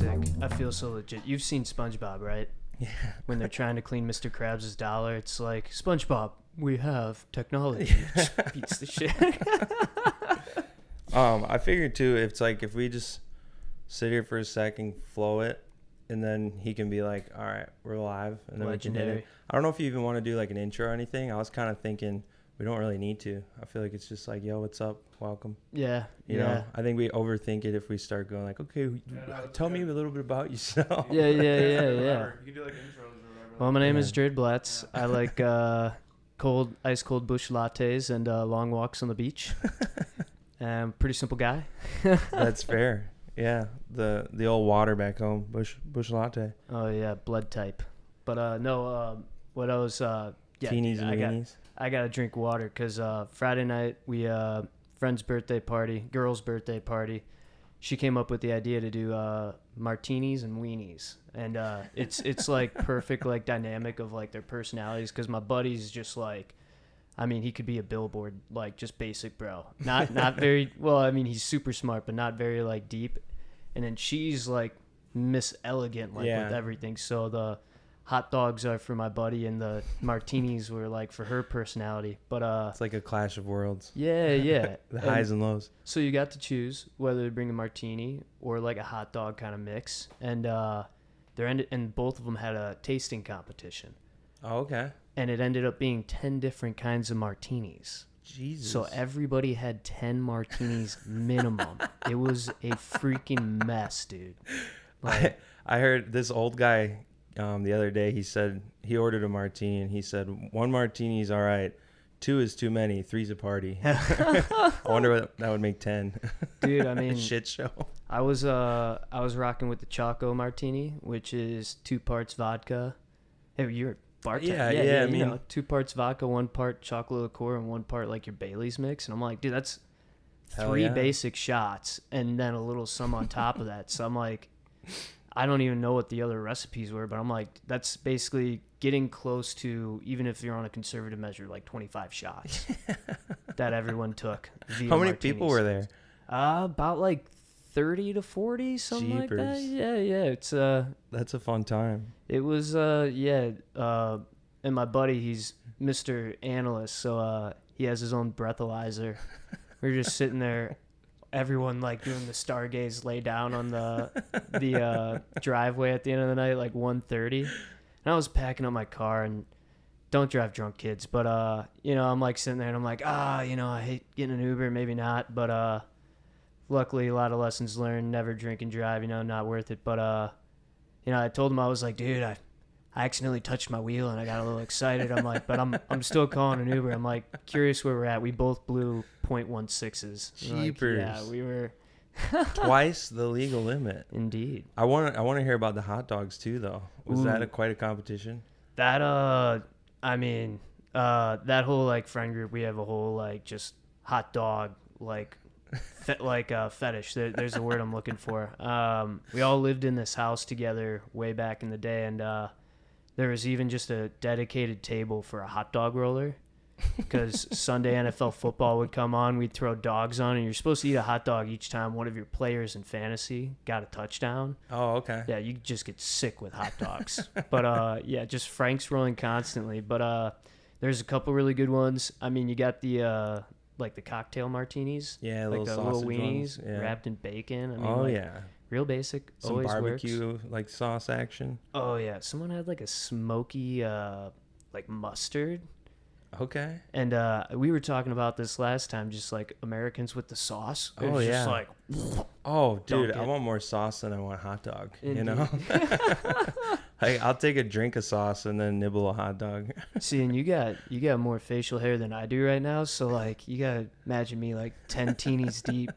sick. I feel so legit. You've seen SpongeBob, right? Yeah. When they're trying to clean Mr. Krabs' dollar, it's like, SpongeBob, we have technology. It just beats the shit. I figured too, it's like if we just sit here for a second, flow it, and then he can be like, all right, we're live. And then Legendary. we can hit it. I don't know if you even want to do like an intro or anything. I was kind of thinking we don't really need to. I feel like it's just like, yo, what's up? Welcome. Yeah. You know, I think we overthink it if we start going like, okay, tell me a little bit about yourself. Yeah. You can do like intros or whatever. Well, my name is Jared Blatz. I like ice cold bush lattes and long walks on the beach. Pretty simple guy. That's fair. Yeah, the old water back home, bush latte. Oh yeah, blood type. But no, what I was Teenies and weenies. I gotta drink water because Friday night we friend's birthday party, girl's birthday party. She came up with the idea to do martinis and weenies, and it's like perfect like dynamic of like their personalities. Because my buddy's just like, I mean, he could be a billboard, like just basic bro, not very well. I mean, he's super smart, but not very like deep. And then she's like Miss Elegant, like with everything. So the hot dogs are for my buddy, and the martinis were like for her personality. But it's like a clash of worlds. Yeah. The highs and lows. So you got to choose whether to bring a martini or like a hot dog kind of mix, and and both of them had a tasting competition. Oh, okay. And it ended up being 10 different kinds of martinis. Jesus. So everybody had 10 martinis minimum. It was a freaking mess, dude. Like, I heard this old guy the other day. He said he ordered a martini, and he said 1 martini is all right, 2 is too many, 3's a party. I wonder what that would make 10. Dude, I mean, shit show. I was rocking with the Choco Martini, which is 2 parts vodka. Hey, you're bartender. Yeah. I mean, you know, 2 parts vodka, 1 part chocolate liqueur, and 1 part like your Bailey's mix. And I'm like, dude, that's 3 basic shots, and then a little some on top of that. So I'm like, I don't even know what the other recipes were, but I'm like, that's basically getting close to, even if you're on a conservative measure, like 25 shots that everyone took. How many people were there? About like 30 to 40, something like that. Yeah. It's that's a fun time. It was and my buddy, he's Mr. Analyst, so he has his own breathalyzer. We're just sitting there, everyone like doing the stargaze lay down on the driveway at the end of the night, like 1:30. And I was packing up my car, and don't drive drunk, kids. But I'm like sitting there, and I'm like, I hate getting an Uber, maybe not. But luckily, a lot of lessons learned. Never drink and drive, not worth it. But I told him, I was like, dude, I accidentally touched my wheel, and I got a little excited. I'm like, but I'm still calling an Uber. I'm like, curious where we're at. We both blew 0.16s. Jeepers. Like, yeah, we were twice the legal limit. Indeed. I want to hear about the hot dogs too, though. Was that quite a competition? That that whole like friend group, we have a whole like just hot dog like fetish. There's a word I'm looking for. We all lived in this house together way back in the day, and there was even just a dedicated table for a hot dog roller. Because Sunday NFL football would come on, we'd throw dogs on, and you're supposed to eat a hot dog each time one of your players in fantasy got a touchdown. Oh, okay. Yeah, you just get sick with hot dogs. But just Frank's rolling constantly. But there's a couple really good ones. I mean, you got the like the cocktail martinis. Yeah, like the little weenies wrapped in bacon. I mean, real basic. Some always barbecue works. like sauce action. Oh yeah, someone had like a smoky like mustard. Okay. And we were talking about this last time, just like Americans with the sauce. It was just like, oh, dude, I want more sauce than I want hot dog. Indeed. Like, I'll take a drink of sauce and then nibble a hot dog. See, and you got more facial hair than I do right now, so like you gotta imagine me like 10 teenies deep,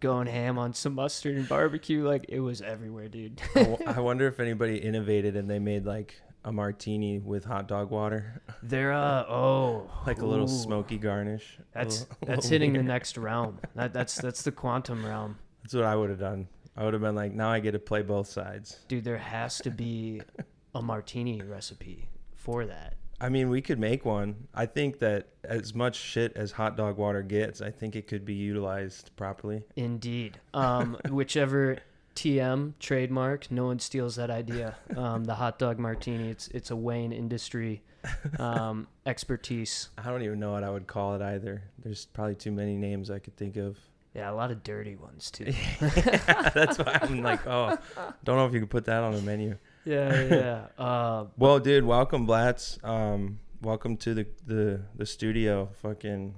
going ham on some mustard and barbecue. Like, it was everywhere, dude. I wonder if anybody innovated and they made like a martini with hot dog water. They're like a little smoky garnish. That's hitting the next realm. That's the quantum realm. That's what I would have done. I would have been like, now I get to play both sides. Dude, there has to be a martini recipe for that. I mean, we could make one. I think that as much shit as hot dog water gets, I think it could be utilized properly. Indeed. Whichever TM trademark. No one steals that idea. The hot dog martini. It's a Wayne industry expertise. I don't even know what I would call it either. There's probably too many names I could think of. Yeah, a lot of dirty ones too. Yeah, that's why I'm like, oh, don't know if you can put that on the menu. Yeah. Well, dude, welcome, Blatz. Welcome to the studio. Fucking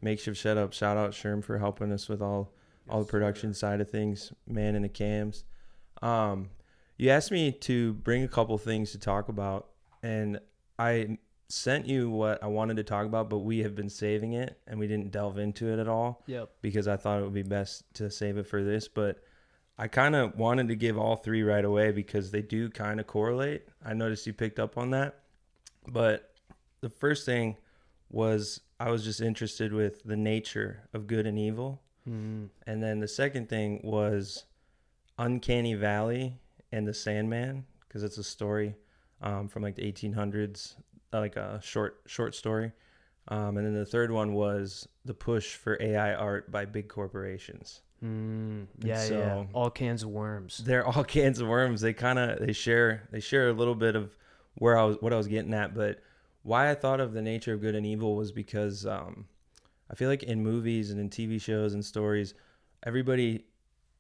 makeshift setup. Shout out Sherm for helping us with all the production side of things, man in the cams. You asked me to bring a couple things to talk about, and I sent you what I wanted to talk about, but we have been saving it, and we didn't delve into it at all. Yep. Because I thought it would be best to save it for this, but I kind of wanted to give all three right away because they do kind of correlate. I noticed you picked up on that. But the first thing was I was just interested with the nature of good and evil. Mm. And then the second thing was Uncanny Valley and the Sandman, because it's a story from like the 1800s, like a short story. And then the third one was the push for AI art by big corporations. Yeah. All cans of worms. They're all cans of worms. They share a little bit of what I was getting at. But why I thought of the nature of good and evil was because I feel like in movies and in TV shows and stories, everybody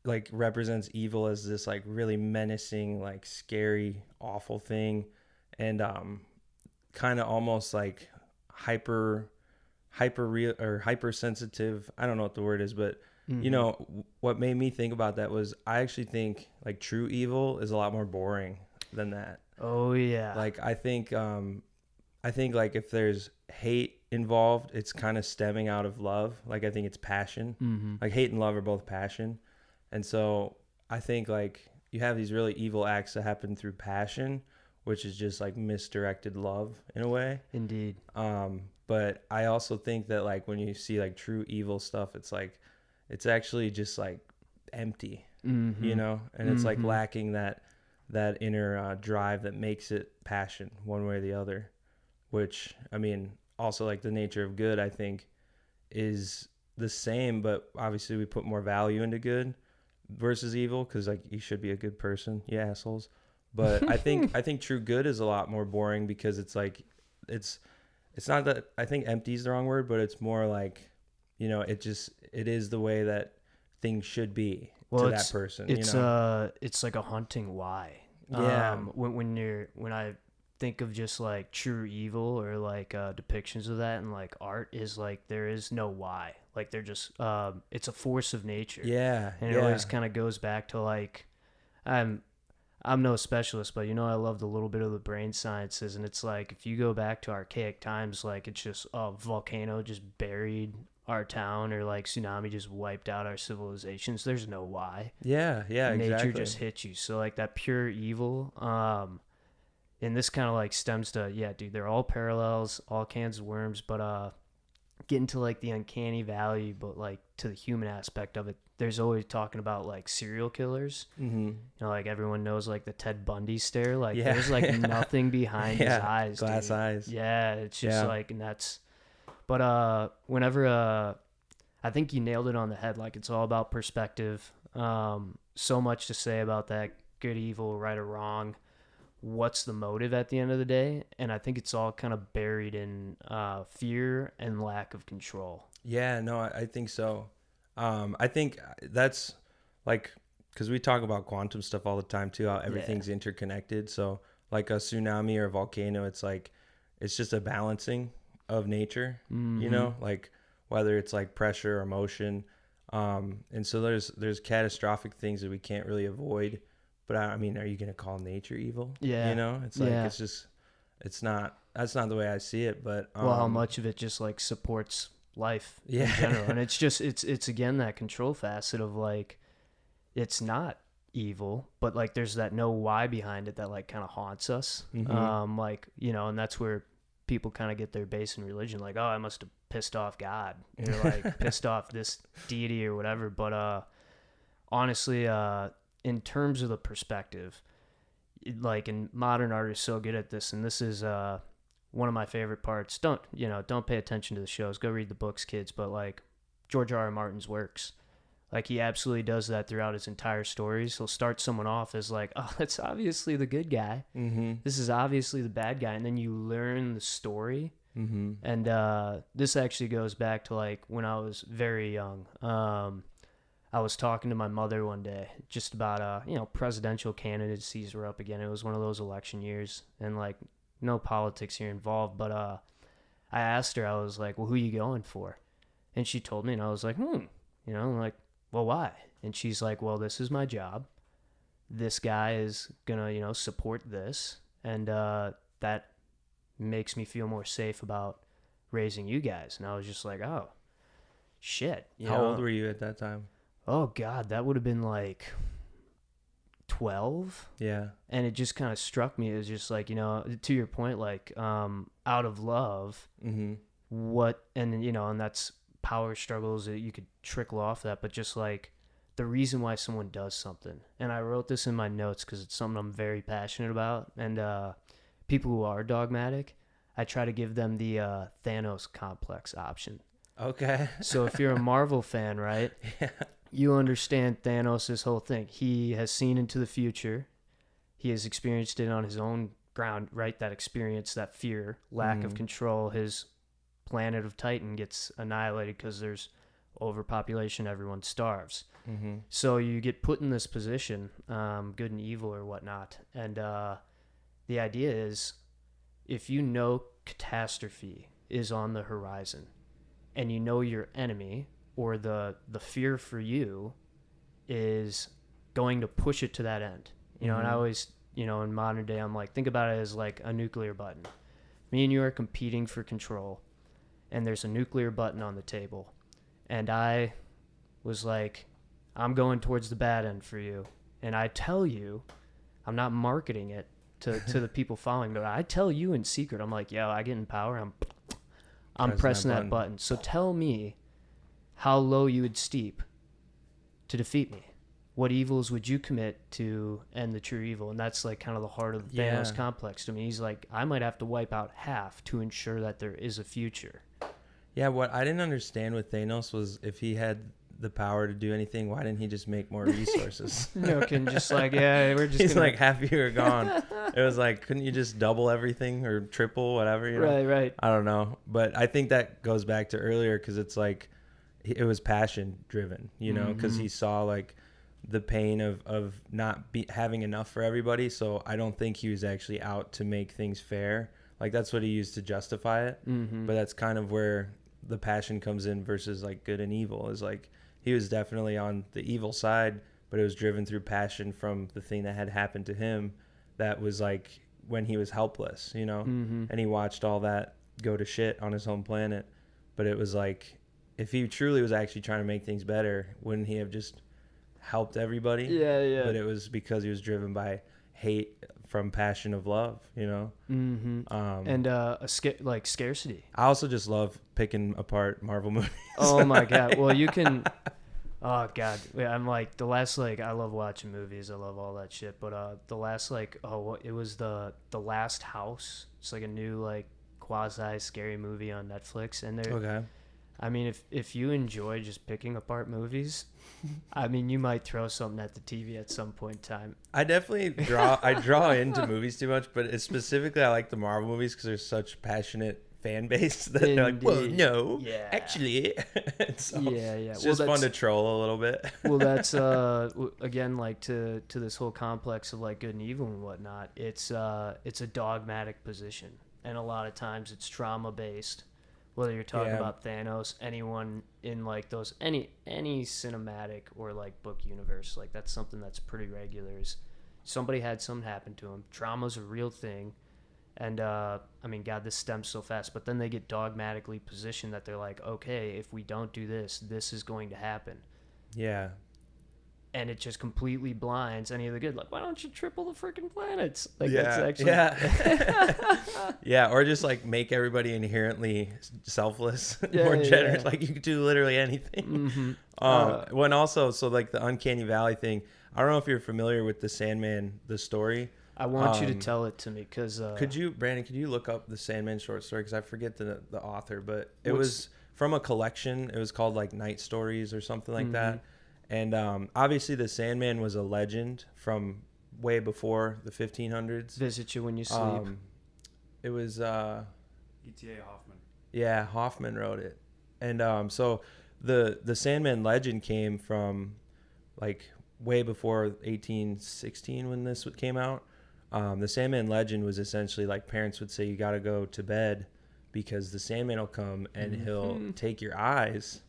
like represents evil as this like really menacing, like scary, awful thing, and kind of almost like hyper real or hypersensitive. I don't know what the word is, but you know what made me think about that was I actually think like true evil is a lot more boring than that. Oh yeah. Like I think like if there's hate involved, it's kind of stemming out of love. Like I think it's passion. Like hate and love are both passion, and so I think like you have these really evil acts that happen through passion, which is just like misdirected love in a way. Indeed. But I also think that like when you see like true evil stuff, it's like it's actually just like empty, you know, and it's like lacking that inner drive that makes it passion one way or the other, which I mean also like the nature of good I think is the same, but obviously we put more value into good versus evil because like you should be a good person, you assholes. But I think true good is a lot more boring because it's like it's not that I think empty is the wrong word, but it's more like, you know, it is the way that things should be to that person. It's you know? It's like a haunting why. Yeah. When I think of just like true evil or like depictions of that and like art is like there is no why. Like they're just it's a force of nature. Yeah. And it always kind of goes back to like I'm no specialist, but you know I love the little bit of the brain sciences, and it's like if you go back to archaic times, like it's just a volcano just buried our town, or like tsunami just wiped out our civilizations. There's no why. Yeah, Nature exactly. just hits you. So like that pure evil, and this kind of like stems to, yeah, dude, they're all parallels, all cans of worms, but getting to like the uncanny valley, but like to the human aspect of it, there's always talking about like serial killers. You know, like everyone knows like the Ted Bundy stare. Like there's like nothing behind his eyes. Glass dude. eyes. Yeah, it's just like, and that's. But whenever I think you nailed it on the head. Like it's all about perspective. So much to say about that. Good, evil, right or wrong. What's the motive at the end of the day? And I think it's all kind of buried in fear and lack of control. Yeah, no, I think so. I think that's like, because we talk about quantum stuff all the time too, how everything's interconnected. So like a tsunami or a volcano, it's like, it's just a balancing of nature, you know, like whether it's like pressure or motion. And so there's catastrophic things that we can't really avoid. But I mean, are you going to call nature evil? Yeah. You know, it's like, it's just, that's not the way I see it. But, well, how much of it just like supports life in general. And it's just, it's again, that control facet of like, it's not evil, but like there's that no why behind it that like kind of haunts us. Like, you know, and that's where people kind of get their base in religion. Like, oh, I must have pissed off God, or like pissed off this deity or whatever. But honestly, in terms of the perspective, like, and modern art is so good at this, and this is one of my favorite parts. Don't pay attention to the shows, go read the books, kids, but like George R.R. Martin's works, Like, he absolutely does that throughout his entire stories. He'll start someone off as like, oh, that's obviously the good guy. This is obviously the bad guy. And then you learn the story. And this actually goes back to like when I was very young. I was talking to my mother one day just about, presidential candidacies were up again. It was one of those election years, and like no politics here involved. But I asked her, I was like, well, who are you going for? And she told me, and I was like, I'm like, well, why? And she's like, well, this is my job. This guy is going to, support this. And that makes me feel more safe about raising you guys. And I was just like, oh, shit. How old were you at that time? Oh, God, that would have been like 12. Yeah. And it just kind of struck me as just like, to your point, like out of love, and that's power struggles that you could trickle off that, but just like the reason why someone does something. And I wrote this in my notes because it's something I'm very passionate about. And people who are dogmatic, I try to give them the Thanos complex option. Okay. So if you're a Marvel fan, right? Yeah. You understand Thanos' whole thing. He has seen into the future. He has experienced it on his own ground, right? That experience, that fear, lack of control. His planet of Titan gets annihilated because there's overpopulation. Everyone starves. So you get put in this position, good and evil or whatnot. And the idea is, if you know catastrophe is on the horizon and you know your enemy or the fear for you is going to push it to that end, and I always, in modern day, I'm like, think about it as like a nuclear button. Me and you are competing for control, and there's a nuclear button on the table. And I was like, I'm going towards the bad end for you. And I tell you, I'm not marketing it to the people following, but I tell you in secret, I'm like, yo, I get in power, I'm pressing that button. So tell me how low you would steep to defeat me. What evils would you commit to end the true evil? And that's like kind of the heart of the Thanos complex to me. He's like, I might have to wipe out half to ensure that there is a future. Yeah, what I didn't understand with Thanos was if he had the power to do anything, why didn't he just make more resources? Just like, we're just He's like, half you are gone. It was like, couldn't you just double everything or triple, whatever? Right. I don't know. But I think that goes back to earlier because it's like, it was passion driven, because he saw like the pain of not having enough for everybody. So I don't think he was actually out to make things fair. Like that's what he used to justify it. But that's kind of where the passion comes in versus like good and evil, is like he was definitely on the evil side, but it was driven through passion from the thing that had happened to him. That was like when he was helpless, and he watched all that go to shit on his home planet. But it was like, if he truly was actually trying to make things better, wouldn't he have just helped everybody? Yeah. But it was because he was driven by hate from passion of love, and scarcity. I also just love picking apart Marvel movies. Oh my god. Well, you can. Oh god. Yeah, I'm like the last I love watching movies. I love all that shit. But the last it was the Last House. It's like a new quasi scary movie on Netflix, and they're Okay. I mean, if you enjoy just picking apart movies, I mean, you might throw something at the TV at some point in time. I definitely draw into movies too much, but it's specifically I like the Marvel movies because there's such passionate fan base that they're like, well, no, actually. So it's just fun to troll a little bit. Well, that's again, to this whole complex of good and evil and whatnot. It's a dogmatic position, and a lot of times it's trauma based. Whether you're talking about Thanos, anyone in those any cinematic or book universe, that's something that's pretty regular. Is somebody had something happen to them. Trauma's a real thing, and I mean, God, this stems so fast. But then they get dogmatically positioned that they're like, okay, if we don't do this, this is going to happen. Yeah. And it just completely blinds any of the good. Why don't you triple the freaking planets? That's actually... Yeah, or just make everybody inherently selfless, more generous. You could do literally anything. When also, so the Uncanny Valley thing, I don't know if you're familiar with the Sandman, the story. I want you to tell it to me because... Brandon, could you look up the Sandman short story? Because I forget the author, but it was from a collection. It was called Night Stories or something like that. And obviously the Sandman was a legend from way before the 1500s. Visit you when you sleep. It was E.T.A. Hoffman. Yeah, Hoffman wrote it. And so the Sandman legend came from like way before 1816 when this came out. The Sandman legend was essentially like parents would say you got to go to bed because the Sandman will come and he'll take your eyes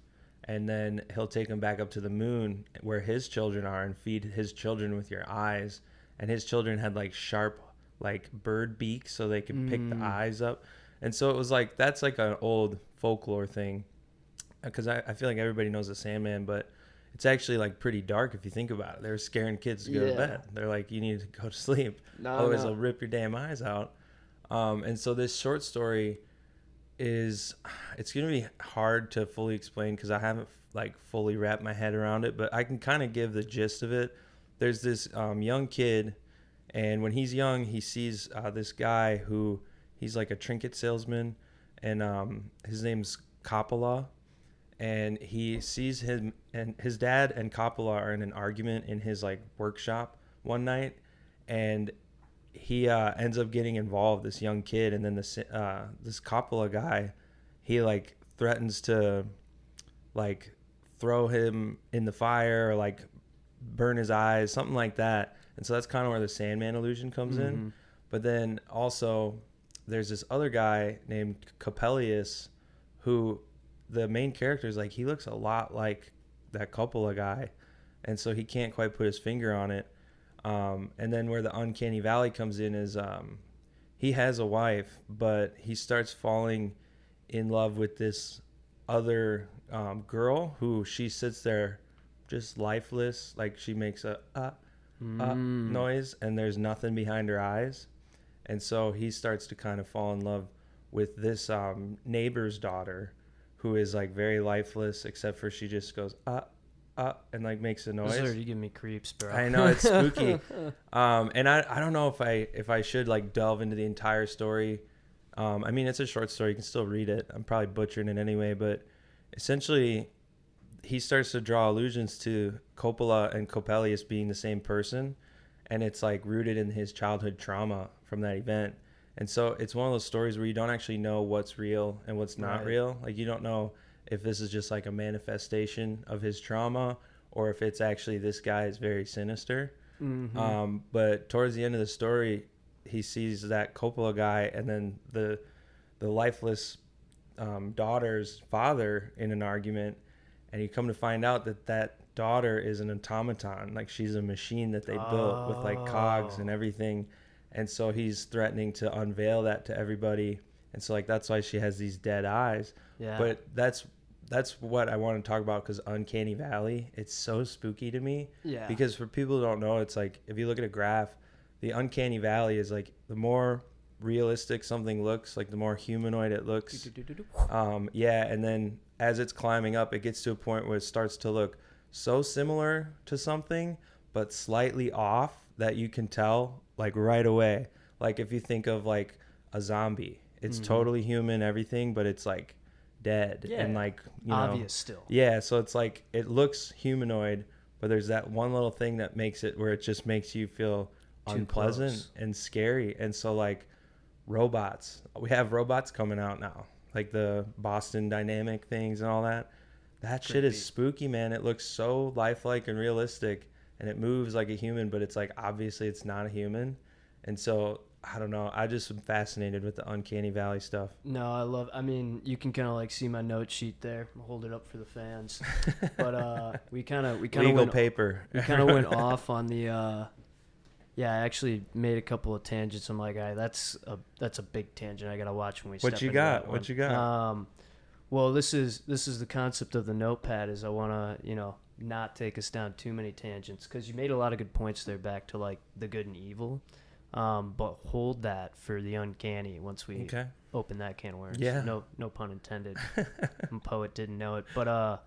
and then he'll take them back up to the moon where his children are and feed his children with your eyes. And his children had like sharp like bird beaks so they could pick the eyes up. And so it was like, that's like an old folklore thing because I feel like everybody knows the Sandman, but it's actually like pretty dark if you think about it. They're scaring kids to go to bed. They're like, you need to go to sleep. Otherwise they'll rip your damn eyes out. And so this short story it's going to be hard to fully explain because I haven't like fully wrapped my head around it, but I can kind of give the gist of it. There's this young kid, and when he's young, he sees this guy who he's like a trinket salesman, and his name's Coppola, and he sees him and his dad and Coppola are in an argument in his like workshop one night, and he ends up getting involved, this young kid, and then this Coppola guy, he like threatens to like throw him in the fire or like burn his eyes, something like that. And so that's kind of where the Sandman illusion comes in. But then also there's this other guy named Coppelius who the main character is like, he looks a lot like that Coppola guy, and so he can't quite put his finger on it. And then where the uncanny valley comes in is he has a wife, but he starts falling in love with this other girl who she sits there just lifeless, like she makes a noise and there's nothing behind her eyes. And so he starts to kind of fall in love with this neighbor's daughter who is like very lifeless except for she just goes and like makes a noise. This is already giving me creeps, bro. I know, it's spooky. And I don't know if I should like delve into the entire story. I mean, it's a short story, you can still read it. I'm probably butchering it anyway, but essentially he starts to draw allusions to Coppola and Coppelius being the same person, and it's like rooted in his childhood trauma from that event. And so it's one of those stories where you don't actually know what's real and what's not real. Like you don't know if this is just like a manifestation of his trauma or if it's actually this guy is very sinister. But towards the end of the story, he sees that Coppola guy and then the lifeless daughter's father in an argument, and you come to find out that daughter is an automaton, like she's a machine that they built with like cogs and everything. And so he's threatening to unveil that to everybody, and so like that's why she has these dead eyes. But that's what I want to talk about, because Uncanny Valley, it's so spooky to me. Because for people who don't know, it's like if you look at a graph, the Uncanny Valley is like the more realistic something looks, like the more humanoid it looks. And then as it's climbing up, it gets to a point where it starts to look so similar to something but slightly off that you can tell like right away. Like if you think of like a zombie, it's totally human, everything, but it's like dead and like, you know, obvious still. So it's like it looks humanoid, but there's that one little thing that makes it where it just makes you feel unpleasant and scary. And so like robots, we have robots coming out now, like the Boston Dynamic things and all that shit is spooky, man. It looks so lifelike and realistic, and it moves like a human, but it's like obviously it's not a human. And so I don't know, I just am fascinated with the Uncanny Valley stuff. No, I mean, you can kind of like see my note sheet there. I'll hold it up for the fans. But we kind of legal went, paper. We kind of went off on the I actually made a couple of tangents. I'm like, all right, that's a big tangent. I gotta watch when we step into that one. What you got? Well, this is the concept of the notepad. Is I want to not take us down too many tangents, because you made a lot of good points there back to like the good and evil, but hold that for the uncanny once we open that can of worms. No pun intended. I'm a poet, didn't know it. But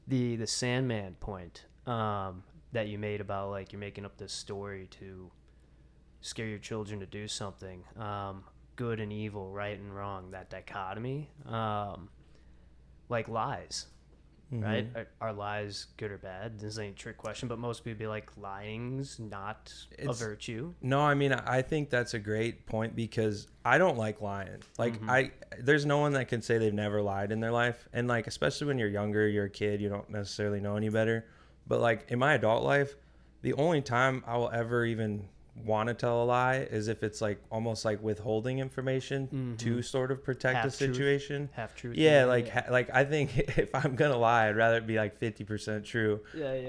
the Sandman point that you made about like you're making up this story to scare your children to do something, good and evil, right and wrong, that dichotomy, like lies. right? Are lies good or bad? This ain't a trick question, but most people be like, lying's not a virtue. No, I mean, I think that's a great point because I don't like lying. Like there's no one that can say they've never lied in their life. And like, especially when you're younger, you're a kid, you don't necessarily know any better. But like in my adult life, the only time I will ever even want to tell a lie is if it's like almost like withholding information to sort of protect the situation. Half truth. Yeah, like I think if I'm gonna lie, I'd rather it be like 50% true,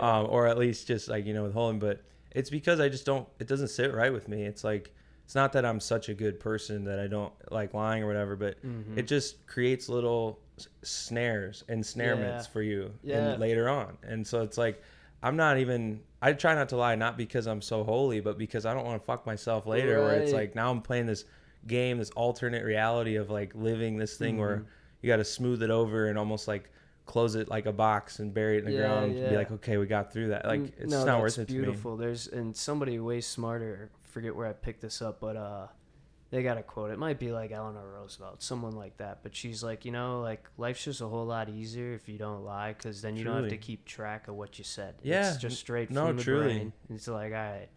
or at least just like withholding. But it's because I just don't. It doesn't sit right with me. It's like it's not that I'm such a good person that I don't like lying or whatever, but it just creates little snares and snarements for you later on. And so it's like I'm not even. I try not to lie, not because I'm so holy, but because I don't want to fuck myself later. Where it's like now I'm playing this game, this alternate reality of like living this thing where you got to smooth it over and almost like close it like a box and bury it in the ground and be like, okay, we got through that. Like it's not worth it to me. Beautiful. And somebody way smarter, forget where I picked this up, but they got a quote. It might be like Eleanor Roosevelt, someone like that. But she's like, like life's just a whole lot easier if you don't lie, because then you don't have to keep track of what you said. Yeah, it's just straight from the brain. It's like, all right.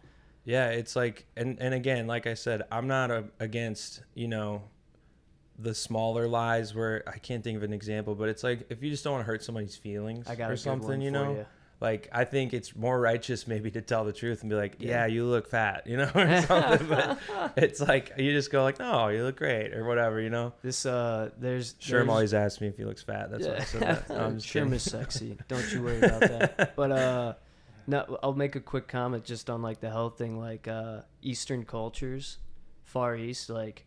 Yeah, it's like, and again, like I said, I'm not against the smaller lies where I can't think of an example, but it's like if you just don't want to hurt somebody's feelings or something, you. Like, I think it's more righteous maybe to tell the truth and be like, yeah, you look fat, or something. But it's like, you just go like, no, you look great or whatever, there's Sherm always asks me if he looks fat. That's why I said that. No, I'm just Sherm is sexy. Don't you worry about that. But, no, I'll make a quick comment just on like the health thing, like Eastern cultures, Far East, like,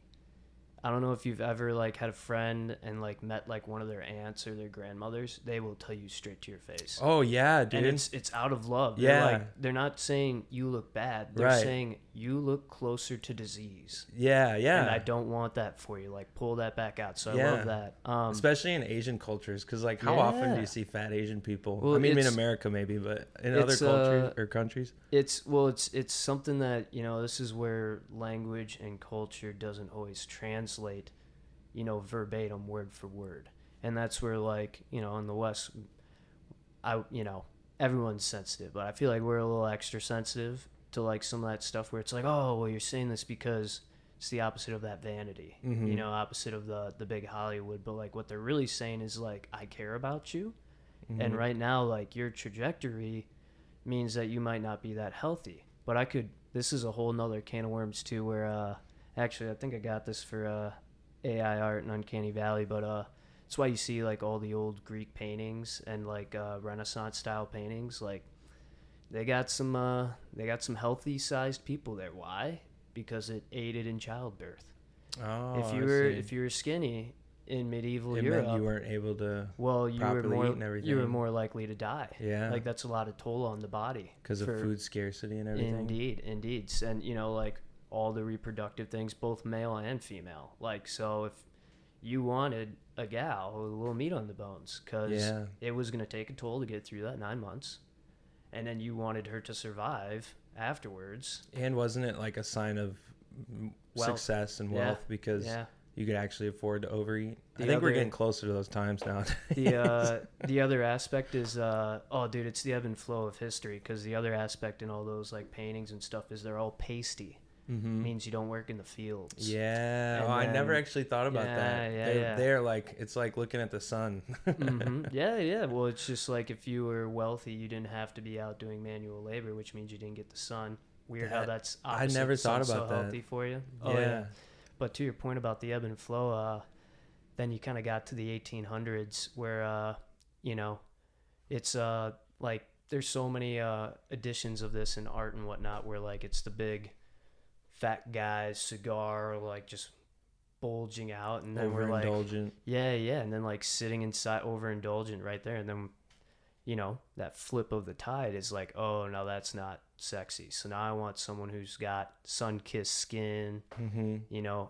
I don't know if you've ever like had a friend and like met like one of their aunts or their grandmothers. They will tell you straight to your face. Oh yeah, dude. And it's out of love. Yeah. They're not saying you look bad. They're saying you look closer to disease. Yeah. And I don't want that for you. Like pull that back out. So I love that. Especially in Asian cultures, because like how often do you see fat Asian people? Well, I mean in America maybe, but in other cultures or countries. It's something that this is where language and culture doesn't always translate, verbatim word for word. And that's where like, in the West, everyone's sensitive, but I feel like we're a little extra sensitive to like some of that stuff where it's like, oh, well, you're saying this because it's the opposite of that vanity, opposite of the big Hollywood. But like what they're really saying is like, I care about you. And right now, like your trajectory means that you might not be that healthy. But this is a whole nother can of worms too, where actually I think I got this for AI art and Uncanny Valley, but that's why you see like all the old Greek paintings and like Renaissance style paintings, like they got some healthy sized people there. Why? Because it aided in childbirth. Oh, if you were skinny in medieval Europe, meant you weren't able to properly eat and everything. You were more likely to die. Yeah, like that's a lot of toll on the body because of food scarcity and everything. Indeed, and like all the reproductive things, both male and female. Like, so if you wanted a gal with a little meat on the bones, because it was going to take a toll to get through that 9 months, and then you wanted her to survive afterwards. And wasn't it like a sign of success and wealth because you could actually afford to overeat? I think we're getting closer to those times now. The other aspect is, it's the ebb and flow of history, because the other aspect in all those like paintings and stuff is they're all pasty. Means you don't work in the fields. I never actually thought about that. They're like, it's like looking at the sun. Well, it's just like if you were wealthy, you didn't have to be out doing manual labor, which means you didn't get the sun. Weird how that's opposite. I never thought about so that. Healthy for you. But to your point about the ebb and flow, then you kind of got to the 1800s where it's like there's so many editions of this in art and whatnot where like it's the big fat guy's cigar like just bulging out, and then we're like and then like sitting inside overindulgent right there, and then that flip of the tide is like, oh no, that's not sexy. So now I want someone who's got sun-kissed skin,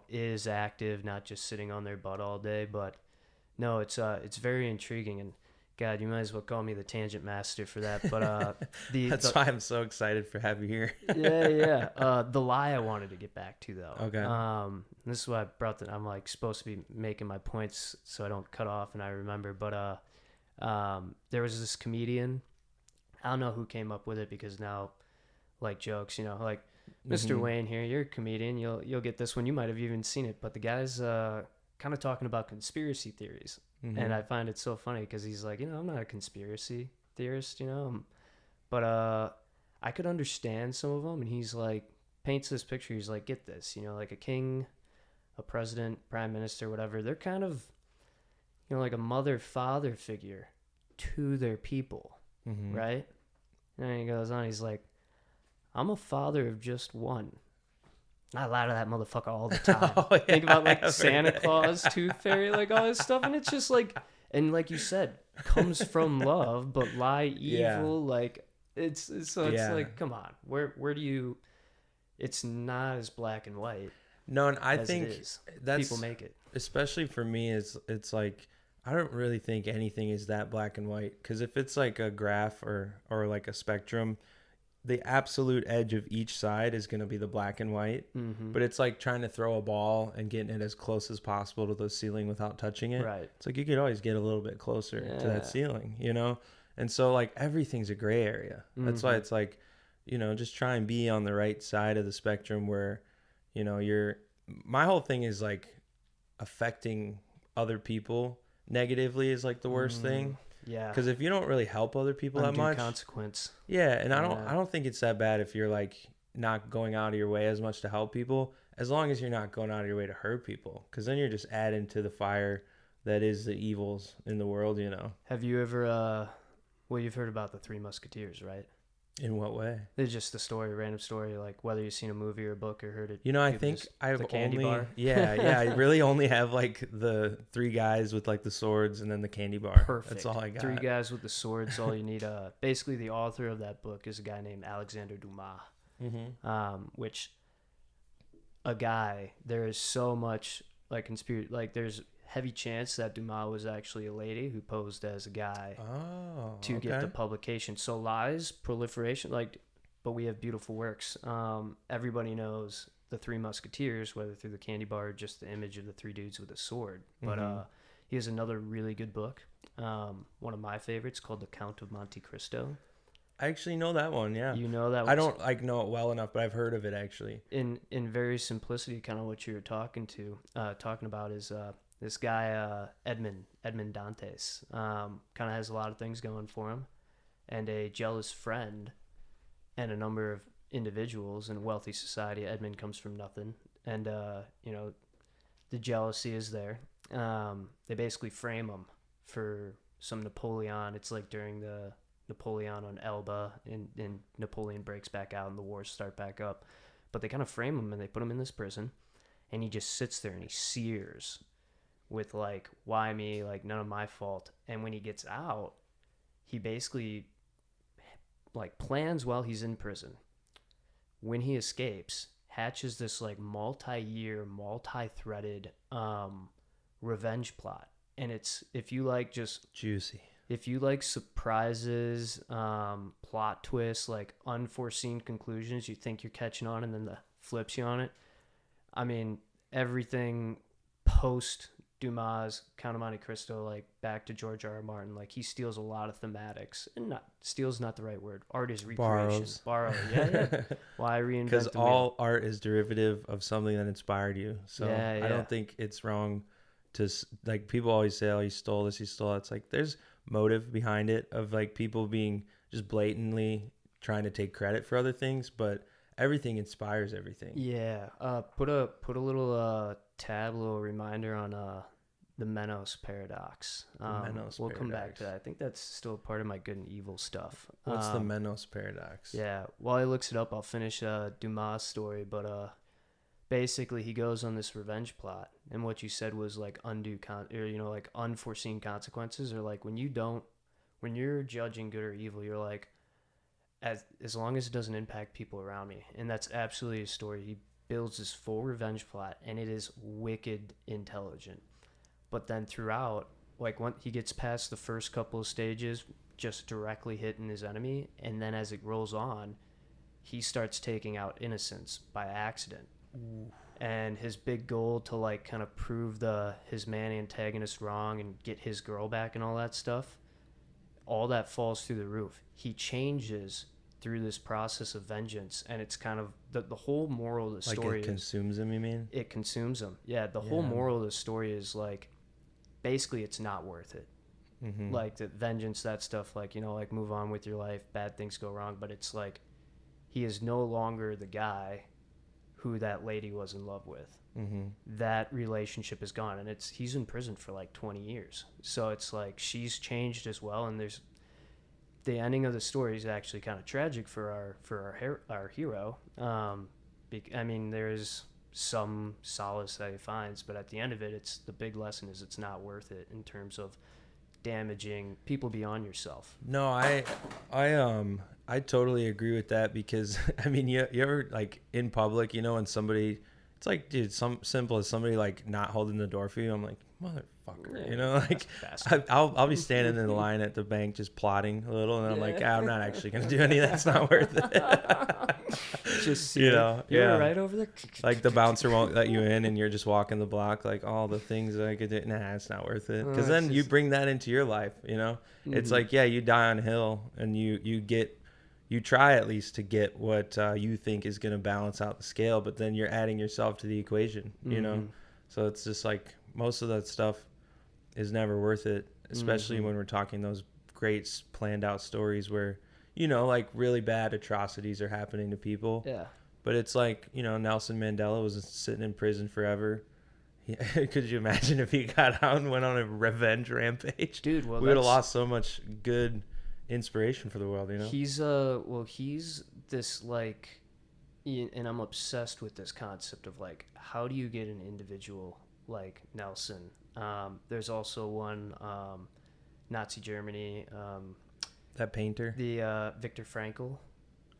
is active, not just sitting on their butt all day. But no, it's very intriguing, and God, you might as well call me the tangent master for that. But that's why I'm so excited for having you here. The lie I wanted to get back to though. Okay. This is why I brought that. I'm like supposed to be making my points so I don't cut off and I remember. But There was this comedian. I don't know who came up with it because now, like jokes, like Mr. Wayne here, you're a comedian. You'll get this one. You might have even seen it. But the guy's kind of talking about conspiracy theories, and I find it so funny because he's like, I'm not a conspiracy theorist, but I could understand some of them. And he's like, paints this picture. He's like, get this, like a king, a president, prime minister, whatever. They're kind of, like a mother-father figure to their people, right? And then he goes on, he's like, I'm a father of just one. I lie to that motherfucker all the time. Think about like Santa Claus, Tooth Fairy, like all this stuff. And it's just like, and like you said, comes from love, but lie evil. Like it's like, come on, where do you, it's not as black and white. No, and I think that's, people make it. Especially for me, it's like, I don't really think anything is that black and white. Because if it's like a graph or like a spectrum, the absolute edge of each side is going to be the black and white. But it's like trying to throw a ball and getting it as close as possible to the ceiling without touching it. Right. It's like you could always get a little bit closer to that ceiling, And so like everything's a gray area. That's why it's like, just try and be on the right side of the spectrum where, my whole thing is like affecting other people negatively is like the worst thing. Yeah. Because if you don't really help other people that much, consequence. Yeah, and I don't think it's that bad if you're like not going out of your way as much to help people, as long as you're not going out of your way to hurt people, because then you're just adding to the fire that is the evils in the world. Have you ever? Well, you've heard about the Three Musketeers, right? In what way? It's just a random story, like whether you've seen a movie or a book or heard it. I think I've the candy bar. Yeah, I really only have like the three guys with like the swords and then the candy bar. Perfect. That's all I got. Three guys with the swords. All you need. Basically, the author of that book is a guy named Alexander Dumas. Which a guy. There is so much like conspiracy. Like there's heavy chance that Dumas was actually a lady who posed as a guy to get the publication. So lies, proliferation, but we have beautiful works. Everybody knows the Three Musketeers, whether through the candy bar or just the image of the three dudes with a sword. But he has another really good book, one of my favorites, called The Count of Monte Cristo. I actually know that one, yeah. You know that one? I don't know it well enough, but I've heard of it actually. In very simplicity, kind of what you were talking about is this guy, Edmond Dantes, kind of has a lot of things going for him, and a jealous friend and a number of individuals in wealthy society. Edmond comes from nothing, and, the jealousy is there. They basically frame him for some Napoleon. It's like during the Napoleon on Elba, and Napoleon breaks back out and the wars start back up. But they kind of frame him and they put him in this prison, and he just sits there and he sears with like, why me, like none of my fault. And when he gets out, he basically like plans while he's in prison. When he escapes, hatches this like multi-year, multi-threaded revenge plot. And it's, if you like just juicy, if you like surprises, plot twists, like unforeseen conclusions you think you're catching on and then the flips you on it, I mean, everything post Dumas, Count of Monte Cristo, like back to George R.R. Martin, like he steals a lot of thematics, and steals not the right word. Art is recreation. Borrow. Yeah. Why reinvent? Because all art is derivative of something that inspired you. So I don't think it's wrong to, like, people always say, oh, he stole this, he stole that. It's like there's motive behind it of like people being just blatantly trying to take credit for other things, but everything inspires everything. Yeah. Put a little little reminder on the Menos paradox. We'll come back to that. I think that's still part of my good and evil stuff. What's the Menos paradox? Yeah. While he looks it up, I'll finish Dumas' story. But basically, he goes on this revenge plot, and what you said was like like unforeseen consequences, or like when you're judging good or evil, you're like, as long as it doesn't impact people around me. And that's absolutely his story. He builds this full revenge plot, and it is wicked intelligent. But then throughout, like when he gets past the first couple of stages, just directly hitting his enemy, and then as it rolls on, he starts taking out innocents by accident. Ooh. And his big goal to like kind of prove his man antagonist wrong and get his girl back and all that stuff, all that falls through the roof. He changes through this process of vengeance, and it's kind of the whole moral of the story. Like it consumes him, you mean? It consumes him. Yeah, the whole moral of the story is like, basically, it's not worth it. Mm-hmm. Like the vengeance, that stuff, like, you know, like move on with your life, bad things go wrong, but it's like he is no longer the guy who that lady was in love with. Mm-hmm. That relationship is gone, and he's in prison for like 20 years. So it's like she's changed as well, and there's the ending of the story is actually kind of tragic for our hero. I mean, there's some solace that he finds, but at the end of it, it's the big lesson is it's not worth it in terms of damaging people beyond yourself. No, I totally agree with that, because I mean, you ever like in public, you know, and somebody, it's like, dude, some simple as somebody like not holding the door for you. I'm like, motherfucker, you know, like I'll be standing in the line at the bank just plotting a little, and I'm like, I'm not actually gonna do any. That's not worth it. Just you know, you're right over there. Like the bouncer won't let you in, and you're just walking the block. Like all the things that I could do, it's not worth it. Because then you bring that into your life. You know, it's like, yeah, you die on a hill, and you try at least to get what you think is going to balance out the scale, but then you're adding yourself to the equation, you know? So it's just like most of that stuff is never worth it, especially when we're talking those great planned out stories where, you know, like really bad atrocities are happening to people. Yeah. But it's like, you know, Nelson Mandela was sitting in prison forever. Could you imagine if he got out and went on a revenge rampage? Dude, well, we would have lost so much good inspiration for the world, you know? He's this like, and I'm obsessed with this concept of like, how do you get an individual like Nelson? There's also one, Nazi Germany, that painter, the Viktor Frankl.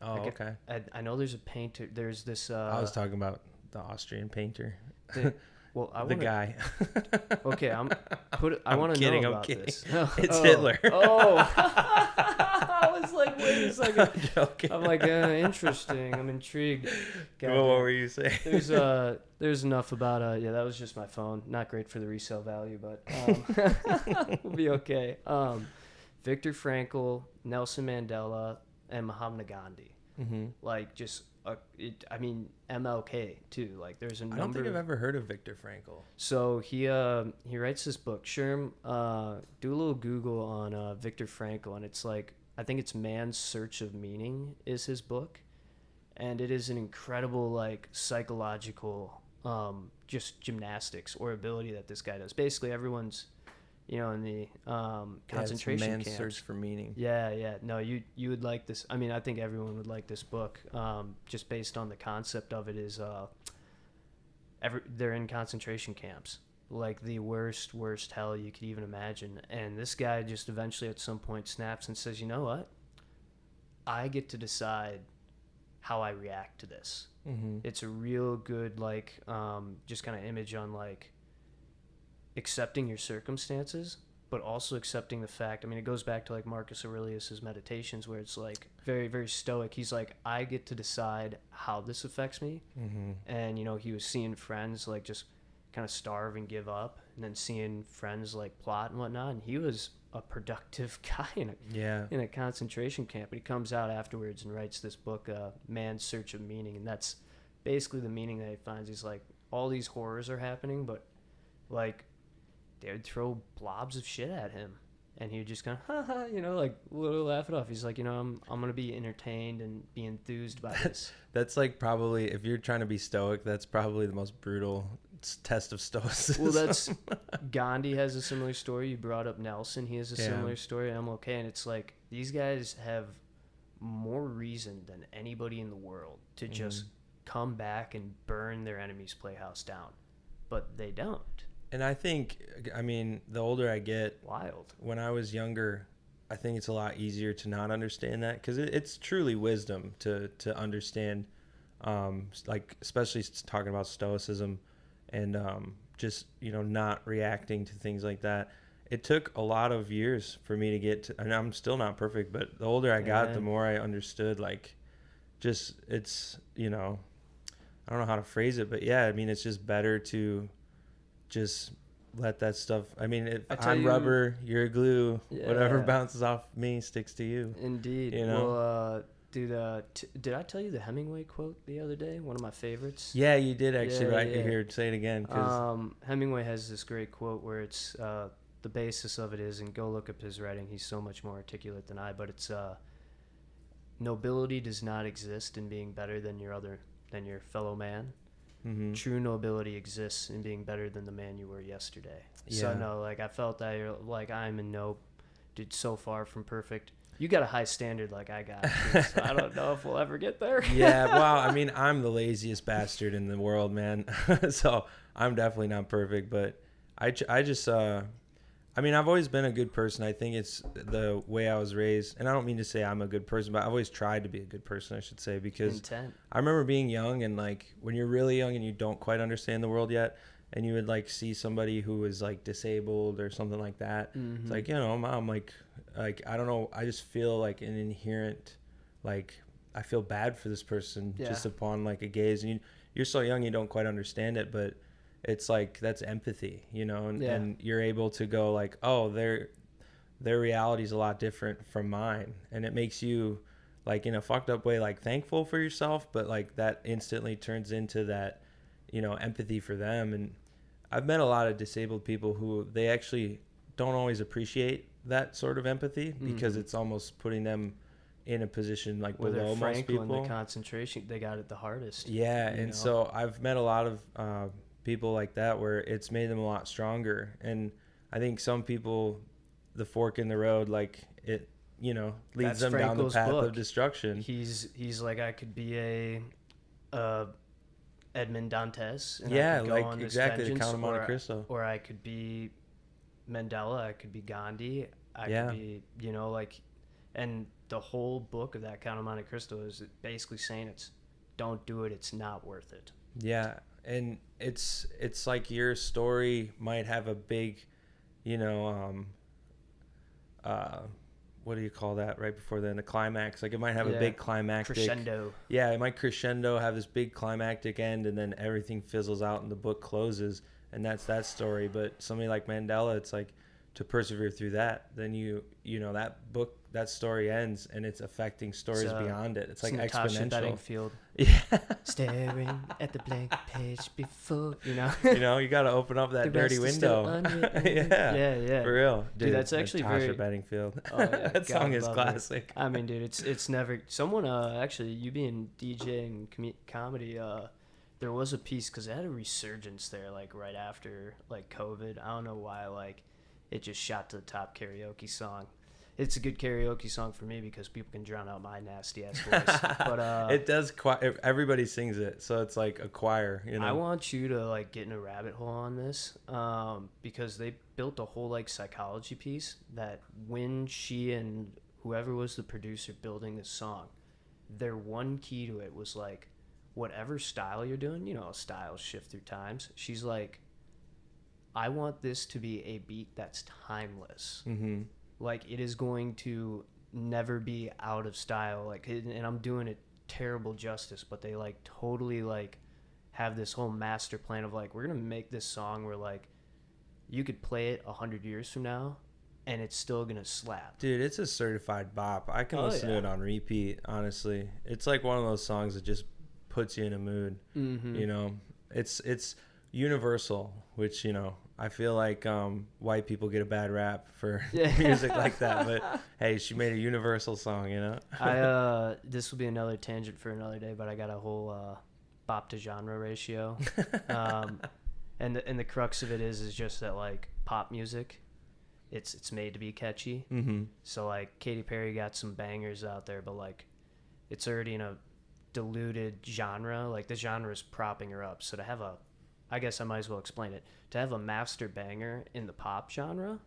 Oh, okay. I know there's a painter. There's this. I was talking about the Austrian painter. The guy. Okay, I want to know about this. It's Hitler. I was like, wait a second. I'm joking. I'm like, interesting. I'm intrigued. What were you saying? There's enough about that was just my phone. Not great for the resale value, but we'll be okay. Viktor Frankl, Nelson Mandela, and Mahatma Gandhi. Mm-hmm. Like just MLK too. Like there's a number. I don't think I've ever heard of Viktor Frankl. So he writes this book. Sherm, do a little Google on Viktor Frankl, and it's like, I think it's Man's Search of Meaning is his book, and it is an incredible like psychological just gymnastics or ability that this guy does. Basically, everyone's, you know, in the concentration camps. Man's Search for Meaning. Yeah. No, you would like this. I mean, I think everyone would like this book, just based on the concept of it is they're in concentration camps, like the worst hell you could even imagine. And this guy just eventually at some point snaps and says, you know what? I get to decide how I react to this. Mm-hmm. It's a real good, like, just kind of image on like accepting your circumstances, but also accepting the fact. I mean, it goes back to like Marcus Aurelius's Meditations, where it's like very, very stoic. He's like, I get to decide how this affects me. Mm-hmm. And, you know, he was seeing friends like just kind of starve and give up, and then seeing friends like plot and whatnot. And he was a productive guy in a concentration camp. But he comes out afterwards and writes this book, Man's Search of Meaning. And that's basically the meaning that he finds. He's like, all these horrors are happening, but like, they would throw blobs of shit at him, and he would just kind of, you know, like little laugh it off. He's like, you know, I'm gonna be entertained and be enthused by this. That's like probably, if you're trying to be stoic, that's probably the most brutal test of stoicism. Well, that's Gandhi has a similar story. You brought up Nelson. He has a similar story. MLK, and it's like these guys have more reason than anybody in the world to just come back and burn their enemy's playhouse down, but they don't. And I think, I mean, the older I get, wild. When I was younger, I think it's a lot easier to not understand that, because it's truly wisdom to understand, like especially talking about stoicism and just, you know, not reacting to things like that. It took a lot of years for me to get to, and I'm still not perfect, but the older I got, the more I understood, like, just, it's, you know, I don't know how to phrase it, but yeah, I mean, it's just better to just let that stuff. I mean, if I tell I'm you- rubber, you're glue. Whatever Yeah. bounces off me sticks to you. Indeed. You know? Well, dude, did I tell you the Hemingway quote the other day? One of my favorites. Yeah, you did actually. Yeah, Right yeah. here, say it again. 'Cause Hemingway has this great quote where it's the basis of it is, and go look up his writing. He's so much more articulate than I, but it's nobility does not exist in being better than your fellow man. mhm. True nobility exists in being better than the man you were yesterday. Yeah. So no, like I felt that you're like I'm in no, dude, so far from perfect. You got a high standard like I got. Dude, so I don't know if we'll ever get there. Yeah, well, I mean, I'm the laziest bastard in the world, man. So I'm definitely not perfect, but I just, I mean, I've always been a good person. I think it's the way I was raised. And I don't mean to say I'm a good person, but I've always tried to be a good person, I should say, because Intent. I remember being young and like when you're really young and you don't quite understand the world yet, and you would like see somebody who was like disabled or something like that. Mm-hmm. It's like, you know, Mom, like I don't know, I just feel like an inherent, like I feel bad for this person just upon like a gaze. And you're so young, you don't quite understand it, but it's like that's empathy, you know, and you're able to go like, oh, their reality is a lot different from mine, and it makes you like in a fucked up way like thankful for yourself, but like that instantly turns into that, you know, empathy for them. And I've met a lot of disabled people who they actually don't always appreciate that sort of empathy because it's almost putting them in a position like Where below they're most Franklin, people. the concentration, they got it the hardest. Yeah, you and know? so I've met a lot of people like that where it's made them a lot stronger. And I think some people, the fork in the road, like it, you know, leads That's them down the Frankel's path book. of destruction. He's like, I could be a Edmond Dantes. And Yeah, I could go like on this exactly the vengeance, Count of Monte Cristo. Or I could be Mandela. I could be Gandhi. I Yeah. could be, you know, like, and the whole book of that Count of Monte Cristo is basically saying don't do it. It's not worth it. Yeah, and it's like your story might have a big, you know, what do you call that right before then? A climax. Like it might have a big climactic crescendo. Yeah, it might crescendo, have this big climactic end, and then everything fizzles out and the book closes, and that's that story. But somebody like Mandela, it's like to persevere through that, then you know that book, that story ends, and it's affecting stories beyond it. It's like Natasha exponential. Bedingfield. Yeah. Staring at the blank page before, you know. You know, you got to open up that The dirty rest is still window. unwritten. Yeah. For real. Dude, that's actually Natasha very- Bedingfield. Oh, yeah, That God song is love her. classic. I mean, dude, it's never someone. Actually, you being DJ and comedy. There was a piece because it had a resurgence there, like right after like COVID. I don't know why, like it just shot to the top karaoke song. It's a good karaoke song for me because people can drown out my nasty ass voice. But It does. Everybody sings it, so it's like a choir. You know. I want you to like get in a rabbit hole on this, because they built a whole like psychology piece that when she and whoever was the producer building this song, their one key to it was like, whatever style you're doing, you know, styles shift through times. She's like, I want this to be a beat that's timeless. Mm-hmm. Like it is going to never be out of style. Like, and I'm doing it terrible justice, but they like totally like have this whole master plan of like, we're gonna make this song where like you could play it 100 years from now and it's still gonna slap. Dude, it's a certified bop. I can listen to it on repeat. Honestly, it's like one of those songs that just puts you in a mood. Mm-hmm. You know, it's universal, which, you know, I feel like white people get a bad rap for music like that, but hey, she made a universal song, you know. This will be another tangent for another day, but I got a whole bop to genre ratio, and the crux of it is just that like pop music, it's made to be catchy. Mm-hmm. So like Katy Perry got some bangers out there, but like it's already in a diluted genre. Like the genre is propping her up. So to have I guess I might as well explain it. To have a master banger in the pop genre,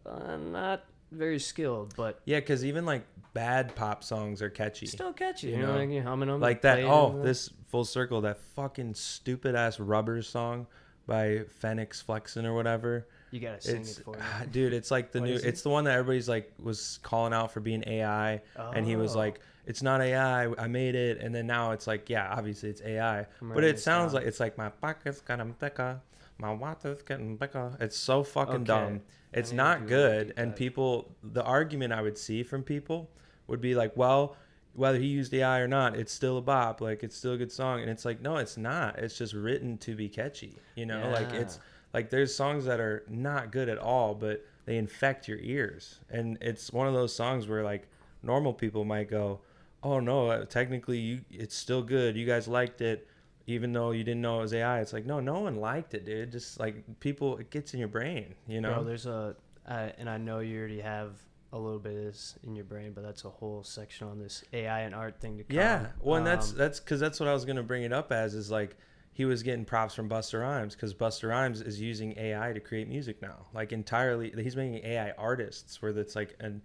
not very skilled, but Yeah, because even like bad pop songs are catchy. still catchy. You You know, know? like you're humming them. Like that. playing Oh, them. this full circle. That fucking stupid ass Rubber song by Phoenix Flexen or whatever. You gotta sing It's it for me. dude. It's like the What new. is it? It's the one that everybody's like was calling out for being AI, and he was Oh. like, "It's not AI. I made it." And then now it's like, yeah, obviously it's AI, I'm but writing it this sounds down. like it's like my pockets got 'em thicker. my water's getting bigger. It's so fucking Okay. dumb. It's need to not do a good. deep And dive. people, the argument I would see from people would be like, well, whether he used AI or not, it's still a bop. Like, it's still a good song. And it's like, no, it's not. It's just written to be catchy. You know, like Yeah. it's like there's songs that are not good at all, but they infect your ears. And it's one of those songs where like normal people might go, oh no, technically it's still good. You guys liked it, even though you didn't know it was AI. It's like, no one liked it, dude. Just like people, it gets in your brain, you know? Bro, there's and I know you already have a little bit of this in your brain, but that's a whole section on this AI and art thing to come. Yeah. Well, and that's because that's what I was going to bring it up as is like, he was getting props from Busta Rhymes because Busta Rhymes is using AI to create music now. Like entirely, he's making AI artists where it's like an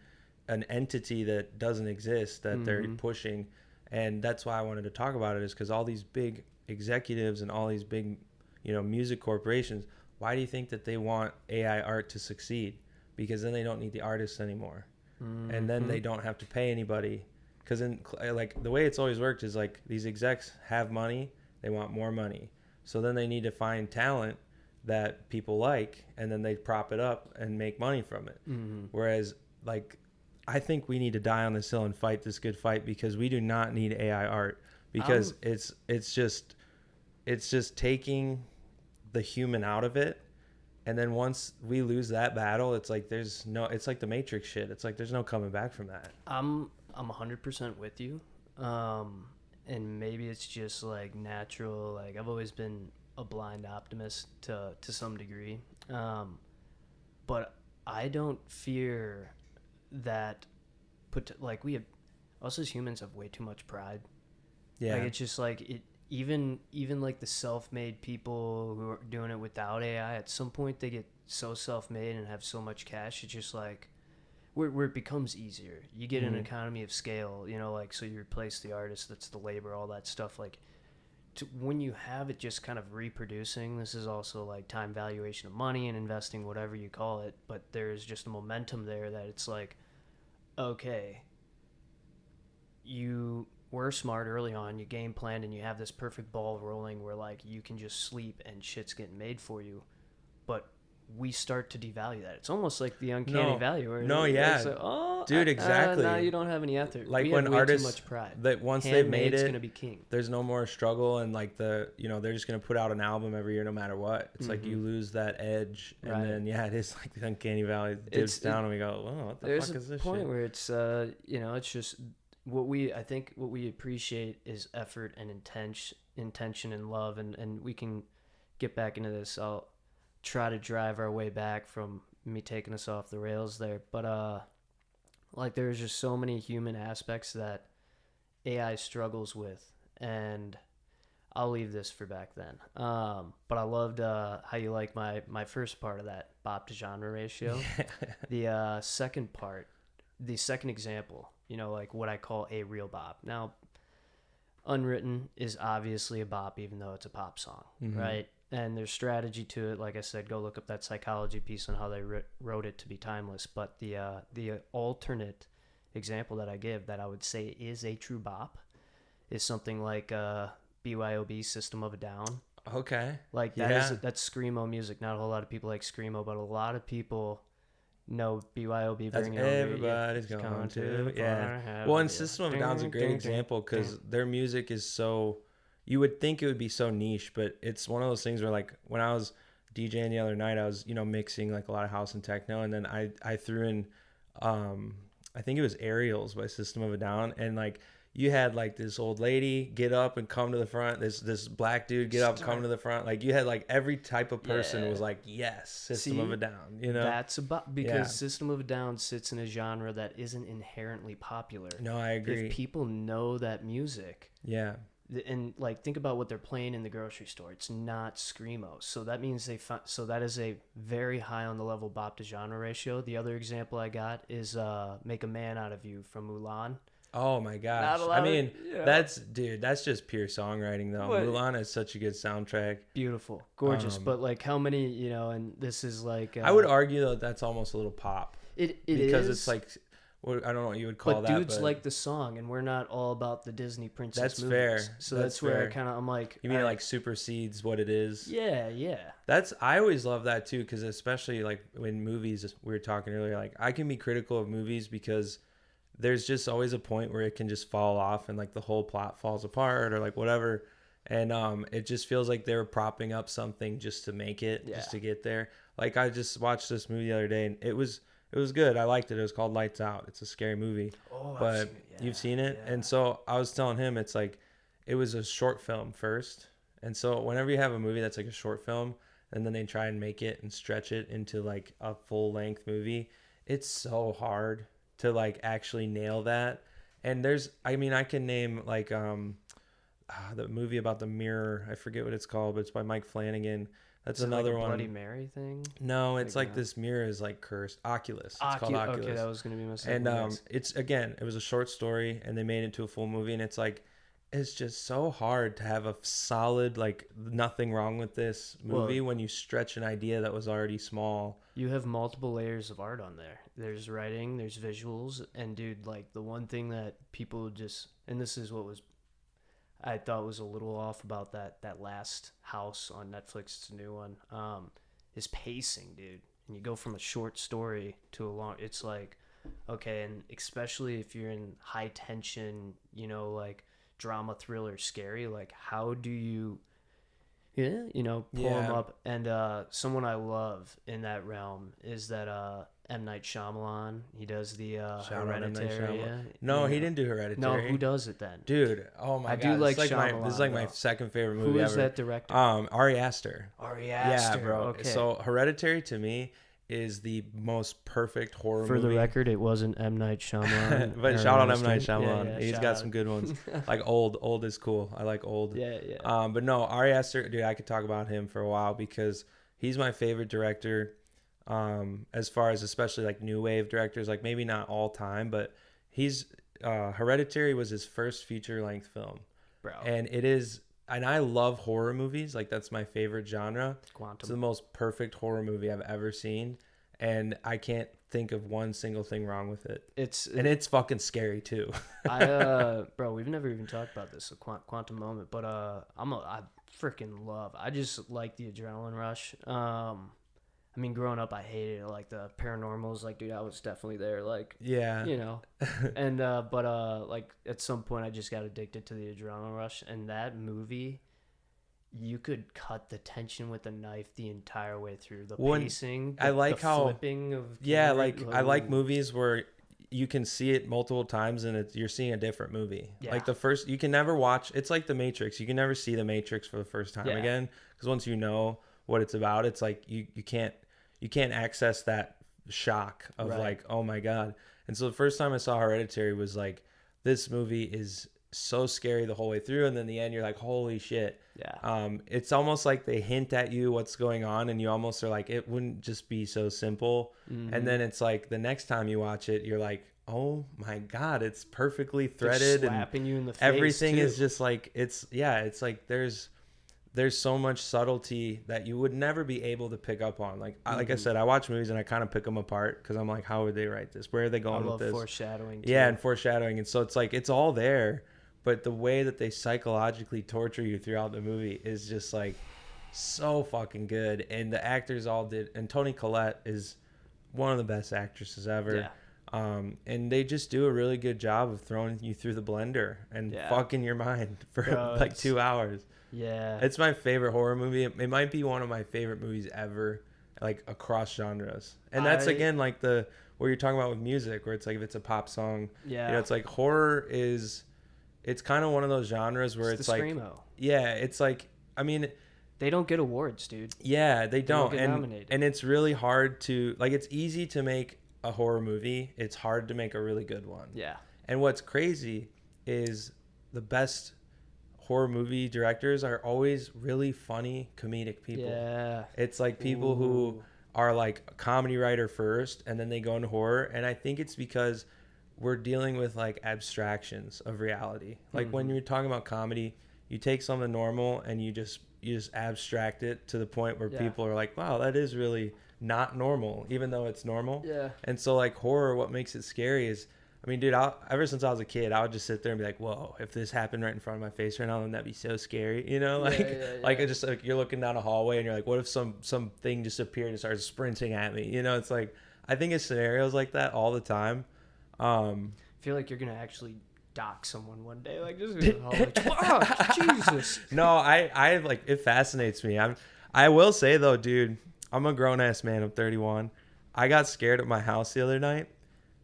entity that doesn't exist that they're pushing. And that's why I wanted to talk about it is because all these big executives and all these big, you know, music corporations, why do you think that they want AI art to succeed? Because then they don't need the artists anymore. And then they don't have to pay anybody. Because in like the way it's always worked is like these execs have money, they want more money. So then they need to find talent that people like, and then they prop it up and make money from it. Whereas like I think we need to die on this hill and fight this good fight because we do not need AI art because it's just taking the human out of it. And then once we lose that battle, it's like it's like the Matrix shit. It's like there's no coming back from that. I'm 100% with you. And maybe it's just like natural. Like I've always been a blind optimist to some degree. But I don't fear that like we have us as humans have way too much pride. Yeah. Like it's just like it even like the self-made people who are doing it without AI, at some point they get so self-made and have so much cash, it's just like where it becomes easier. You get an economy of scale, you know, like so you replace the artist, that's the labor, all that stuff. Like when you have it just kind of reproducing, this is also like time valuation of money and investing, whatever you call it, but there's just a momentum there that it's like, okay, you were smart early on, you game planned, and you have this perfect ball rolling where like you can just sleep and shit's getting made for you. But we start to devalue that. It's almost like the uncanny valley where it's like, oh, dude, exactly. now you don't have any effort. Like we when have way artists too much pride. that once they've made it, gonna be king. there's no more struggle and like they're just gonna put out an album every year no matter what. It's like you lose that edge, and then it is like the uncanny valley dips down, and we go, oh, what the fuck is this shit? There's a point where it's it's just what we appreciate is effort and intention and love, and we can get back into this. I'll try to drive our way back from me taking us off the rails there, but like there's just so many human aspects that AI struggles with, and I'll leave this for back then. But I loved how you like my first part of that bop to genre ratio. The second part, the second example, you know, like what I call a real bop. Now, Unwritten is obviously a bop, even though it's a pop song, right? And there's strategy to it. Like I said, go look up that psychology piece on how they wrote it to be timeless. But the alternate example that I give that I would say is a true bop is something like BYOB System of a Down. Okay. Like that's screamo music. Not a whole lot of people like screamo, but a lot of people know BYOB. That's everybody's going to. Yeah. Well, and System of a Down's a great example because their music is so. You would think it would be so niche, but it's one of those things where like when I was DJing the other night, I was mixing like a lot of house and techno, and then I threw in I think it was Aerials by System of a Down, and like you had like this old lady get up and come to the front, this black dude get up and come to the front, like you had like every type of person was like, yes, System of a Down, you know. That's about because System of a Down sits in a genre that isn't inherently popular. No, I agree. If people know that music, and like think about what they're playing in the grocery store, it's not screamo, so that means so that is a very high on the level bop to genre ratio. The other example I got is Make a Man Out of You from Mulan. Oh my gosh, I mean that's just pure songwriting though. Mulan is such a good soundtrack, beautiful, gorgeous, but like how many, and this is like I would argue though that's almost a little pop. It because is. it's like I don't know what you would call but that. Dudes like the song, and we're not all about the Disney princess That's movies. fair. So that's where fair. I'm like... You mean it like supersedes what it is? Yeah. I always love that too, because especially like when movies, we were talking earlier, like I can be critical of movies because there's just always a point where it can just fall off and like the whole plot falls apart or like whatever. And it just feels like they're propping up something just to make it, just to get there. Like I just watched this movie the other day and it was good. I liked it. It was called Lights Out. It's a scary movie. Oh, but I've seen it. Yeah, you've seen it? Yeah. And so I was telling him it's like it was a short film first. And so whenever you have a movie that's like a short film and then they try and make it and stretch it into like a full length movie, it's so hard to like actually nail that. And I can name like the movie about the mirror. I forget what it's called, but it's by Mike Flanagan. That's another like a one. Bloody Mary thing? No, it's like this mirror is like cursed. Oculus. It's called Oculus. Okay, that was gonna be my second And it was a short story, and they made it into a full movie, and it's just so hard to have a solid like nothing wrong with this movie when you stretch an idea that was already small. You have multiple layers of art on there. There's writing, there's visuals, and dude, like the one thing that people just, and this is what I thought was a little off about that last House on Netflix, it's a new one, is pacing, dude. And you go from a short story to a long, it's like, okay, and especially if you're in high tension, like drama, thriller, scary, like how do you pull them up? And someone I love in that realm is that M. Night Shyamalan. He does the Hereditary. No, he didn't do Hereditary. No, who does it then? Dude, oh my God. I do like Shyamalan. This is like my second favorite movie ever. Who is ever. that director? Ari Aster. Ari Aster. Yeah, bro. Okay. So Hereditary to me is the most perfect horror movie. For the record, it wasn't M. Night Shyamalan. But shout out M. Night Shyamalan. Yeah, He's got some good ones. Like old is cool. I like old. Yeah. But no, Ari Aster, dude, I could talk about him for a while because he's my favorite director. As far as especially like new wave directors, like maybe not all time, but he's Hereditary was his first feature length film, bro. And I love horror movies. Like that's my favorite genre. Quantum. It's the most perfect horror movie I've ever seen, and I can't think of one single thing wrong with it. It's fucking scary too. Bro, we've never even talked about this, a quantum moment, but I freaking love. I just like the adrenaline rush. I mean, growing up, I hated it. Like the paranormals, like, dude, I was definitely there. Like, yeah, and but like at some point, I just got addicted to the adrenaline rush. And that movie, you could cut the tension with a knife the entire way through. The pacing, I like how flipping of I like movies where you can see it multiple times and you're seeing a different movie. Yeah. Like the first, you can never watch. It's like The Matrix. You can never see The Matrix for the first time again because once you know what it's about, it's like you can't access that shock of like, oh my God. And so the first time I saw Hereditary was like, this movie is so scary the whole way through, and then the end you're like, holy shit. It's almost like they hint at you what's going on and you almost are like, it wouldn't just be so simple. And then it's like the next time you watch it you're like, oh my God, it's perfectly threaded. They're slapping you in the face. Everything too. is just like, it's like there's so much subtlety that you would never be able to pick up on. Like I said, I watch movies and I kind of pick them apart because I'm like, how would they write this? Where are they going with this? Foreshadowing. Too. Yeah, and foreshadowing. And so it's like, it's all there, but the way that they psychologically torture you throughout the movie is just like so fucking good. And the actors all did. And Toni Collette is one of the best actresses ever. Yeah. And they just do a really good job of throwing you through the blender and fucking your mind for like 2 hours. Yeah. It's my favorite horror movie. It might be one of my favorite movies ever, like across genres. And that's again like what you're talking about with music, where it's like if it's a pop song, it's like horror it's kind of one of those genres where it's like Screamo. Yeah, it's like, I mean, they don't get awards, dude. Yeah, they don't get nominated. And it's really hard to like, it's easy to make a horror movie. It's hard to make a really good one. Yeah. And what's crazy is the best horror movie directors are always really funny comedic people. Yeah. It's like people who are like a comedy writer first and then they go into horror, and I think it's because we're dealing with like abstractions of reality. Like when you're talking about comedy, you take something normal and you just abstract it to the point where people are like, wow, that is really not normal, even though it's normal. Yeah. And so like horror, what makes it scary is, I mean, dude, ever since I was a kid, I would just sit there and be like, whoa, if this happened right in front of my face right now, then that'd be so scary, you know? Like, like it just like you're looking down a hallway and you're like, what if something just appeared and started sprinting at me? You know, it's like, I think it's scenarios like that all the time. I feel like you're gonna actually dock someone one day, like just like, fuck, Jesus. No, I like, it fascinates me. I will say though, dude, I'm a grown ass man. I'm 31. I got scared at my house the other night.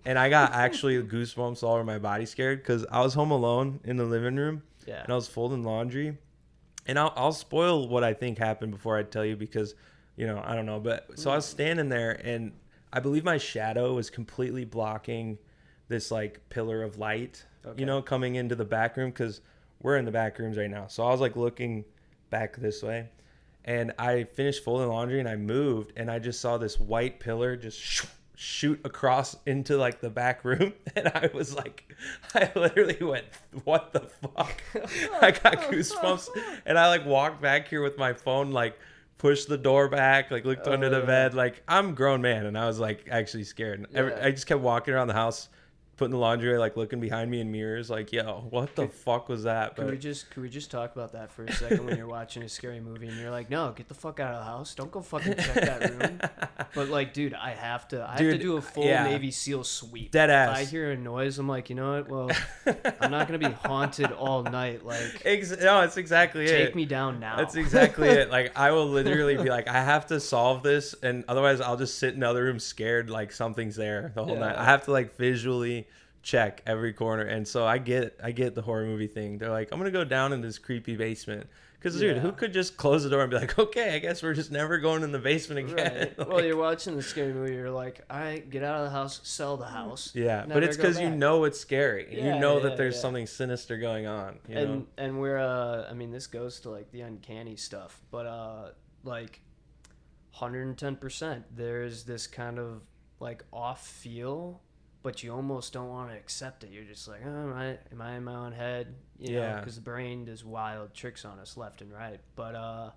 And I got actually goosebumps all over my body scared because I was home alone in the living room. Yeah. And I was folding laundry. And I'll spoil what I think happened before I tell you because, you know, I don't know. But so I was standing there and I believe my shadow was completely blocking this like pillar of light, you know, coming into the back room because we're in the back rooms right now. So I was like looking back this way. And I finished folding laundry and I moved and I just saw this white pillar just shoot across into like the back room, and I was like, I literally went, what the fuck? I got goosebumps, and I like walked back here with my phone, like pushed the door back, like looked under the bed, like I'm a grown man, and I was like actually scared. I just kept walking around the house, putting the laundry away, like looking behind me in mirrors, like, yo, what the fuck was that? Could we just talk about that for a second when you're watching a scary movie and you're like, no, get the fuck out of the house, don't go fucking check that room. But like, dude, I have to do a full Navy SEAL sweep. Dead ass. If I hear a noise, I'm like, you know what? Well, I'm not gonna be haunted all night. Like, no, it's exactly it. Take me down now. That's exactly it. Like, I will literally be like, I have to solve this, and otherwise I'll just sit in the other room scared like something's there the whole night. I have to like visually check every corner. And so I get the horror movie thing. They're like, I'm gonna go down in this creepy basement because dude, who could just close the door and be like, okay, I guess we're just never going in the basement again. Right. Like, well, you're watching the scary movie, you're like, all right, get out of the house, sell the house. Yeah, but it's because you know it's scary. Yeah, you know that there's something sinister going on. You know? And we're I mean, this goes to like the uncanny stuff, but like 110%, there's this kind of like off feel, but you almost don't want to accept it. You're just like, oh, am I in my own head? You know, because the brain does wild tricks on us left and right. But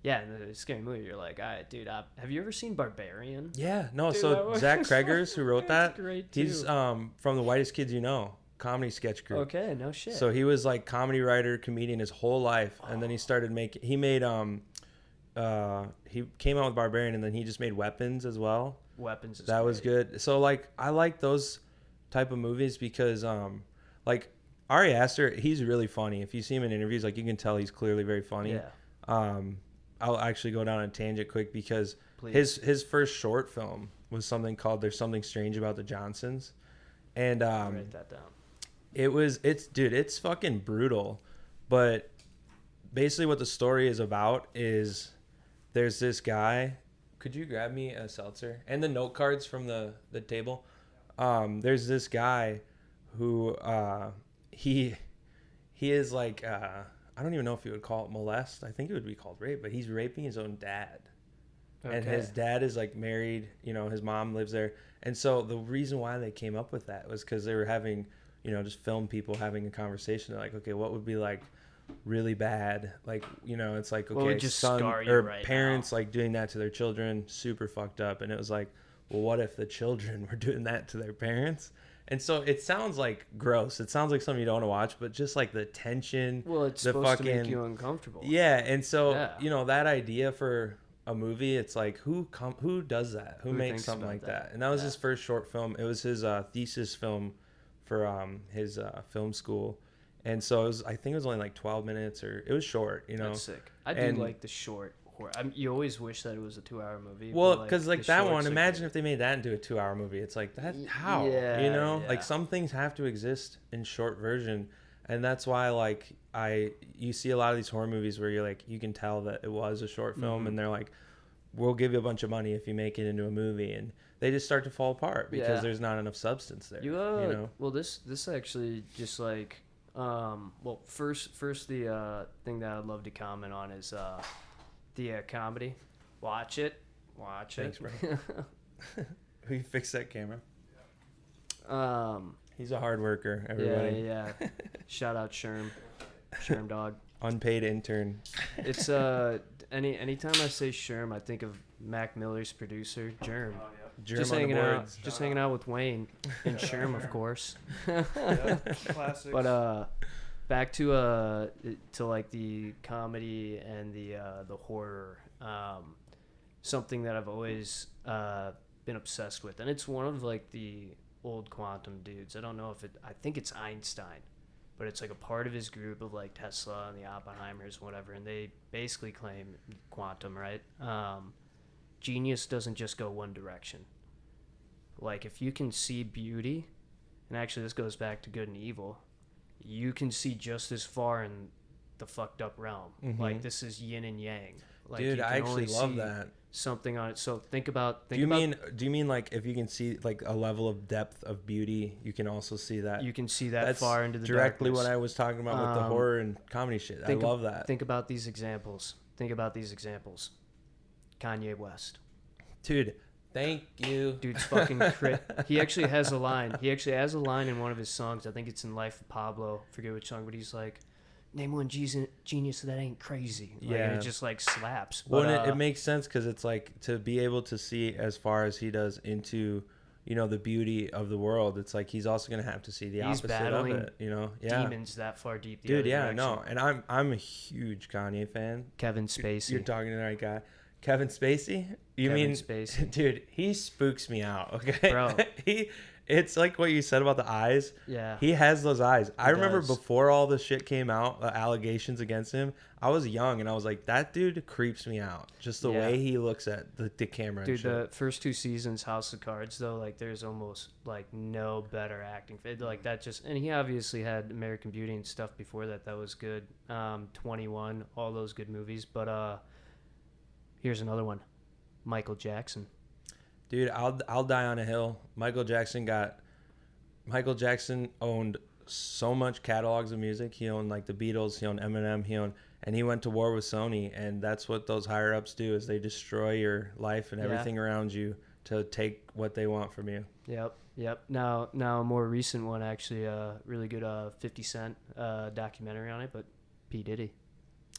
yeah, in the scary movie, you're like, all right, dude, have you ever seen Barbarian? Yeah, no. Dude, so Zach Kreger's, who wrote that, great too. he's from the Whitest Kids You Know comedy sketch group. Okay, no shit. So he was like comedy writer, comedian his whole life, and then he started making. He made he came out with Barbarian, and then he just made Weapons as well. Weapons is that great. Was good. So like I like those type of movies because like Ari Aster, he's really funny. If you see him in interviews, like you can tell he's clearly very funny. Yeah. I'll actually go down a tangent quick because his first short film was something called There's Something Strange About the Johnsons. And I'll write that down. It's fucking brutal. But basically what the story is about is there's this guy. Could you grab me a seltzer and the note cards from the table? There's this guy who he is like I don't even know if you would call it molest. I think it would be called rape, but he's raping his own dad. Okay. And his dad is like married, you know, his mom lives there. And so the reason why they came up with that was because they were having, you know, just film people having a conversation. They're like, okay, what would be like really bad? Like, you know, it's like, okay, son or right parents now, like doing that to their children, super fucked up. And it was like, well, what if the children were doing that to their parents? And so it sounds like gross. It sounds like something you don't want to watch, but just like the tension. Well, it's supposed to make you uncomfortable. Yeah, and so you know that idea for a movie, it's like who does that? Who makes something like that? And that was his first short film. It was his thesis film for his film school, and so it was. I think it was only like 12 minutes, or it was short. You know, that's sick. I do like the short. You always wish that it was a 2-hour movie. Well, because like that one, imagine if they made that into a 2-hour movie. It's like that. How? Yeah, you know, like some things have to exist in short version, and that's why like you see a lot of these horror movies where you're like you can tell that it was a short film, and they're like, we'll give you a bunch of money if you make it into a movie, and they just start to fall apart because there's not enough substance there. You know. Well, this actually just like well, first the thing that I'd love to comment on is the comedy. Watch it. Thanks, bro. We fix that camera. He's a hard worker, everybody. Yeah. Shout out Sherm dog. unpaid intern. It's anytime I say Sherm, I think of Mac Miller's producer, Germ. Oh, Germ Just on the hanging out, boards. just hanging out with Wayne and Sherm, of course. yeah. Classics. But back to like the comedy and the horror. Something that I've always been obsessed with, and it's one of like the old quantum dudes. I don't know if I think it's Einstein, but it's like a part of his group of like Tesla and the Oppenheimers, whatever, and they basically claim quantum, right? Genius doesn't just go one direction. Like if you can see beauty, and actually this goes back to good and evil, you can see just as far in the fucked up realm. Mm-hmm. Like this is yin and yang. Like Dude, you can I actually only love see that. something on it. So think about. Do you mean like if you can see like a level of depth of beauty, you can also see that? You can see that That's far into the directly darkness. what I was talking about with the horror and comedy shit. I love that. Think about these examples. Kanye West. Dude, thank you. Dude's fucking he actually has a line. He actually has a line in one of his songs. I think it's in Life of Pablo. Forget which song, but he's like, name one genius that ain't crazy. Like, Yeah. and it just like slaps. Well, But, it makes sense because it's like to be able to see as far as he does into, you know, the beauty of the world. It's like he's also gonna have to see the He's opposite battling of it. You know, yeah. demons that far deep. The Dude, other yeah, direction. no, and I'm a huge Kanye fan. Kevin Spacey. You're talking to the right guy. Kevin Spacey? Spacey. Dude, he spooks me out, okay? Bro. It's like what you said about the eyes. Yeah. He has those eyes. I remember does. before all the shit came out, allegations against him, I was young and I was like, that dude creeps me out. Just the way he looks at the camera and Dude, shit. the first 2 seasons, House of Cards, though, like, there's almost, like, no better acting. Like, that just... And he obviously had American Beauty and stuff before that. That was good. 21, all those good movies. But here's another one. Michael Jackson. Dude, I'll die on a hill. Michael Jackson owned so much catalogs of music. He owned like the Beatles, he owned Eminem, and he went to war with Sony, and that's what those higher ups do is they destroy your life and everything around you to take what they want from you. Yep. Now a more recent one, actually, really good 50 Cent documentary on it, but P. Diddy,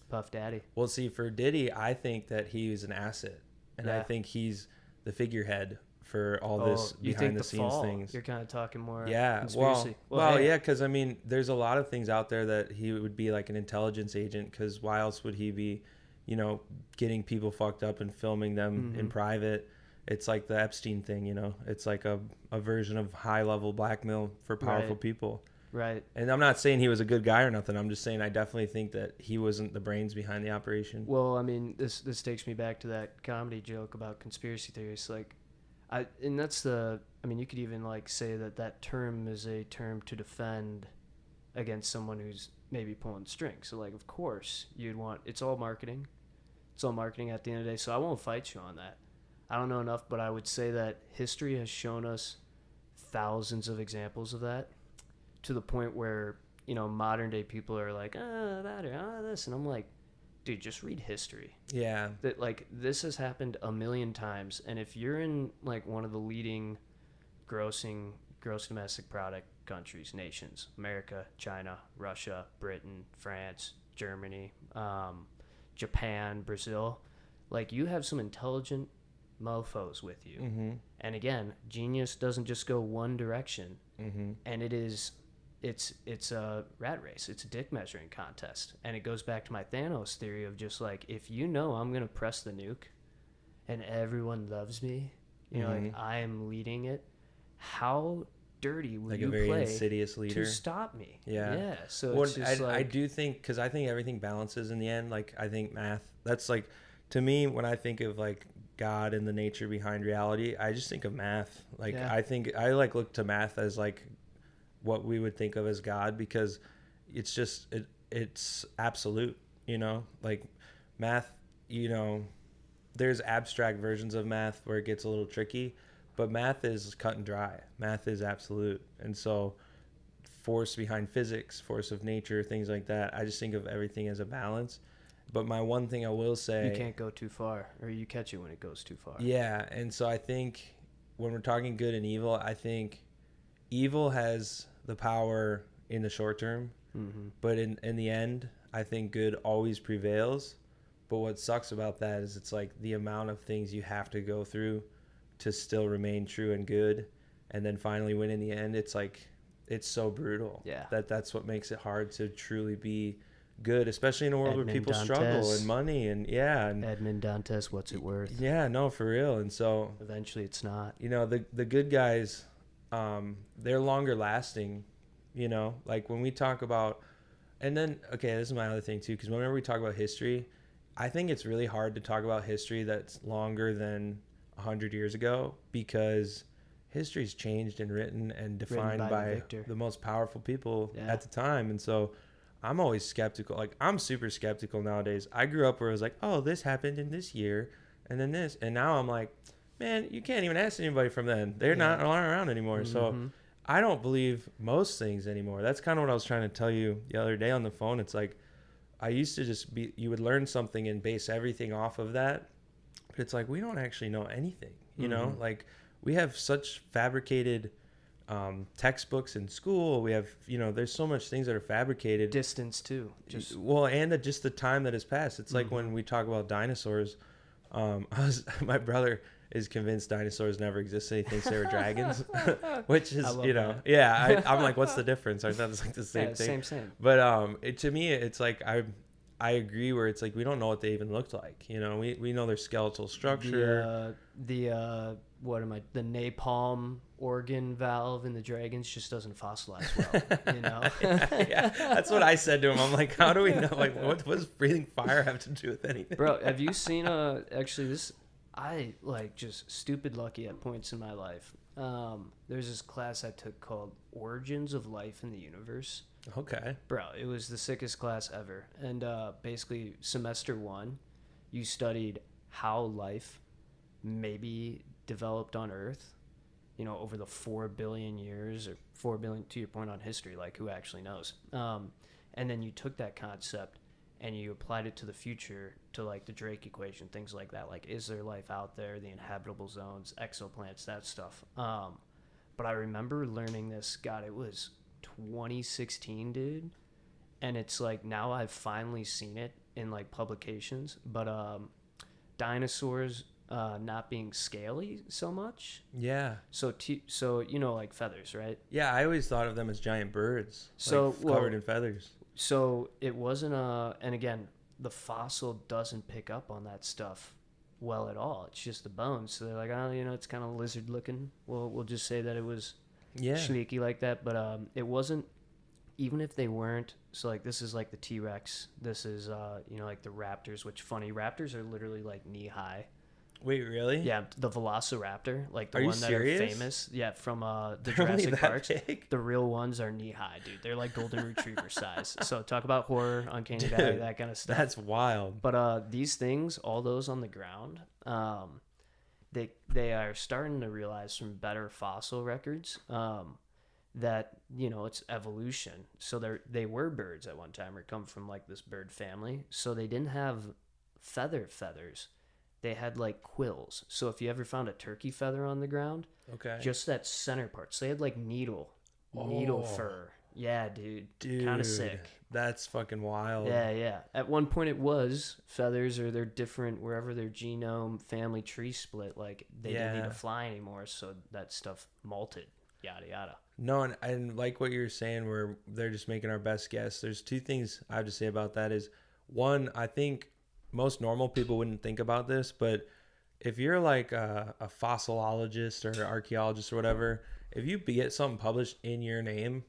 Puff Daddy. Well, see, for Diddy, I think that he was an asset, and I think he's the figurehead for all this behind the scenes things. You're kind of talking more conspiracy. Well, yeah, because I mean, there's a lot of things out there that he would be like an intelligence agent. Because why else would he be, you know, getting people fucked up and filming them in private? It's like the Epstein thing, you know. It's like a version of high level blackmail for powerful people. Right. And I'm not saying he was a good guy or nothing. I'm just saying I definitely think that he wasn't the brains behind the operation. Well, I mean, this takes me back to that comedy joke about conspiracy theories. Like, and that's the... I mean, you could even, like, say that term is a term to defend against someone who's maybe pulling strings. So, like, of course, you'd want... It's all marketing. It's all marketing at the end of the day. So I won't fight you on that. I don't know enough, but I would say that history has shown us thousands of examples of that, to the point where, you know, modern day people are like, that or this. And I'm like, dude, just read history. Yeah. That, like, this has happened a million times. And if you're in, like, one of the leading gross domestic product countries, nations, America, China, Russia, Britain, France, Germany, Japan, Brazil, like, you have some intelligent mofos with you. Mm-hmm. And again, genius doesn't just go one direction. Mm-hmm. And it's a rat race. It's a dick measuring contest. And it goes back to my Thanos theory of just like, if you know I'm going to press the nuke and everyone loves me, you know, like I am leading it, how dirty will like you a very play insidious leader to stop me? Yeah. So well, it's just I do think, because I think everything balances in the end. Like, I think math, that's like, to me, when I think of like God and the nature behind reality, I just think of math. Like, I think I like look to math as like what we would think of as God, because it's just it's absolute, you know. Like, math, you know, there's abstract versions of math where it gets a little tricky, but math is cut and dry. Math is absolute. And so force behind physics, force of nature, things like that, I just think of everything as a balance. But my one thing I will say, you can't go too far, or you catch it when it goes too far. Yeah. And so I think when we're talking good and evil, I think evil has the power in the short term, but in the end, I think good always prevails. But what sucks about that is it's like the amount of things you have to go through to still remain true and good, and then finally win in the end. It's like, it's so brutal. Yeah. That's what makes it hard to truly be good, especially in a world where Edmond people struggle Dantes. and money and Edmond Dantes, what's it worth? Yeah, no, for real. And so Eventually it's not. you know, the good guys, they're longer lasting, you know, like when we talk about, and then, okay, this is my other thing too, because whenever we talk about history, I think it's really hard to talk about history that's longer than 100 years ago, because history's changed and written and defined by the most powerful people at the time. And so I'm always skeptical. Like, I'm super skeptical nowadays. I grew up where it was like, oh, this happened in this year and then this, and now I'm like, man, you can't even ask anybody from then. They're not around anymore. Mm-hmm. So I don't believe most things anymore. That's kind of what I was trying to tell you the other day on the phone. It's like, I used to just be, you would learn something and base everything off of that. But it's like, we don't actually know anything, you know, like we have such fabricated textbooks in school. We have, you know, there's so much things that are fabricated. Distance too. Just just the time that has passed. It's like when we talk about dinosaurs, my brother is convinced dinosaurs never existed. He thinks they were dragons, which is, you know, that. I'm like, what's the difference? Aren't that like the same thing? Same. But to me, it's like I agree where it's like we don't know what they even looked like. You know, we know their skeletal structure. The napalm organ valve in the dragons just doesn't fossilize well. You know. yeah, that's what I said to him. I'm like, how do we know? Like, what does breathing fire have to do with anything? Bro, have you seen actually this? I like just stupid lucky at points in my life. There's this class I took called Origins of Life in the Universe. Okay. Bro, it was the sickest class ever. And basically, semester 1, you studied how life maybe developed on Earth, you know, over the 4 billion years, or 4 billion, to your point on history, like who actually knows. And then you took that concept and you applied it to the future, to like the Drake equation, things like that. Like, is there life out there, the inhabitable zones, exoplanets, that stuff. But I remember learning this, God, it was 2016, dude. And it's like, now I've finally seen it in like publications, but dinosaurs not being scaly so much. Yeah. So you know, like feathers, right? Yeah, I always thought of them as giant birds, so like covered in feathers. So it wasn't and again, the fossil doesn't pick up on that stuff well at all. It's just the bones. So they're like, oh, you know, it's kind of lizard looking. We'll just say that it was sneaky like that. But it wasn't, even if they weren't. So like, this is like the T-Rex. This is you know, like the raptors, which funny, raptors are literally like knee high. Wait, really? Yeah, the Velociraptor, like the one that serious? are famous. Yeah, from the They're Jurassic Parks. Big? The real ones are knee high, dude. They're like golden retriever size. So talk about horror, uncanny valley, that kind of stuff. That's wild. But these things, all those on the ground, they are starting to realize from better fossil records that, you know, it's evolution. So they were birds at one time, or come from like this bird family. So they didn't have feathers. They had like quills. So if you ever found a turkey feather on the ground, just that center part. So they had like needle fur. Yeah, dude. Kind of sick. That's fucking wild. Yeah. At one point it was feathers, or they're different wherever their genome family tree split. Like they didn't need to fly anymore, so that stuff molted. Yada yada. No, and like what you're saying, where they're just making our best guess. There's two things I have to say about that. Is one, I think most normal people wouldn't think about this, but if you're like a fossilologist or archaeologist or whatever, if you get something published in your name,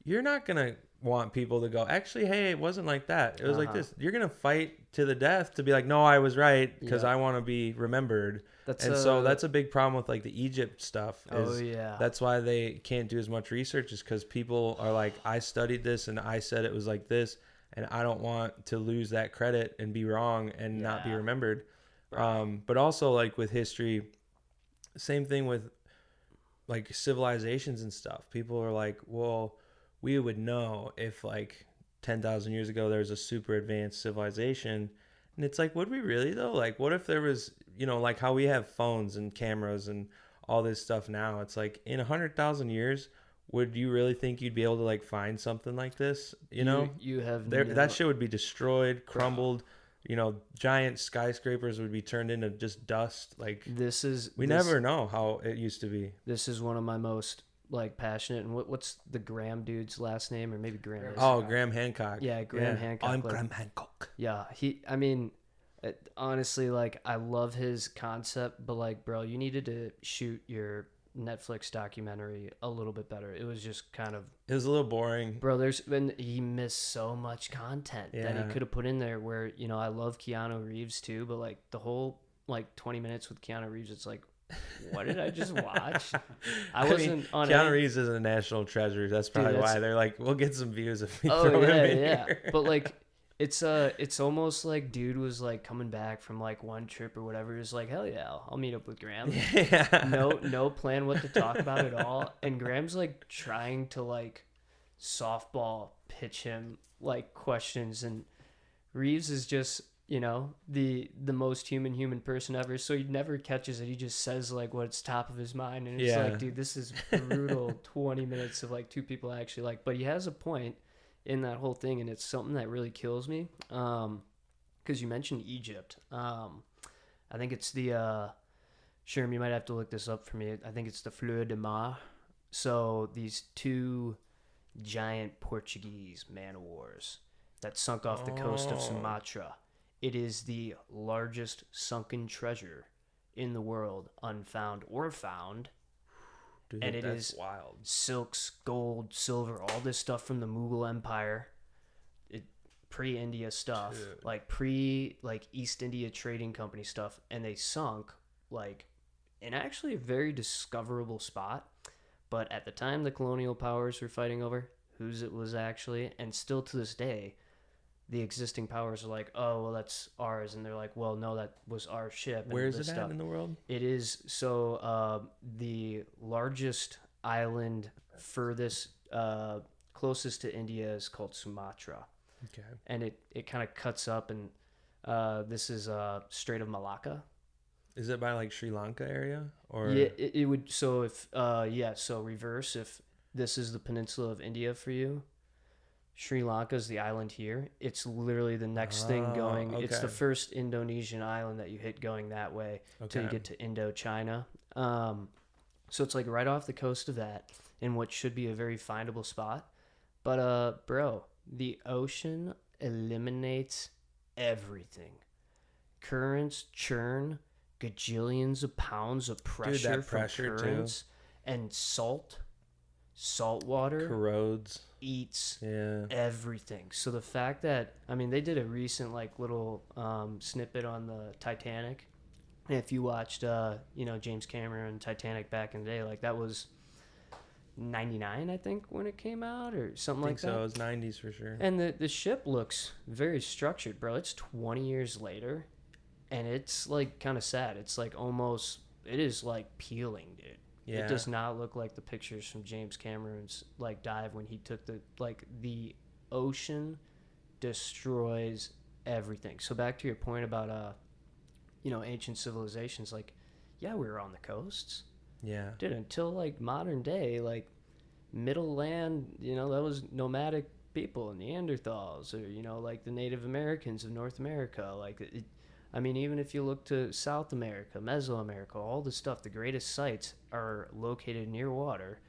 you're not gonna want people to go, actually, hey, it wasn't like that. It was like this. You're gonna fight to the death to be like, no, I was right, because I want to be remembered. So that's a big problem with like the Egypt stuff. That's why they can't do as much research, is because people are like, I studied this and I said it was like this, and I don't want to lose that credit and be wrong and not be remembered. Right. But also like with history, same thing with like civilizations and stuff. People are like, well, we would know if like 10,000 years ago there was a super advanced civilization. And it's like, would we really though? Like, what if there was, you know, like how we have phones and cameras and all this stuff now? It's like in 100,000 years, would you really think you'd be able to like find something like this? You know, you have that shit would be destroyed, crumbled. You know, giant skyscrapers would be turned into just dust. Like we never know how it used to be. This is one of my most like passionate, and what's the Graham dude's last name, or maybe Graham? Graham Hancock. Yeah, Graham Hancock. I'm Graham Hancock. Yeah, I mean, honestly, like I love his concept, but like, bro, you needed to shoot your Netflix documentary a little bit better. It was just kind of, it was a little boring, bro. He missed so much content that he could have put in there. Where, you know, I love Keanu Reeves too, but like the whole like 20 minutes with Keanu Reeves, it's like, what did I just watch? I wasn't on Keanu Reeves is a national treasure. That's probably why they're like, we'll get some views if we throw him in here. But like, it's almost like dude was like coming back from like one trip or whatever. He was like, hell yeah, I'll meet up with Graham. Yeah. No plan what to talk about at all. And Graham's like trying to like softball pitch him like questions, and Reeves is just, you know, the most human person ever. So he never catches it. He just says like what's top of his mind, and it's like, dude, this is brutal. 20 minutes of like two people I actually like, but he has a point in that whole thing, and it's something that really kills me. Because you mentioned Egypt. I think it's the Sherm, you might have to look this up for me. I think it's the Fleur de Mar. So these two giant Portuguese man-o-wars that sunk off the coast of Sumatra. It is the largest sunken treasure in the world, unfound or found. Dude, and it that's is wild. Silks, gold, silver, all this stuff from the Mughal Empire. Pre-India stuff. Dude. Like East India Trading Company stuff. And they sunk like in actually a very discoverable spot. But at the time the colonial powers were fighting over whose it was actually, and still to this day, the existing powers are like, oh, well, that's ours. And they're like, well, no, that was our ship. And where is it at in the world? It is, the largest island furthest, closest to India is called Sumatra. Okay. And it kind of cuts up, and this is Strait of Malacca. Is it by like Sri Lanka area? Or Yeah, it would, so if, so reverse, if this is the peninsula of India for you, Sri Lanka is the island here. It's literally the next thing going. Okay. It's the first Indonesian island that you hit going that way till you get to Indochina. So it's like right off the coast of that in what should be a very findable spot. But bro, the ocean eliminates everything. Currents churn gajillions of pounds of pressure, Dude, that pressure from currents, too. And salt water corrodes, eats everything. So the fact that, I mean, they did a recent like little snippet on the Titanic, and if you watched James Cameron Titanic back in the day, like that was 99 I think when it came out or something like that. So it was 90s for sure. And the ship looks very structured, bro. It's 20 years later, and it's like kind of sad. It's like almost, it is like peeling, dude. Yeah. It does not look like the pictures from James Cameron's like dive when he took the ocean destroys everything. So back to your point about ancient civilizations, like, yeah, we were on the coasts. Yeah. Dude, until like modern day, like middle land, that was nomadic people, Neanderthals, or like the Native Americans of North America. Like I mean, even if you look to South America, Mesoamerica, all the stuff, the greatest sites are located near water,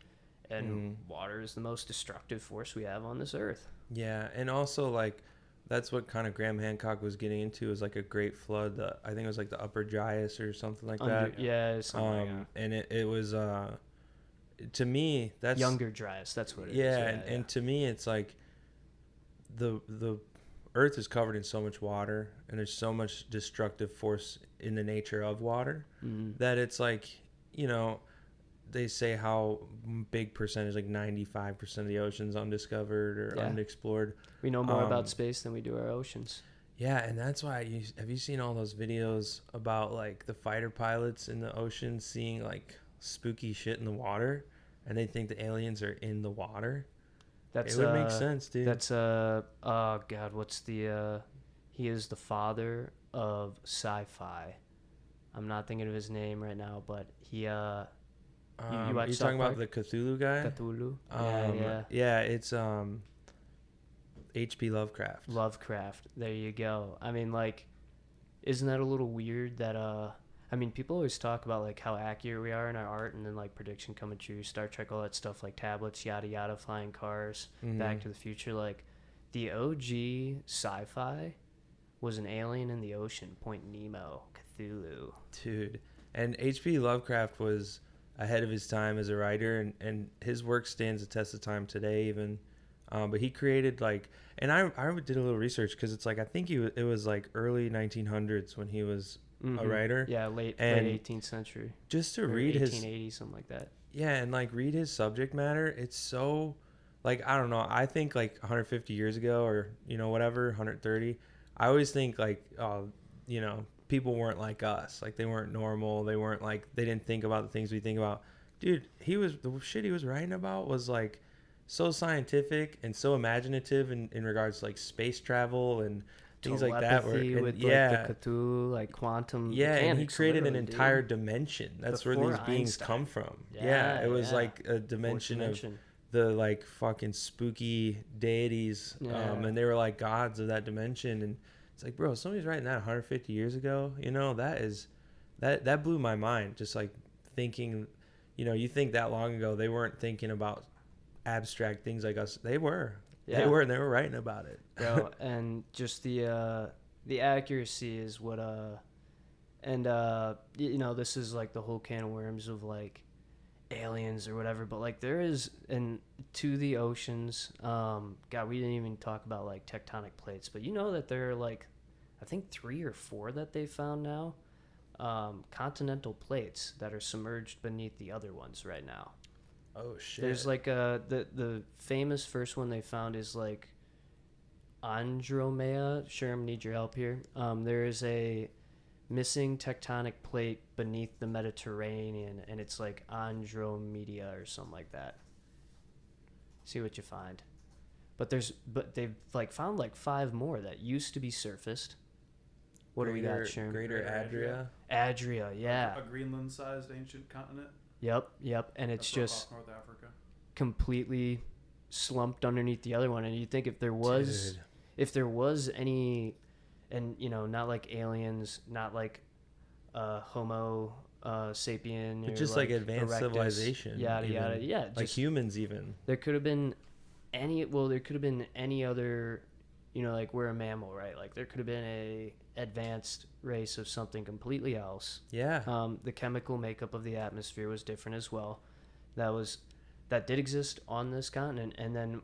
and water is the most destructive force we have on this earth. Yeah, and also, like, that's what kind of Graham Hancock was getting into, is like a great flood. I think it was like the Upper Dryas or something like that. Yeah, something like that. And it was, to me, that's... Younger Dryas, that's what it is. Yeah, and to me, it's like the Earth is covered in so much water, and there's so much destructive force in the nature of water that it's like, they say how big percentage, like 95% of the ocean's undiscovered or unexplored. We know more about space than we do our oceans. Yeah, and that's why have you seen all those videos about like the fighter pilots in the ocean seeing like spooky shit in the water, and they think the aliens are in the water? It would make sense, dude. That's oh god, what's the he is the father of sci-fi. I'm not thinking of his name right now, but he You watch You're South talking about Park? the Cthulhu guy? Cthulhu. Yeah, it's H.P. Lovecraft. Lovecraft. There you go. I mean, like, isn't that a little weird that I mean, people always talk about like how accurate we are in our art, and then like prediction coming true, Star Trek, all that stuff, like tablets, yada yada, flying cars, Back to the Future. Like, the OG sci-fi was an alien in the ocean, Point Nemo, Cthulhu. Dude, and H.P. Lovecraft was ahead of his time as a writer, and his work stands the test of time today even. But he created like, and I did a little research because it's like I think it was like early 1900s when he was a writer. Yeah, late 18th century. Just to or read 1880, something like that. Yeah, and like read his subject matter, it's so like I don't know. I think like 150 years ago or whatever 130. I always think like people weren't like us. Like they weren't normal. They weren't like they didn't think about the things we think about. Dude, the shit he was writing about was like so scientific and so imaginative in regards to like space travel and things like that. With and, like the Cthulhu, like quantum mechanics, and he created an literally, entire dimension. That's where Before these beings Einstein. come from. Yeah, it was yeah. like a dimension of the like fucking spooky deities, and they were like gods of that dimension. And it's like, bro, somebody's writing that 150 years ago. That blew my mind. Just like thinking, you think that long ago they weren't thinking about abstract things like us. They were. Yeah. They were writing about it. Bro, and just the accuracy is what this is like the whole can of worms of like aliens or whatever, but like there is, and to the oceans, God, we didn't even talk about like tectonic plates, but that there are like I think 3 or 4 that they found now, continental plates that are submerged beneath the other ones right now. Oh shit. There's like the famous first one they found is like Andromeda. Sherm, need your help here. There is a missing tectonic plate beneath the Mediterranean, and it's like Andromeda or something like that. See what you find. But they've like found like 5 more that used to be surfaced. What do we got, Sherm? Greater Adria. Adria, yeah. A Greenland-sized ancient continent. Yep. And it's just North Africa. completely slumped underneath the other one. And you'd think if there was any, and not like aliens, not like Homo sapien, but just like advanced Erectus, civilization, yada even. yada, yeah, like humans even. There could have been any other, like we're a mammal, right? Like there could have been a advanced race of something completely else. Yeah. The chemical makeup of the atmosphere was different as well. That did exist on this continent, and then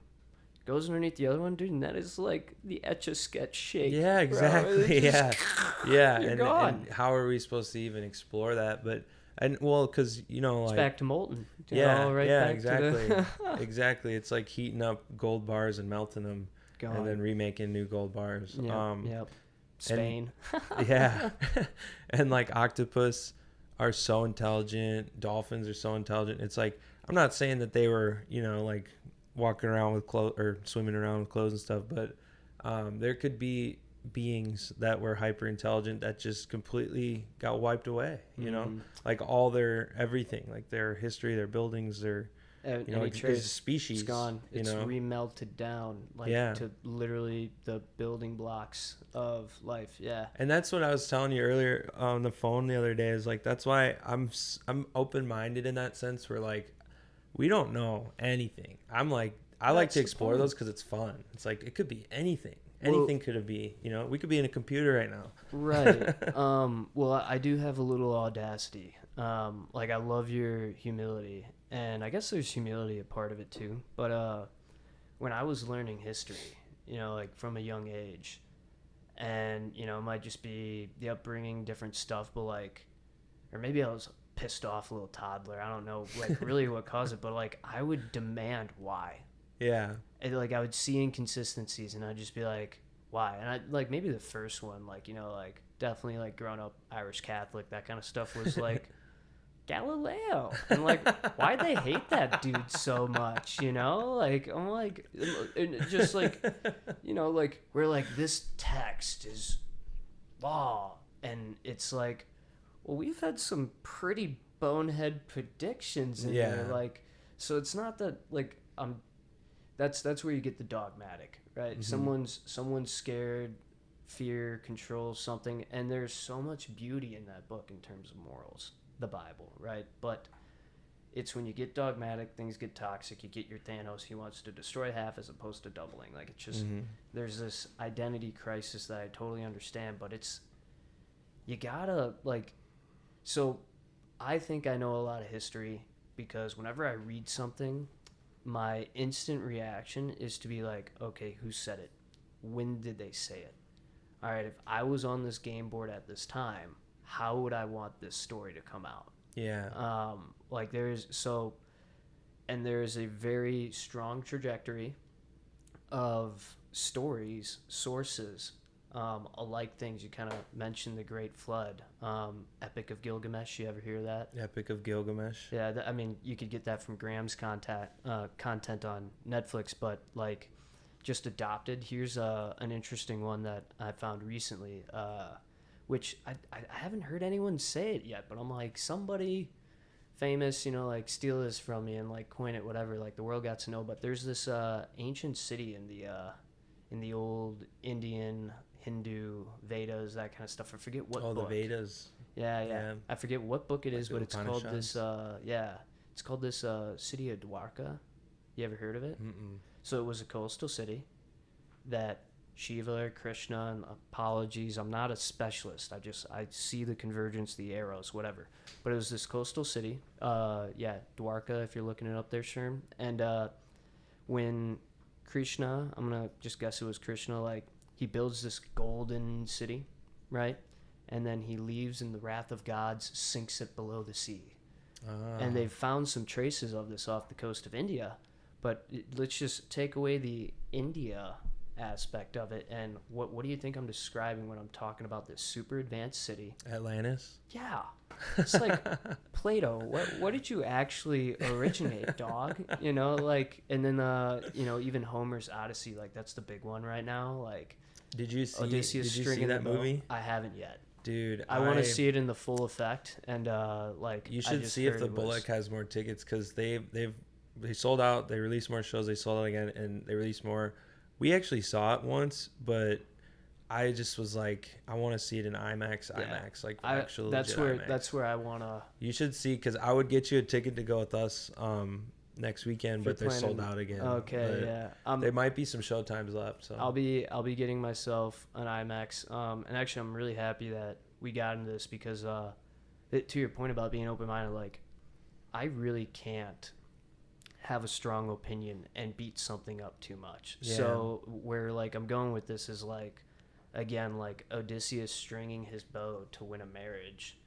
goes underneath the other one, dude, and that is like the Etch-a-Sketch shake. Yeah, exactly. Just, yeah. You're gone. And how are we supposed to even explore that? But because it's back to molten. Exactly. Exactly. It's like heating up gold bars and melting them, and then remaking new gold bars. Yep. Spain. And like octopus are so intelligent, dolphins are so intelligent. It's like, I'm not saying that they were like walking around with clothes or swimming around with clothes and stuff, but there could be beings that were hyper intelligent that just completely got wiped away, like all their everything, like their history, their buildings, their like there's species, it's gone. It's remelted down, like to literally the building blocks of life. Yeah. And that's what I was telling you earlier on the phone the other day, is like, that's why I'm open-minded in that sense, where like we don't know anything. I'm like, I like to explore those because it's fun. It's like, it could be anything. Anything could be, we could be in a computer right now. Right. Well, I do have a little audacity. Like, I love your humility, and I guess there's humility a part of it too. But when I was learning history, like from a young age, and it might just be the upbringing, different stuff, but like, or maybe I was pissed off little toddler. I don't know, like really what caused it, but like I would demand why. Yeah. And like I would see inconsistencies, and I'd just be like, why? And I like maybe the first one, like like definitely like growing up Irish Catholic, that kind of stuff was like Galileo, and like why'd they hate that dude so much? Like I'm like, just like like we're like, this text is law, and it's like, well, we've had some pretty bonehead predictions in there. Like, so it's not that like that's where you get the dogmatic, right? Someone's scared, fear controls something, and there's so much beauty in that book in terms of morals, the Bible, right? But it's when you get dogmatic, things get toxic. You get your Thanos, he wants to destroy half as opposed to doubling. Like, it's just, there's this identity crisis that I totally understand, but it's, you gotta, like, so I think I know a lot of history because whenever I read something, my instant reaction is to be like, okay, who said it? When did they say it? All right, if I was on this game board at this time, how would I want this story to come out? Yeah. Like there's a very strong trajectory of stories, sources, alike things. You kind of mentioned the Great Flood, Epic of Gilgamesh. You ever hear that? Epic of Gilgamesh. Yeah, I mean, you could get that from Graham's content on Netflix, but like just adopted. Here's an interesting one that I found recently, which I haven't heard anyone say it yet, but I'm like, somebody famous, like steal this from me and like coin it, whatever. Like the world got to know, but there's this ancient city in the old Indian, Hindu, Vedas, that kind of stuff. I forget what book. The Vedas. Yeah. I forget what book it is, like but it's called this. It's called this city of Dwarka. You ever heard of it? Mm-mm. So it was a coastal city that Shiva or Krishna, and apologies, I'm not a specialist. I see the convergence, the arrows, whatever. But it was this coastal city. Dwarka, if you're looking it up there, Sherm. And when Krishna, I'm gonna just guess it was Krishna, like he builds this golden city, right? And then he leaves, and the wrath of gods sinks it below the sea. And they've found some traces of this off the coast of India. But let's just take away the India aspect of it, and what do you think I'm describing when I'm talking about this super advanced city? Atlantis? Yeah. It's like Plato. What did you actually originate, dog? Like, and then even Homer's Odyssey, like that's the big one right now. Like, did you see that movie? I haven't yet. Dude, I want to see it in the full effect, and you should see if the Bullock has more tickets, because they sold out. They released more shows. They sold out again, and they released more. We actually saw it once, but I just was like, I want to see it in IMAX, like actually. That's where I want to. You should see, because I would get you a ticket to go with us next weekend, but they're sold out again. Okay, yeah. There might be some show times left, so I'll be getting myself an IMAX. And actually, I'm really happy that we got into this, because to your point about being open-minded, like I really can't have a strong opinion and beat something up too much. Yeah. So where like I'm going with this is like, again, like Odysseus stringing his bow to win a marriage,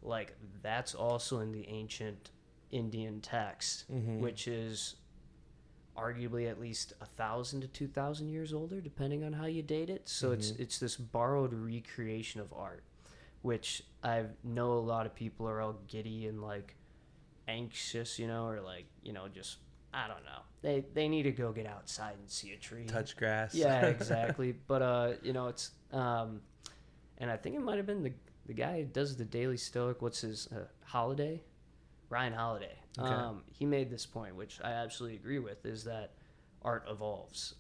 like that's also in the ancient Indian text, which is arguably at least 1,000 to 2,000 years older, depending on how you date it. So it's this borrowed recreation of art, which I know a lot of people are all giddy and like anxious, or like, just, I don't know. They need to go get outside and see a tree. Touch grass. Yeah, exactly. But, it's, and I think it might have been the guy who does the Daily Stoic, what's his, Holiday? Ryan Holiday. Okay. He made this point, which I absolutely agree with, is that art evolves.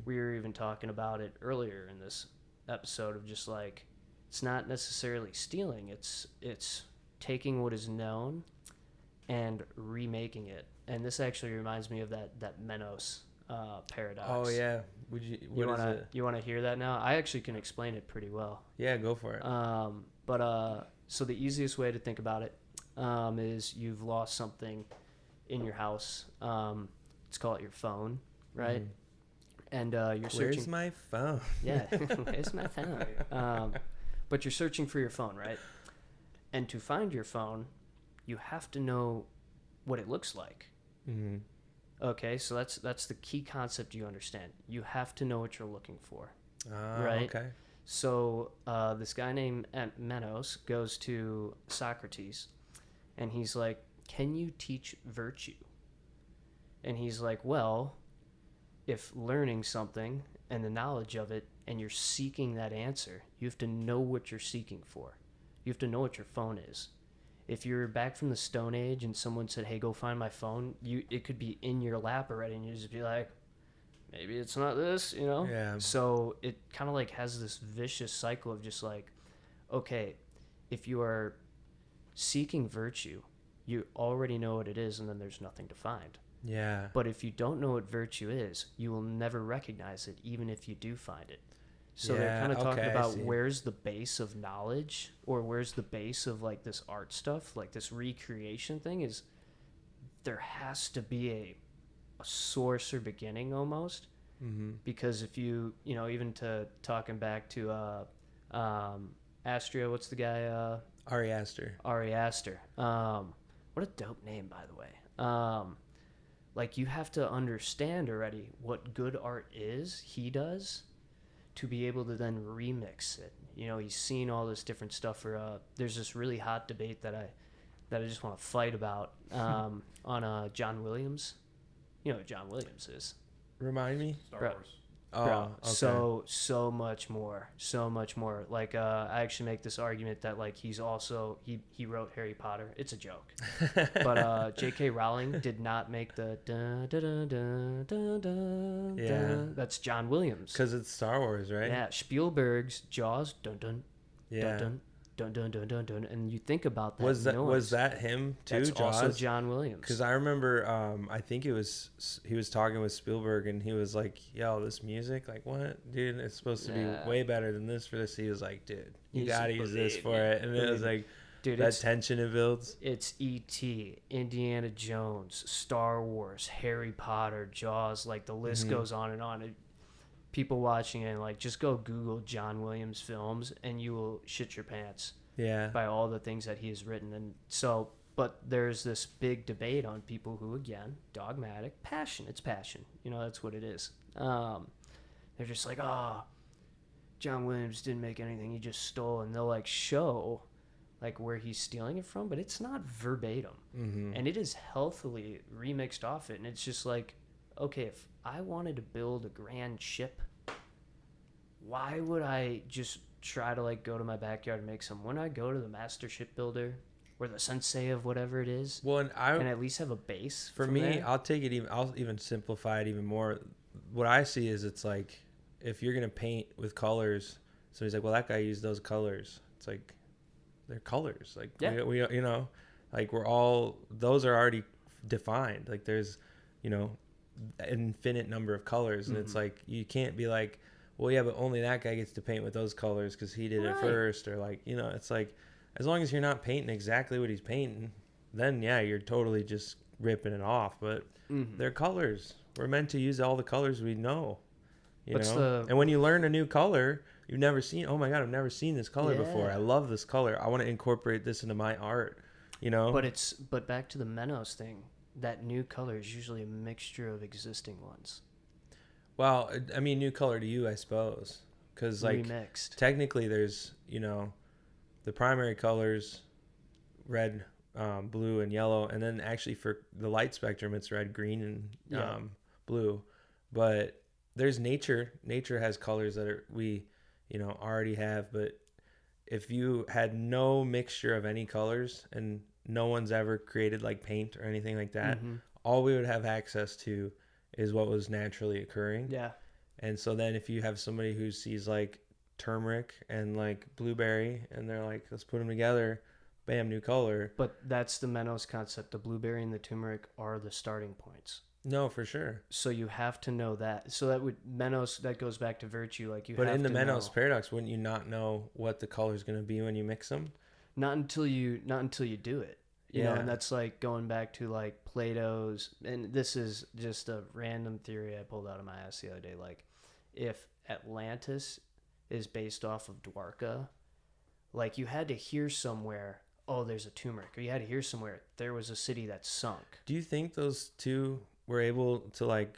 We were even talking about it earlier in this episode of just like, it's not necessarily stealing. It's taking what is known and remaking it. And this actually reminds me of that Menos paradox. Oh yeah. You want to hear that now? I actually can explain it pretty well. Yeah, go for it. So the easiest way to think about it is you've lost something in your house. Let's call it your phone, right? And you're searching. Where's my phone? Yeah, where's my phone? But you're searching for your phone, right? And to find your phone, you have to know what it looks like. Okay, so that's the key concept you understand. You have to know what you're looking for, right? Okay. So this guy named Menos goes to Socrates, and he's like, can you teach virtue? And he's like, well, if learning something and the knowledge of it, and you're seeking that answer, you have to know what you're seeking for. You have to know what your phone is. if you're back from the Stone Age and someone said, "Hey, go find my phone," it could be in your lap already, and you just be like, maybe it's not this, you know? Yeah. So it kind of like has this vicious cycle of just like, okay, if you are seeking virtue, you already know what it is, and then there's nothing to find. Yeah. But if you don't know what virtue is, you will never recognize it, even if you do find it. So they're kind of talking about where's the base of knowledge, or where's the base of like this art stuff, like this recreation thing. Is there has to be a source or beginning almost, because if you know, even to talking back to Astria, what's the guy, Ari Aster. What a dope name, by the way. Like, you have to understand already what good art is, he does, to be able to then remix it. You know, he's seen all this different stuff. For there's this really hot debate that I just want to fight about on John Williams. You know who John Williams is. Remind me. Star Bro. Wars. Oh, Bro, okay. so much more. Like, I actually make this argument that like he's also he wrote Harry Potter. It's a joke, but J.K. Rowling did not make the dun, dun, dun, dun, dun, Yeah. dun. That's John Williams. Because it's Star Wars, right? Yeah, Spielberg's Jaws, dun dun Yeah. dun dun dun dun dun dun, and you think about that. Was noise. that him too? That's Jaws? also John Williams. Because I remember, I think he was talking with Spielberg, and he was like, "Yo, this music, like, what, dude? It's supposed to be way better than this for this." He was like, "Dude, you gotta use this for it," and it was like, dude, that tension it builds. It's E.T., Indiana Jones, Star Wars, Harry Potter, Jaws. Like, the list goes on and on. People watching it, like, just go Google John Williams films, and you will shit your pants. Yeah. By all the things that he has written. And so, but there's this big debate on people who, again, dogmatic, passion. It's passion. You know, that's what it is. They're just like, oh, John Williams didn't make anything. He just stole. And they'll like show like where he's stealing it from, but it's not verbatim. And it is healthily remixed off it. And it's just like, okay, if I wanted to build a grand ship, why would I just try to like go to my backyard and make some? When I go to the master shipbuilder or the sensei of whatever it is, well, and at least have a base. For me, there. I'll even simplify it even more. What I see is, it's like, if you're gonna paint with colors, so he's like, well, that guy used those colors. It's like, they're colors. Like, yeah. we you know, like, those are already defined. Like, there's, you know, an infinite number of colors, and it's like, you can't be like, well, yeah, but only that guy gets to paint with those colors because he did it first, or like, you know, it's like, as long as you're not painting exactly what he's painting, then yeah, you're totally just ripping it off. But they're colors. We're meant to use all the colors we know, you know. And when you learn a new color you've never seen, oh my god, I've never seen this color before. I love this color. I want to incorporate this into my art, you know. But back to the Menos thing. That new color is usually a mixture of existing ones. Well, I mean, new color to you, I suppose, because like remixed. Technically, there's, you know, the primary colors, red, blue, and yellow, and then actually for the light spectrum, it's red, green, and blue. But there's nature. Nature has colors that we, you know, already have. But if you had no mixture of any colors, and no one's ever created like paint or anything like that, all we would have access to is what was naturally occurring. Yeah. And so then if you have somebody who sees like turmeric and like blueberry, and they're like, let's put them together, bam, new color. But that's the Menos concept. The blueberry and the turmeric are the starting points. No, for sure. So you have to know that. So that would Menos, that goes back to virtue. Like, you but have in the to Menos know. paradox, wouldn't you not know what the color is going to be when you mix them? Not until you do it. You know, and that's like going back to like Plato's, and this is just a random theory I pulled out of my ass the other day. Like, if Atlantis is based off of Dwarka, like, you had to hear somewhere, oh, there's a turmeric, or you had to hear somewhere there was a city that sunk. Do you think those two were able to like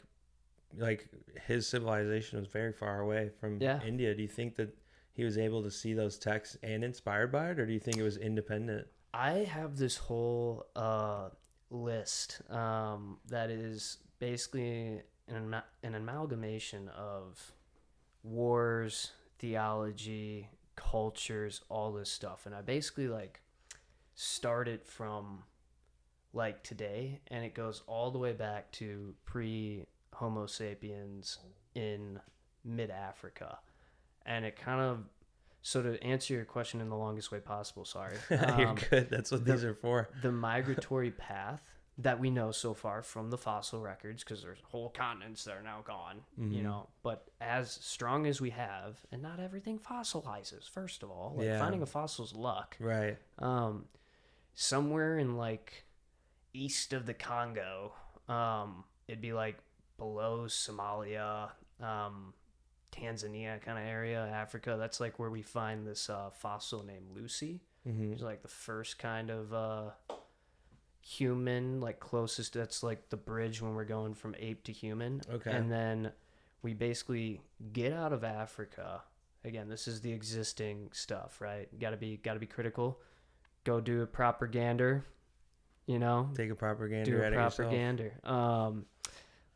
his civilization was very far away from India? Do you think that he was able to see those texts and inspired by it, or do you think it was independent? I have this whole list that is basically an amalgamation of wars, theology, cultures, all this stuff. And I basically like started from like today, and it goes all the way back to pre-Homo sapiens in mid-Africa. And it kind of, so to answer your question in the longest way possible, sorry. You're good. That's what these are for. The migratory path that we know so far from the fossil records, because there's whole continents that are now gone, you know, but as strong as we have, and not everything fossilizes, first of all. Like finding a fossil's luck. Right. Somewhere in like east of the Congo, it'd be like below Somalia, Tanzania kind of area, Africa. That's like where we find this fossil named Lucy. It's like the first kind of human, like closest. That's like the bridge when we're going from ape to human. Okay. And then we basically get out of Africa. Again, this is the existing stuff, right? Gotta be critical. Go do a proper gander, you know. Take a proper gander. Do a proper gander.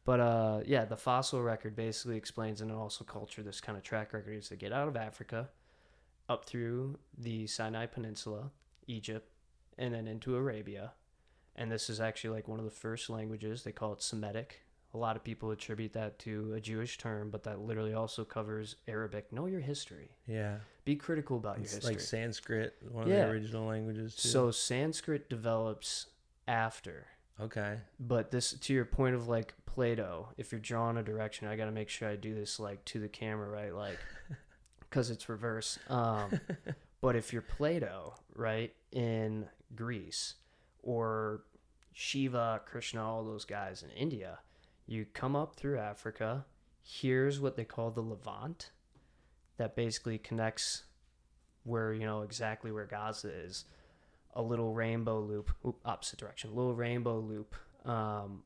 But the fossil record basically explains, and also culture, this kind of track record is to get out of Africa, up through the Sinai Peninsula, Egypt, and then into Arabia. And this is actually like one of the first languages. They call it Semitic. A lot of people attribute that to a Jewish term, but that literally also covers Arabic. Know your history. Yeah. Be critical about your history. Like Sanskrit, one of the original languages too. So Sanskrit develops after. Okay. But this, to your point of like Plato, if you're drawing a direction, I got to make sure I do this like to the camera, right? Like, because it's reverse. But if you're Plato, right, in Greece, or Shiva, Krishna, all those guys in India, you come up through Africa. Here's what they call the Levant, that basically connects where, you know, exactly where Gaza is. A little rainbow loop, opposite direction, little rainbow loop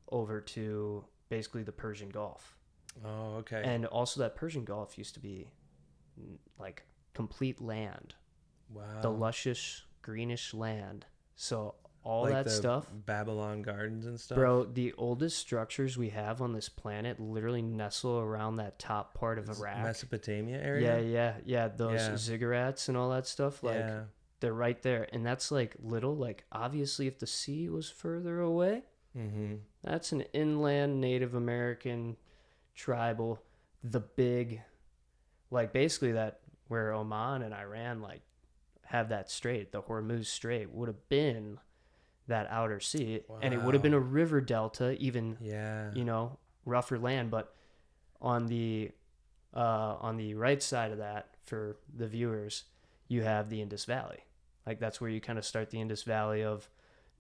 over to basically the Persian Gulf. Oh, okay. And also that Persian Gulf used to be like complete land. Wow. The luscious, greenish land. So all like that stuff. Babylon Gardens and stuff. Bro, the oldest structures we have on this planet literally nestle around that top part of Iraq. Mesopotamia area? Yeah. Those ziggurats and all that stuff. Like, they're right there. And that's like little, like, obviously if the sea was further away, that's an inland Native American tribal, the big, like basically that where Oman and Iran like have that strait, the Hormuz Strait would have been that outer sea. Wow. And it would have been a river delta, even, you know, rougher land. But on the right side of that, for the viewers, you have the Indus Valley. Like that's where you kind of start the Indus Valley of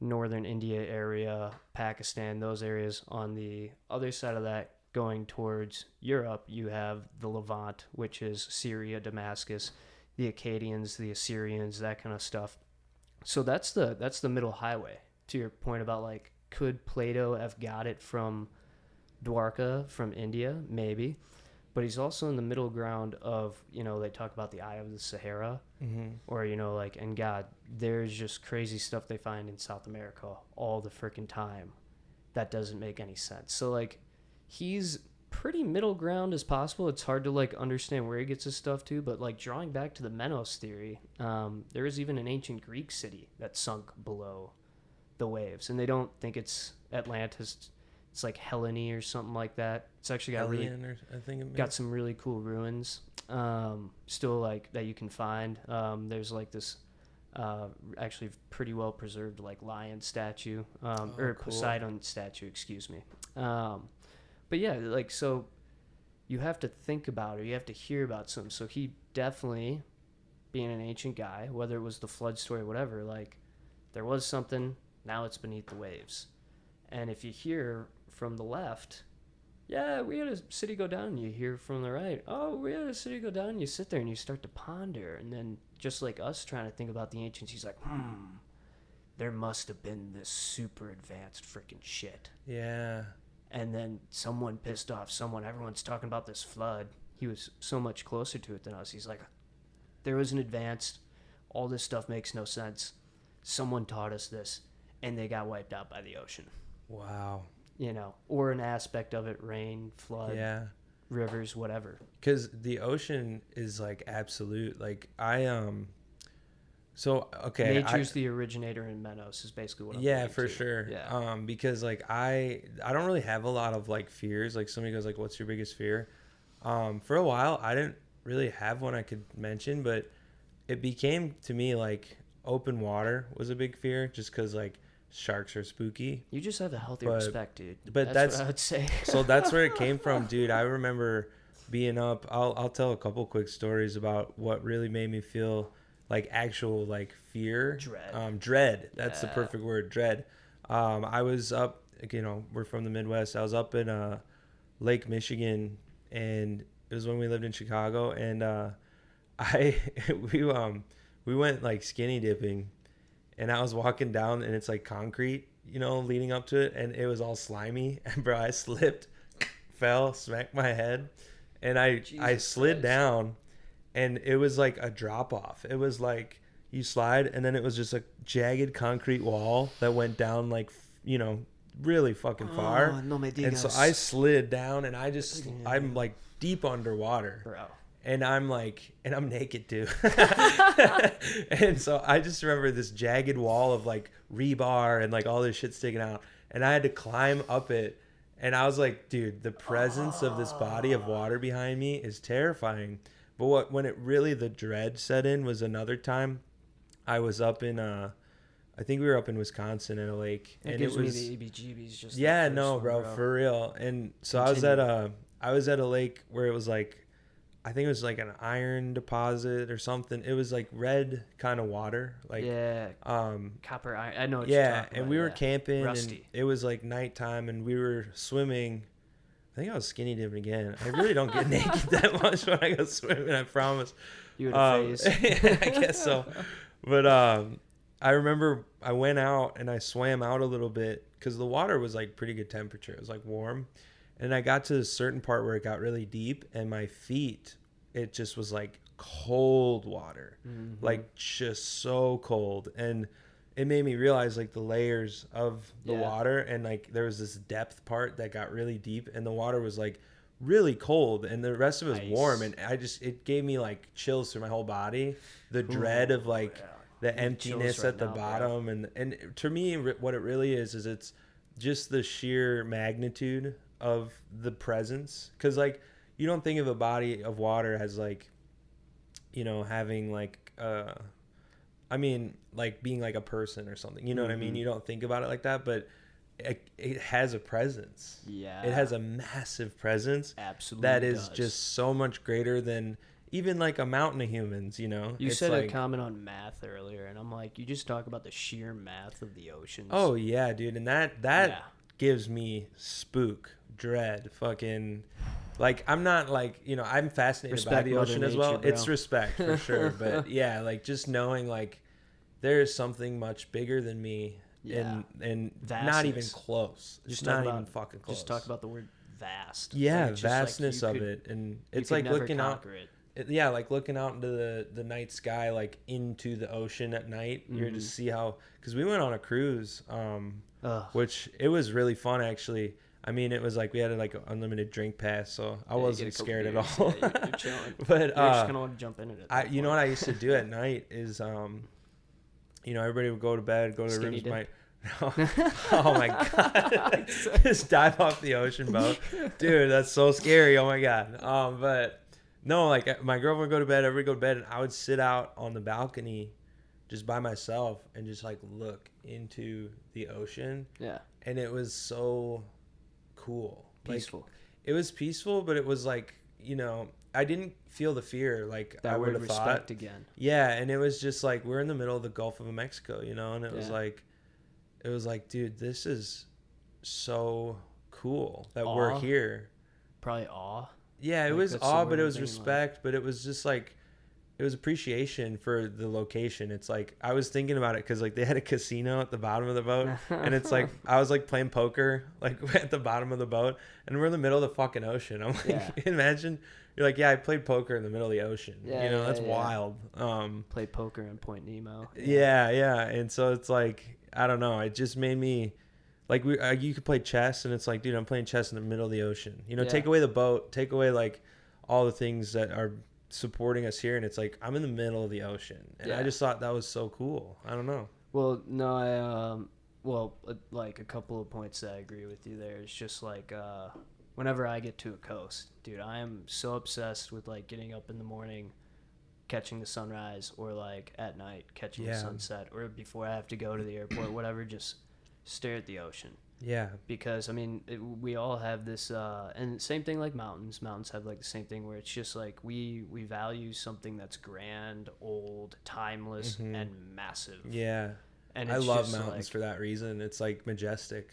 northern India area, Pakistan, those areas. On the other side of that, going towards Europe, you have the Levant, which is Syria, Damascus, the Akkadians, the Assyrians, that kind of stuff. So that's the middle highway. To your point about like, could Plato have got it from Dwarka, from India? Maybe. But he's also in the middle ground of, you know, they talk about the Eye of the Sahara, or, you know, like, and God, there's just crazy stuff they find in South America all the freaking time that doesn't make any sense. So, like, he's pretty middle ground as possible. It's hard to, like, understand where he gets his stuff to, but, like, drawing back to the Menos theory, there is even an ancient Greek city that sunk below the waves, and they don't think it's Atlantis. It's like Hellene or something like that. It's actually got got some really cool ruins, still like that you can find. There's like this actually pretty well preserved like lion statue, or cool. Poseidon statue, excuse me. But yeah, like, so you have to think about it. You have to hear about something. So he definitely, being an ancient guy, whether it was the flood story or whatever, like there was something. Now it's beneath the waves. And if you hear from the left, yeah, we had a city go down, and you hear from the right, oh, we had a city go down, and you sit there and you start to ponder. And then just like us trying to think about the ancients, he's like, there must have been this super advanced freaking shit. Yeah. And then someone pissed off someone. Everyone's talking about this flood. He was so much closer to it than us. He's like, there was an advanced, all this stuff makes no sense. Someone taught us this, and they got wiped out by the ocean. Wow. You know, or an aspect of it, rain, flood, rivers, whatever. Because the ocean is like absolute. Like So okay, Nature's the originator in Menos is basically what I'm yeah, getting for to. sure. Yeah. Because like I don't really have a lot of like fears. Like somebody goes like, "What's your biggest fear?" For a while, I didn't really have one I could mention, but it became to me like open water was a big fear, just because like sharks are spooky. You just have a healthy But- respect, dude. but That's what I would say. So that's where it came from, dude. I remember being up. I'll tell a couple quick stories about what really made me feel like actual like fear. Dread. That's the Yeah. perfect word. Dread. I was up. We're from the Midwest. I was up in Lake Michigan, and it was when we lived in Chicago, and I we went like skinny dipping, and I was walking down, and it's like concrete, leading up to it, and it was all slimy, and bro, I slipped, fell, smacked my head, and I slid Christ. down, and it was like a drop off. It was like you slide, and then it was just a jagged concrete wall that went down like really fucking far. Oh, no me digas. And so I slid down, and I'm like deep underwater, Bro. and I'm naked too. And so I just remember this jagged wall of like rebar and like all this shit sticking out, and I had to climb up it. And I was like, dude, the presence of this body of water behind me is terrifying. But when it really, the dread set in was another time. I was up in I think we were up in Wisconsin at a lake, That and gives it was me the EBGBs just yeah, the no, first bro, one, for real. And so Continue. I was at a lake where it was like, I think it was like an iron deposit or something. It was like red kind of water, like yeah, copper iron. I know what yeah. you're talking And about. we were Yeah. camping, Rusty. and it was like nighttime, and we were swimming. I think I was skinny dipping again. I really don't get naked that much when I go swimming, I promise. You in a phase. I guess so. But I remember I went out and I swam out a little bit because the water was like pretty good temperature. It was like warm. And I got to a certain part where it got really deep, and my feet, it just was like cold water, like just so cold. And it made me realize like the layers of the water, and like there was this depth part that got really deep, and the water was like really cold, and the rest of it was warm. And it gave me like chills through my whole body, the dread of like the emptiness chills right at the now, bro. bottom. And to me, what it really is it's just the sheer magnitude of the presence. Because like you don't think of a body of water as like having like I mean, like being like a person or something, you know what I mean? You don't think about it like that, but it has a presence. Yeah. It has a massive presence. Absolutely That is does. just so much greater than even like a mountain of humans, You It's said like, a comment on math earlier, and I'm like, you just talk about the sheer math of the oceans. oh yeah, dude. And that Yeah. gives me spook, dread, fucking, like, I'm not like, I'm fascinated by Respect the Mother ocean as Nature, well. bro. It's respect for sure. But yeah, like just knowing like there is something much bigger than me. Yeah. And not even Vastness. close. Just Not talk even about- fucking close. Just talk about the word vast. Yeah, Like, it's just like vastness you of could- it. And you it's could like never looking out. conquer it. Yeah, like looking out into the night sky, like into the ocean at night. You're just see how, because we went on a cruise, Ugh. which it was really fun actually. I mean, it was like we had like an unlimited drink pass, so I Yeah, you wasn't get a couple scared at beers. all. Yeah, you're chilling. But You're just gonna want to jump in it. you know what I used to do at night is, everybody would go to bed, go to their Skinny rooms. dip? Oh my god, just dive off the ocean boat, dude. That's so scary. Oh my god. But no, like my girlfriend would go to bed, everybody go to bed, and I would sit out on the balcony, just by myself, and just like look into the ocean. Yeah. And it was so cool. Peaceful. Like, it was peaceful, but it was like, I didn't feel the fear like I That would word have thought. respect again. Yeah, and it was just like we're in the middle of the Gulf of Mexico, and it was like, dude, this is so cool that we're Awe? here. Probably awe. Yeah, it Like, was that's the awe, word but it I'm was thinking, like- respect, but it was just like, it was appreciation for the location. It's like, I was thinking about it because like they had a casino at the bottom of the boat, and it's like, I was like playing poker, like at the bottom of the boat, and we're in the middle of the fucking ocean. I'm like, Yeah. imagine, you're like, yeah, I played poker in the middle of the ocean. Yeah, That's yeah. wild. Play poker in Point Nemo. Yeah. And so it's like, I don't know. It just made me like, you could play chess, and it's like, dude, I'm playing chess in the middle of the ocean. Yeah. Take away the boat, take away like all the things that are supporting us here, and it's like I'm in the middle of the ocean, and I just thought that was so cool. I don't know. Well, no, like a couple of points that I agree with you there. It's just like whenever I get to a coast, dude, I am so obsessed with like getting up in the morning, catching the sunrise, or like at night catching the sunset, or before I have to go to the airport, whatever, just stare at the ocean. Yeah. Because I mean, we all have this, and same thing like mountains. Mountains have like the same thing where it's just like we value something that's grand, old, timeless, and massive. Yeah. And I love mountains for that reason. It's like majestic.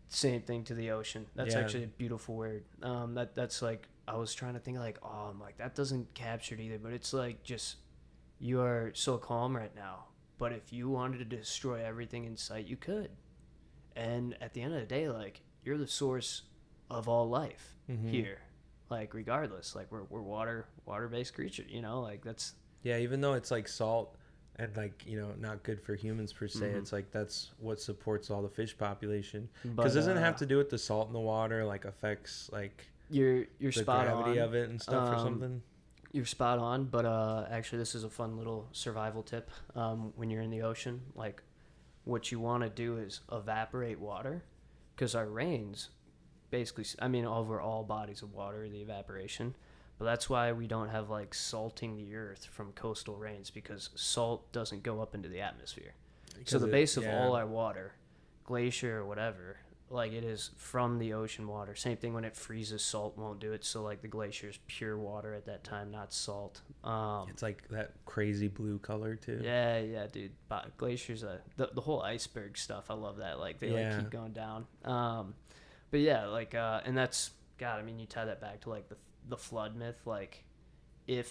Same thing to the ocean. That's actually a beautiful word. That's like, I was trying to think like, oh, I'm like, that doesn't capture it either, but it's like just, you are so calm right now, but if you wanted to destroy everything in sight, you could. And at the end of the day, like, you're the source of all life here. Like, regardless, like we're water-based creatures, you know, like that's. Yeah. Even though it's like salt and like, you know, not good for humans per se, it's like that's what supports all the fish population. Because doesn't it have to do with the salt in the water, like affects like you're the spot gravity on of it and stuff or something? You're spot on, but actually this is a fun little survival tip. When you're in the ocean, like, what you want to do is evaporate water, because our rains basically, I mean, over all bodies of water, the evaporation, but that's why we don't have like salting the earth from coastal rains, because salt doesn't go up into the atmosphere. So the base of all our water, glacier or whatever, like, it is from the ocean water. Same thing when it freezes, salt won't do it. So like the glacier is pure water at that time, not salt. It's like that crazy blue color too. Yeah, dude. Glaciers, the whole iceberg stuff, I love that. Like, they like keep going down. But yeah, like, and that's, God, I mean, you tie that back to like the flood myth, like, and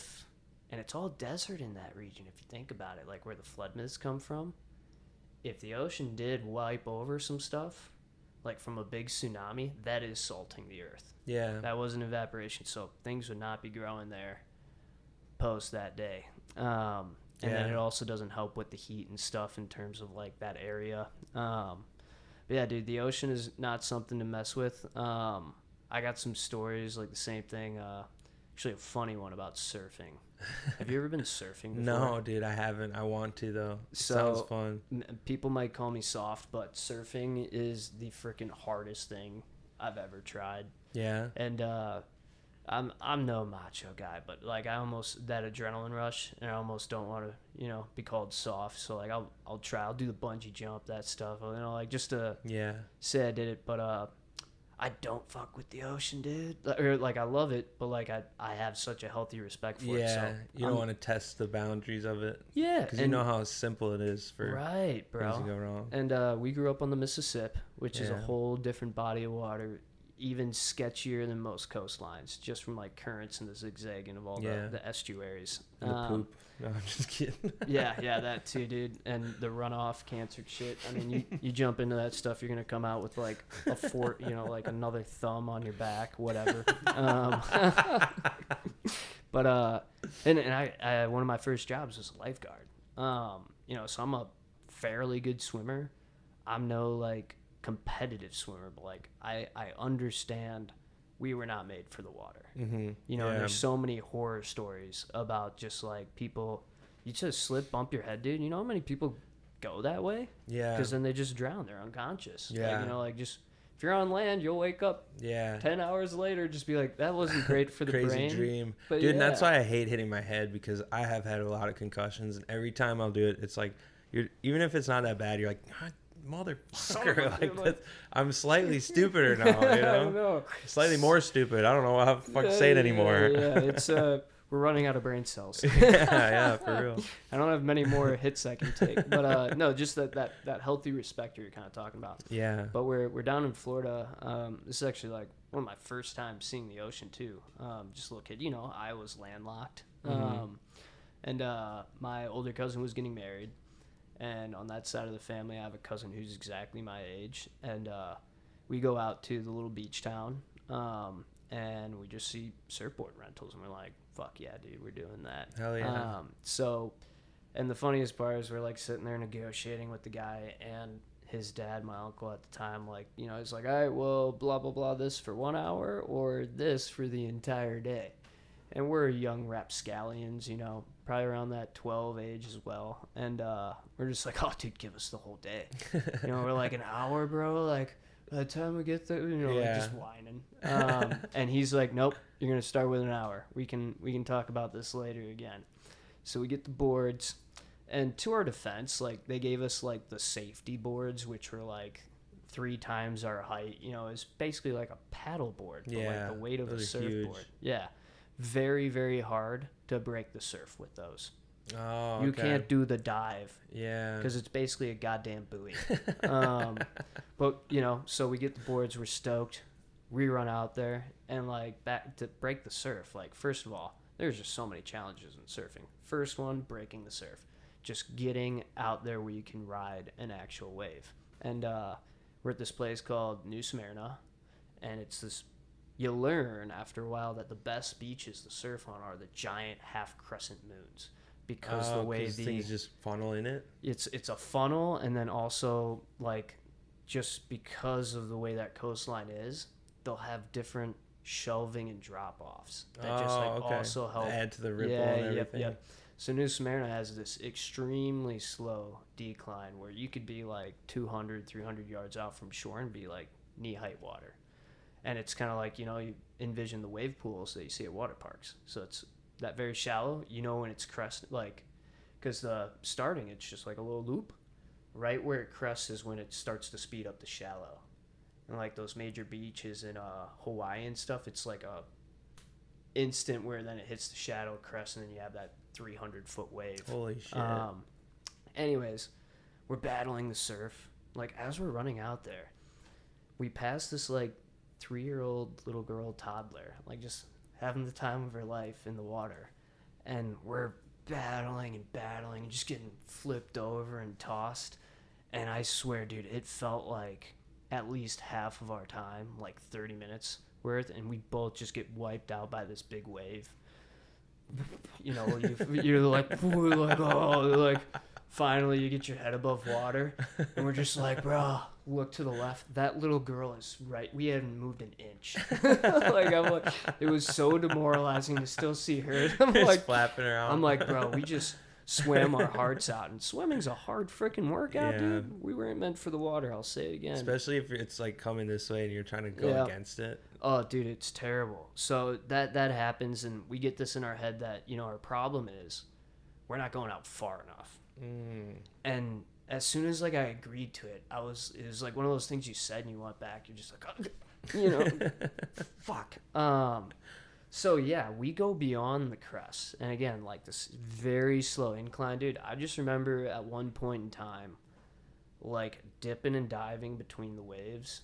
it's all desert in that region if you think about it, like where the flood myths come from. If the ocean did wipe over some stuff, like from a big tsunami, that is salting the earth. Yeah. That wasn't evaporation, so things would not be growing there post that day. And then it also doesn't help with the heat and stuff in terms of like that area. But yeah, dude, the ocean is not something to mess with. I got some stories like the same thing. Actually, a funny one about surfing. Have you ever been surfing before? No, dude, I haven't. I want to, though. Sounds fun. People might call me soft, but surfing is the freaking hardest thing I've ever tried. Yeah. And I'm no macho guy, but like, I almost, that adrenaline rush, and I almost don't want to, you know, be called soft. So like, I'll try. I'll do the bungee jump, that stuff, you know, like, just to say I did it. But I don't fuck with the ocean, dude. Or like, I love it, but like, I have such a healthy respect for it. Yeah, so you don't want to test the boundaries of it. Yeah, because you know how simple it is for things to go wrong. And we grew up on the Mississippi, which is a whole different body of water, even sketchier than most coastlines, just from like currents and the zigzagging of all the estuaries. And the poop. No, I'm just kidding. yeah, that too, dude. And the runoff, cancer shit. I mean, you jump into that stuff, you're gonna come out with like a fort, you know, like another thumb on your back, whatever. But and I one of my first jobs was a lifeguard. You know, so I'm a fairly good swimmer. I'm no like competitive swimmer, but like I understand we were not made for the water. You know, and there's so many horror stories about just like people, you just slip, bump your head, dude. You know how many people go that way? Yeah. Because then they just drown. They're unconscious. Yeah. Like, you know, like, just, if you're on land, you'll wake up 10 hours later, just be like, that wasn't great for the brain. Crazy dream. But dude, and that's why I hate hitting my head, because I have had a lot of concussions, and every time I'll do it, it's like, even if it's not that bad, you're like, motherfucker, like, I'm slightly stupider now, you know? I don't know. Slightly more stupid. I don't know how to fucking say it anymore. Yeah, it's we're running out of brain cells. yeah, for real. I don't have many more hits I can take, but no, just that healthy respect you're kind of talking about. Yeah. But we're down in Florida. This is actually like one of my first times seeing the ocean too. Just a little kid, you know, I was landlocked. And my older cousin was getting married. And on that side of the family, I have a cousin who's exactly my age. And we go out to the little beach town, and we just see surfboard rentals. And we're like, fuck yeah, dude, we're doing that. Hell yeah. And the funniest part is we're like sitting there negotiating with the guy and his dad, my uncle at the time, like, you know, he's like, all right, well, blah, blah, blah, this for 1 hour or this for the entire day. And we're young rapscallions, you know, probably around that 12 age as well. And we're just like, oh, dude, give us the whole day. You know, we're like, an hour, bro. Like, by the time we get there, you know, like just whining. And he's like, nope, you're going to start with an hour. We can talk about this later again. So we get the boards. And to our defense, like, they gave us, like, the safety boards, which were, like, 3 times our height. You know, it's basically like a paddle board, but like the weight of a surfboard. Huge. Yeah. Very, very hard to break the surf with those. Oh, You can't do the dive. Yeah. Because it's basically a goddamn buoy. But, you know, so we get the boards. We're stoked. We run out there. And, like, back to break the surf. Like, first of all, there's just so many challenges in surfing. First one, breaking the surf. Just getting out there where you can ride an actual wave. And we're at this place called New Smyrna. And it's this... You learn after a while that the best beaches to surf on are the giant half crescent moons. Because the way things just funnel in it. It's a funnel, and then also, like, just because of the way that coastline is, they'll have different shelving and drop offs that also help add to the ripple and everything. Yep. So New Smyrna has this extremely slow decline where you could be like 200, 300 yards out from shore and be like knee height water. And it's kind of like, you know, you envision the wave pools that you see at water parks. So it's that very shallow, you know, when it's crest, like, because the starting, it's just like a little loop. Right where it crests is when it starts to speed up the shallow. And like those major beaches in Hawaii and stuff, it's like a instant where then it hits the shadow crest and then you have that 300-foot wave. Holy shit. Anyways, we're battling the surf. Like, as we're running out there, we pass this like 3-year-old little girl toddler, like just having the time of her life in the water, and we're battling and just getting flipped over and tossed. And I swear, dude, it felt like at least half of our time, like 30 minutes worth, and we both just get wiped out by this big wave. You know, you're like, oh, like finally you get your head above water, and we're just like, bro, look to the left. That little girl is right. We hadn't moved an inch. Like, it was so demoralizing to still see her. I'm like flapping around. I'm like, bro, we just swam our hearts out, and swimming's a hard freaking workout, dude. We weren't meant for the water. I'll say it again. Especially if it's like coming this way and you're trying to go against it. Oh, dude, it's terrible. So that happens, and we get this in our head that, you know, our problem is we're not going out far enough. And as soon as like I agreed to it, it was like one of those things you said and you went back, you're just like, oh, you know, fuck. So yeah, we go beyond the crest, and again, like this very slow incline, dude. I just remember at one point in time, like dipping and diving between the waves,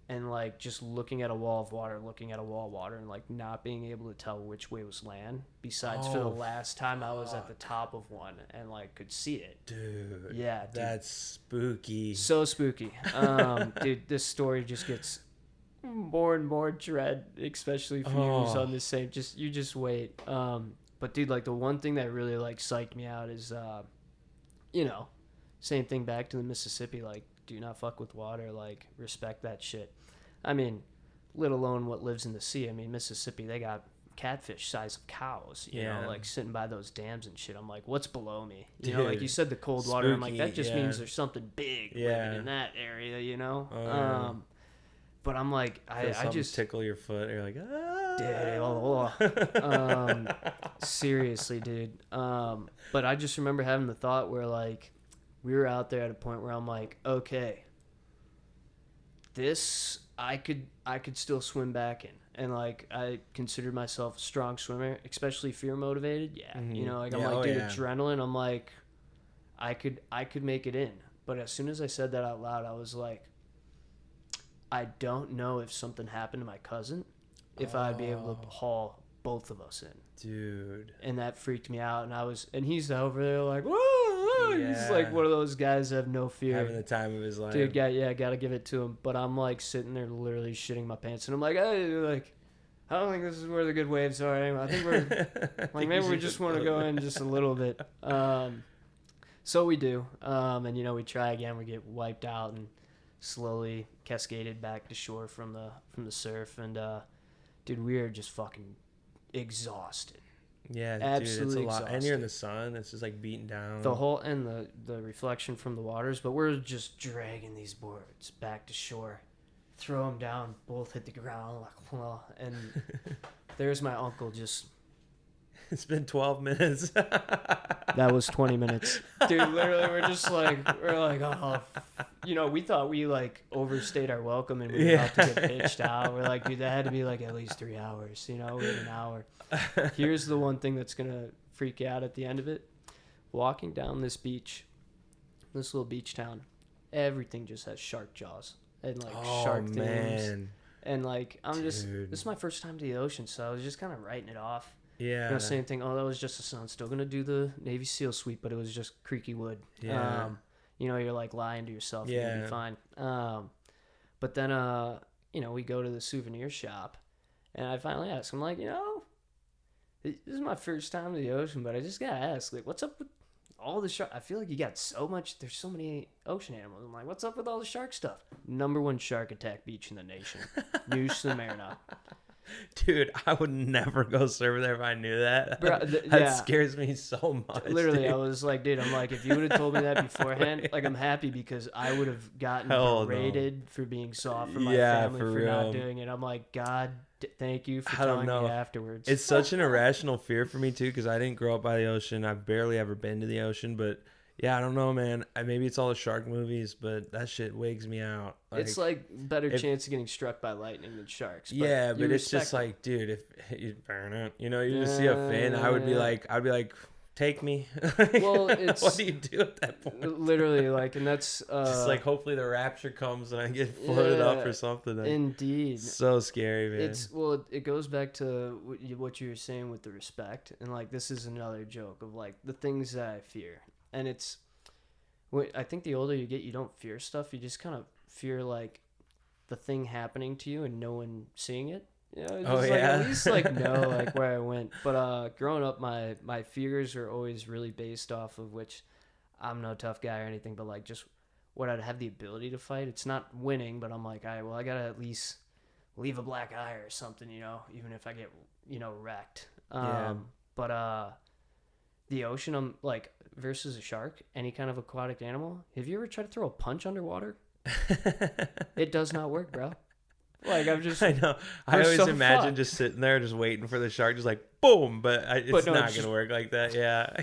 and like just looking at a wall of water, and like not being able to tell which way was land. Besides for the last time I was at the top of one and like could see it. Dude. Yeah, dude. That's spooky. So spooky. Dude, this story just gets more and more dread, especially for you who's on the same. You just wait. But dude, like the one thing that really like psyched me out is, you know, same thing back to the Mississippi. Like, do not fuck with water. Like, respect that shit. I mean, let alone what lives in the sea. I mean, Mississippi, they got catfish size of cows, you know, like sitting by those dams and shit. I'm like, what's below me? You know, like you said, the cold water. Spooky, I'm like, that just means there's something big living in that area, you know? But I'm like, I just tickle your foot. You're like, seriously, dude. But I just remember having the thought where like we were out there at a point where I'm like, okay, this I could still swim back in, and like I considered myself a strong swimmer, especially fear motivated. Yeah, you know, like I'm like, dude, adrenaline. I'm like, I could make it in. But as soon as I said that out loud, I was like, I don't know if something happened to my cousin, if I'd be able to haul both of us in. Dude. And that freaked me out. And he's over there like, whoa. He's like one of those guys that have no fear. Having the time of his life. Dude, gotta give it to him. But I'm like sitting there literally shitting my pants. And I'm like, hey, like, I don't think this is where the good waves are anymore. I think we're, like, maybe we just want to go in just a little bit. So we do. And, you know, we try again. We get wiped out and slowly cascaded back to shore from the surf. And, dude, we are just fucking exhausted. Yeah, Absolutely dude, it's a lot. exhausted. And you're in the sun. It's just like beating down. The whole and the reflection from the waters, but we're just dragging these boards back to shore, throw them down, both hit the ground, like, well, and there's my uncle just. It's been 12 minutes. That was 20 minutes, dude. Literally, we're like, oh, we thought we like overstayed our welcome and we were about to get pitched out. We're like, dude, that had to be like at least 3 hours. We had an hour. Here's the one thing that's gonna freak you out at the end of it: walking down this beach, this little beach town, everything just has shark jaws and like shark things. And like, this is my first time to the ocean, so I was just kind of writing it off. Yeah. Same thing. Oh, that was just a sun. Still going to do the Navy SEAL sweep, but it was just creaky wood. Yeah. You're like lying to yourself. Yeah. You're going to be fine. But then, we go to the souvenir shop, and I finally ask him, like, this is my first time to the ocean, but I just got to ask, like, what's up with all the shark? I feel like you got so much. There's so many ocean animals. I'm like, what's up with all the shark stuff? Number 1 shark attack beach in the nation. New Smyrna. Dude, I would never go surfing there if I knew that. Bro, that scares me so much. Literally, dude. I was like, dude, I'm like, if you would have told me that beforehand, like, I'm happy because I would have gotten berated for being soft from my family for not doing it. I'm like, God, thank you for telling me afterwards. It's such an irrational fear for me, too, because I didn't grow up by the ocean. I've barely ever been to the ocean, but... Yeah, I don't know, man. Maybe it's all the shark movies, but that shit wigs me out. Like, it's like better chance of getting struck by lightning than sharks. But it's just like, dude, if you burn it, you just see a fin, I'd be like, take me. Well, it's what do you do at that point? Literally, like, and that's just like hopefully the rapture comes and I get floated up or something. Indeed, so scary, man. It goes back to what you were saying with the respect, and like this is another joke of like the things that I fear. And I think the older you get, you don't fear stuff. You just kind of fear, like, the thing happening to you and no one seeing it. At least, like, know, like, where I went. But growing up, my fears are always really based off of which I'm no tough guy or anything, but, like, just what I'd have the ability to fight. It's not winning, but I'm like, all right, well, I got to at least leave a black eye or something, even if I get, wrecked. But the ocean, I'm like... versus a shark, any kind of aquatic animal. Have you ever tried to throw a punch underwater? It does not work, bro. Like, I know. I always imagine just sitting there, just waiting for the shark, just like boom. But it's not gonna work like that. Yeah.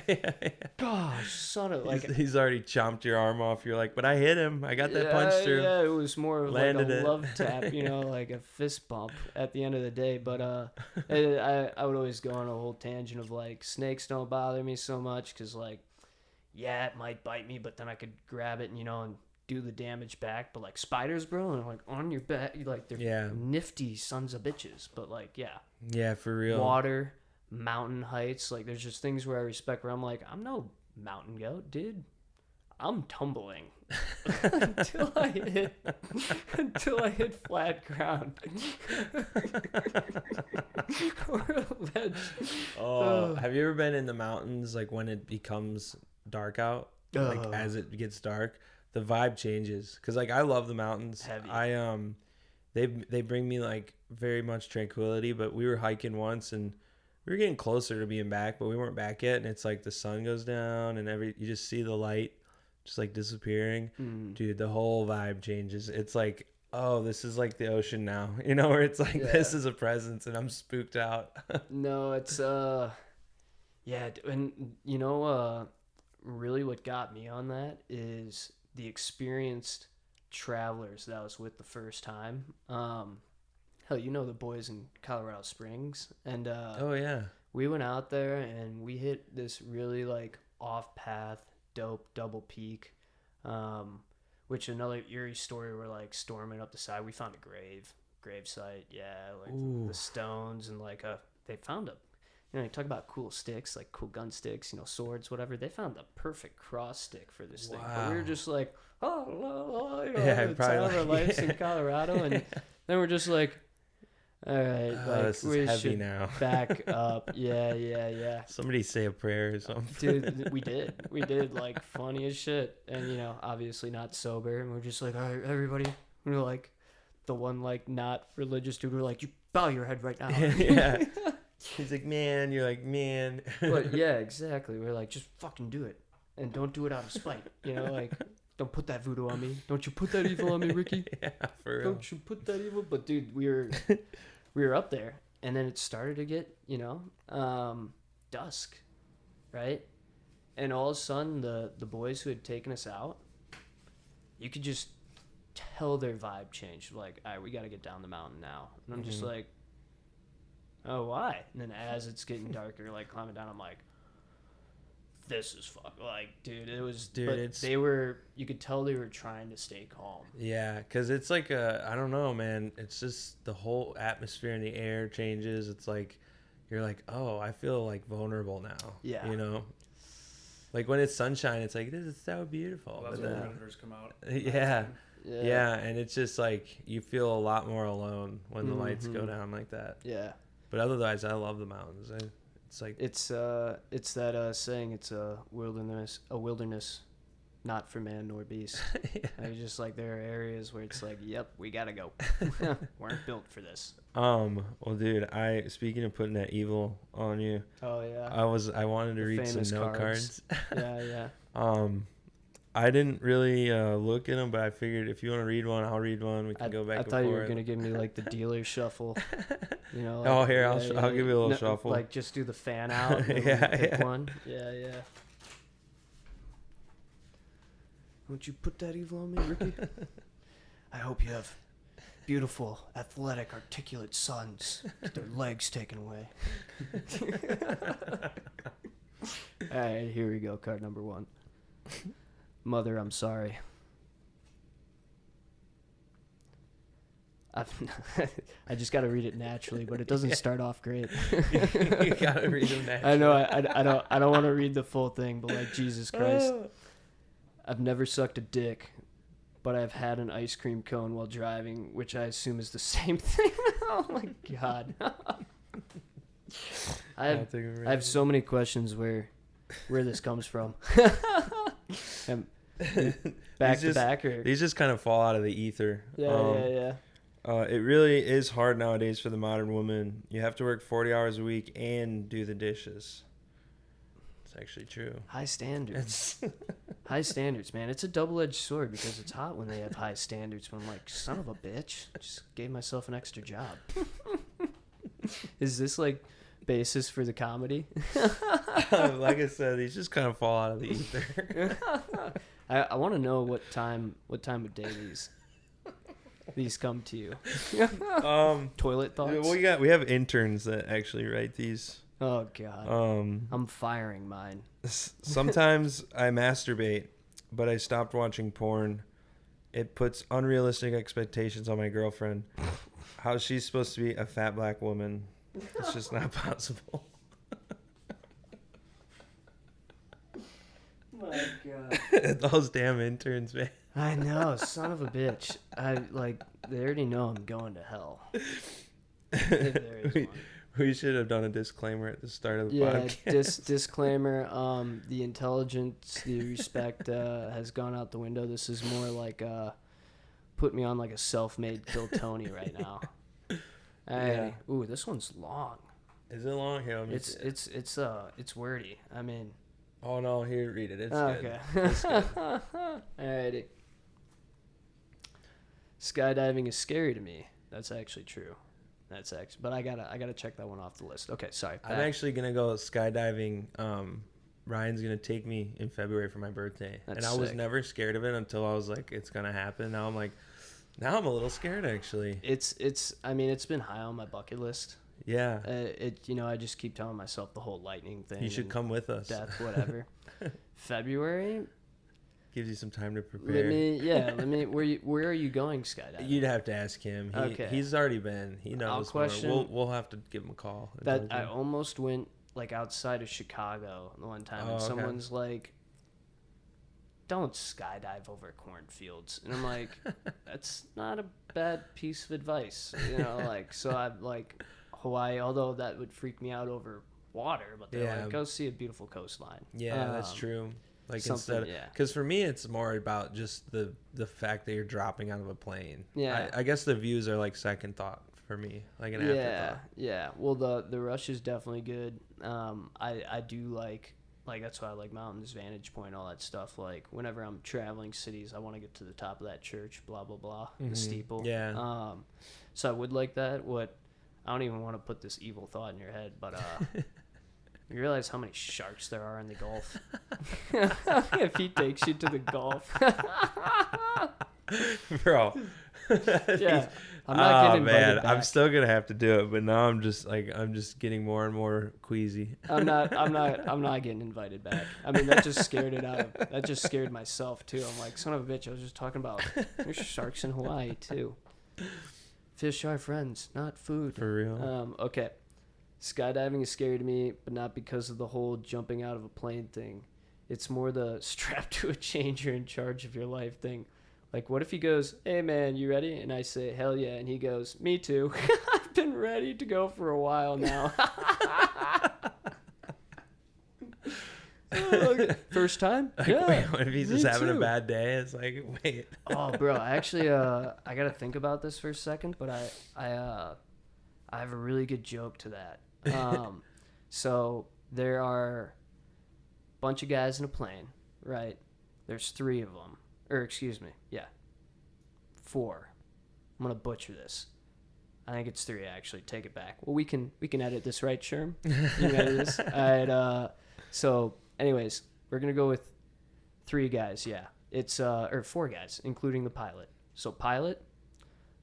Gosh, son of like he's already chomped your arm off. You're like, but I hit him. I got that punch through. Yeah, it was more of like a love tap, like a fist bump at the end of the day. But I would always go on a whole tangent of like snakes don't bother me so much because like. Yeah, it might bite me, but then I could grab it and, and do the damage back. But, like, spiders, bro, and, like, on your back, like, they're nifty sons of bitches. But, like, yeah. Yeah, for real. Water, mountain heights. Like, there's just things where I respect where I'm like, I'm no mountain goat, dude. I'm tumbling until I hit flat ground. Or a ledge. Oh, have you ever been in the mountains, like, when it becomes... dark out, like as it gets dark, the vibe changes because like I love the mountains. Heavy. They bring me like very much tranquility. But we were hiking once and we were getting closer to being back, but we weren't back yet. And it's like the sun goes down and you just see the light just like disappearing. Dude, the whole vibe changes. It's like, oh, this is like the ocean now, where it's like this is a presence and I'm spooked out. No, it's and really what got me on that is the experienced travelers that I was with the first time. Hell, the boys in Colorado Springs. And we went out there and we hit this really like off-path, dope double peak, which another eerie story, we're like storming up the side. We found a grave site. Yeah, like the stones and like they found you talk about cool sticks, like cool gun sticks, swords, whatever. They found the perfect cross stick for this thing. But we were just like, the time of our lives in Colorado. And then we're just like, all right, like we should now. Back up. Yeah. Somebody say a prayer or something. Dude, we did like funny as shit. And, obviously not sober. And we're just like, all right, everybody. And we're like, the one like not religious dude, we're like, you bow your head right now. Yeah. He's like, man. You're like, man. But yeah, exactly. We're like, just fucking do it, and don't do it out of spite. You know, like, don't put that voodoo on me. Don't you put that evil on me, Ricky? Yeah, for real. Don't you put that evil? But dude, we were up there, and then it started to get, dusk, right? And all of a sudden, the boys who had taken us out, you could just tell their vibe changed. Like, all right, we got to get down the mountain now. And I'm just like, oh, why? And then as it's getting darker, like climbing down, I'm like, this is like, dude, it was, dude, but it's, you could tell they were trying to stay calm. Yeah, because it's like I don't know, man. It's just the whole atmosphere in the air changes. It's like, you're like, oh, I feel like vulnerable now. Yeah. You know? Like when it's sunshine, it's like, this is so beautiful. Well, that's when predators come out. Yeah, and it's just like, you feel a lot more alone when the lights go down like that. Yeah. But otherwise, I love the mountains. It's like it's that saying, it's a wilderness not for man nor beast. yeah. I just like, there are areas where it's like, yep, we gotta go. Weren't built for this. Well, dude, speaking of putting that evil on you, Oh yeah, I wanted to read some note cards. Yeah. I didn't really look at them, but I figured if you want to read one, I'll read one. We can go back and forth. I thought you were gonna give me like the dealer shuffle. You know. Like, I'll give you a little shuffle. Like, just do the fan out. And pick one. Yeah. Won't you put that evil on me, Ricky? I hope you have beautiful, athletic, articulate sons. Get their legs taken away. All right, here we go. Card number 1. Mother, I'm sorry. I just got to read it naturally, but it doesn't start off great. You gotta read them naturally. I know. I don't want to read the full thing, but like, Jesus Christ, I've never sucked a dick, but I've had an ice cream cone while driving, which I assume is the same thing. Oh my God. I have so many questions where this comes from. Back to back, or these just kind of fall out of the ether. Yeah. It really is hard nowadays for the modern woman. You have to work 40 hours a week and do the dishes. It's actually true. High standards. High standards, man. It's a double-edged sword, because it's hot when they have high standards, but I'm like, son of a bitch. Just gave myself an extra job. Is this like basis for the comedy? Like I said, these just kind of fall out of the ether. I want to know what time of day these come to you. Toilet thoughts? Well, we have interns that actually write these. Oh God. I'm firing mine. Sometimes I masturbate, but I stopped watching porn. It puts unrealistic expectations on my girlfriend. How she's supposed to be a fat black woman. It's just not possible. My God. Those damn interns, man. I know, son of a bitch. They already know I'm going to hell. If there is one. We should have done a disclaimer at the start of the podcast. Disclaimer. The intelligence, the respect has gone out the window. This is more like put me on like a self-made Kill Tony right now. Hey, yeah. Ooh, this one's long. Is it long? Here, let me see it. It's wordy. I mean. Oh no! Here, read it. It's okay. Good. It's good. Alrighty. Skydiving is scary to me. That's actually true. But I gotta check that one off the list. Okay, sorry. I'm actually gonna go skydiving. Ryan's gonna take me in February for my birthday, and I was never scared of it until I was like, it's gonna happen. Now I'm like, now I'm a little scared actually. I mean, it's been high on my bucket list. Yeah. I just keep telling myself the whole lightning thing. You should come with us. Death, whatever. February gives you some time to prepare. Let me. Where are you going skydiving? You'd have to ask him. He's already been. He knows. We'll have to give him a call. I almost went like outside of Chicago the one time, and someone's like, "Don't skydive over cornfields," and I'm like, "That's not a bad piece of advice," So I'm like, Hawaii, although that would freak me out over water, but they're like, go see a beautiful coastline. Yeah, that's true. Like because for me it's more about just the fact that you're dropping out of a plane. Yeah, I guess the views are like second thought for me, like an afterthought. Yeah. Well, the rush is definitely good. I do like that's why I like mountains, vantage point, all that stuff. Like whenever I'm traveling cities, I want to get to the top of that church, blah blah blah, the steeple. Yeah. So I would like that. I don't even want to put this evil thought in your head, but you realize how many sharks there are in the Gulf? If he takes you to the Gulf. Bro. Yeah. I'm not getting invited back. I'm still gonna have to do it, but now I'm just getting more and more queasy. I'm not getting invited back. I mean, that just scared myself too. I'm like, son of a bitch, I was just talking about there's sharks in Hawaii too. Fish are friends, not food. For real. Okay. Skydiving is scary to me, but not because of the whole jumping out of a plane thing. It's more the strapped to a chain, you're in charge of your life thing. Like, what if he goes, hey, man, you ready? And I say, hell yeah. And he goes, me too. I've been ready to go for a while now. First time? Yeah. Wait, what if he's just having a bad day? It's like, wait. Oh, bro, actually, I got to think about this for a second, but I have a really good joke to that. So there are a bunch of guys in a plane, right? There's 3 of them. Or excuse me, yeah, 4. I'm gonna butcher this. I think it's 3 actually. Take it back. Well, we can edit this, right, Sherm? You can edit this. All right. So, anyways, we're gonna go with 3 guys. Yeah, it's or 4 guys, including the pilot. So, pilot,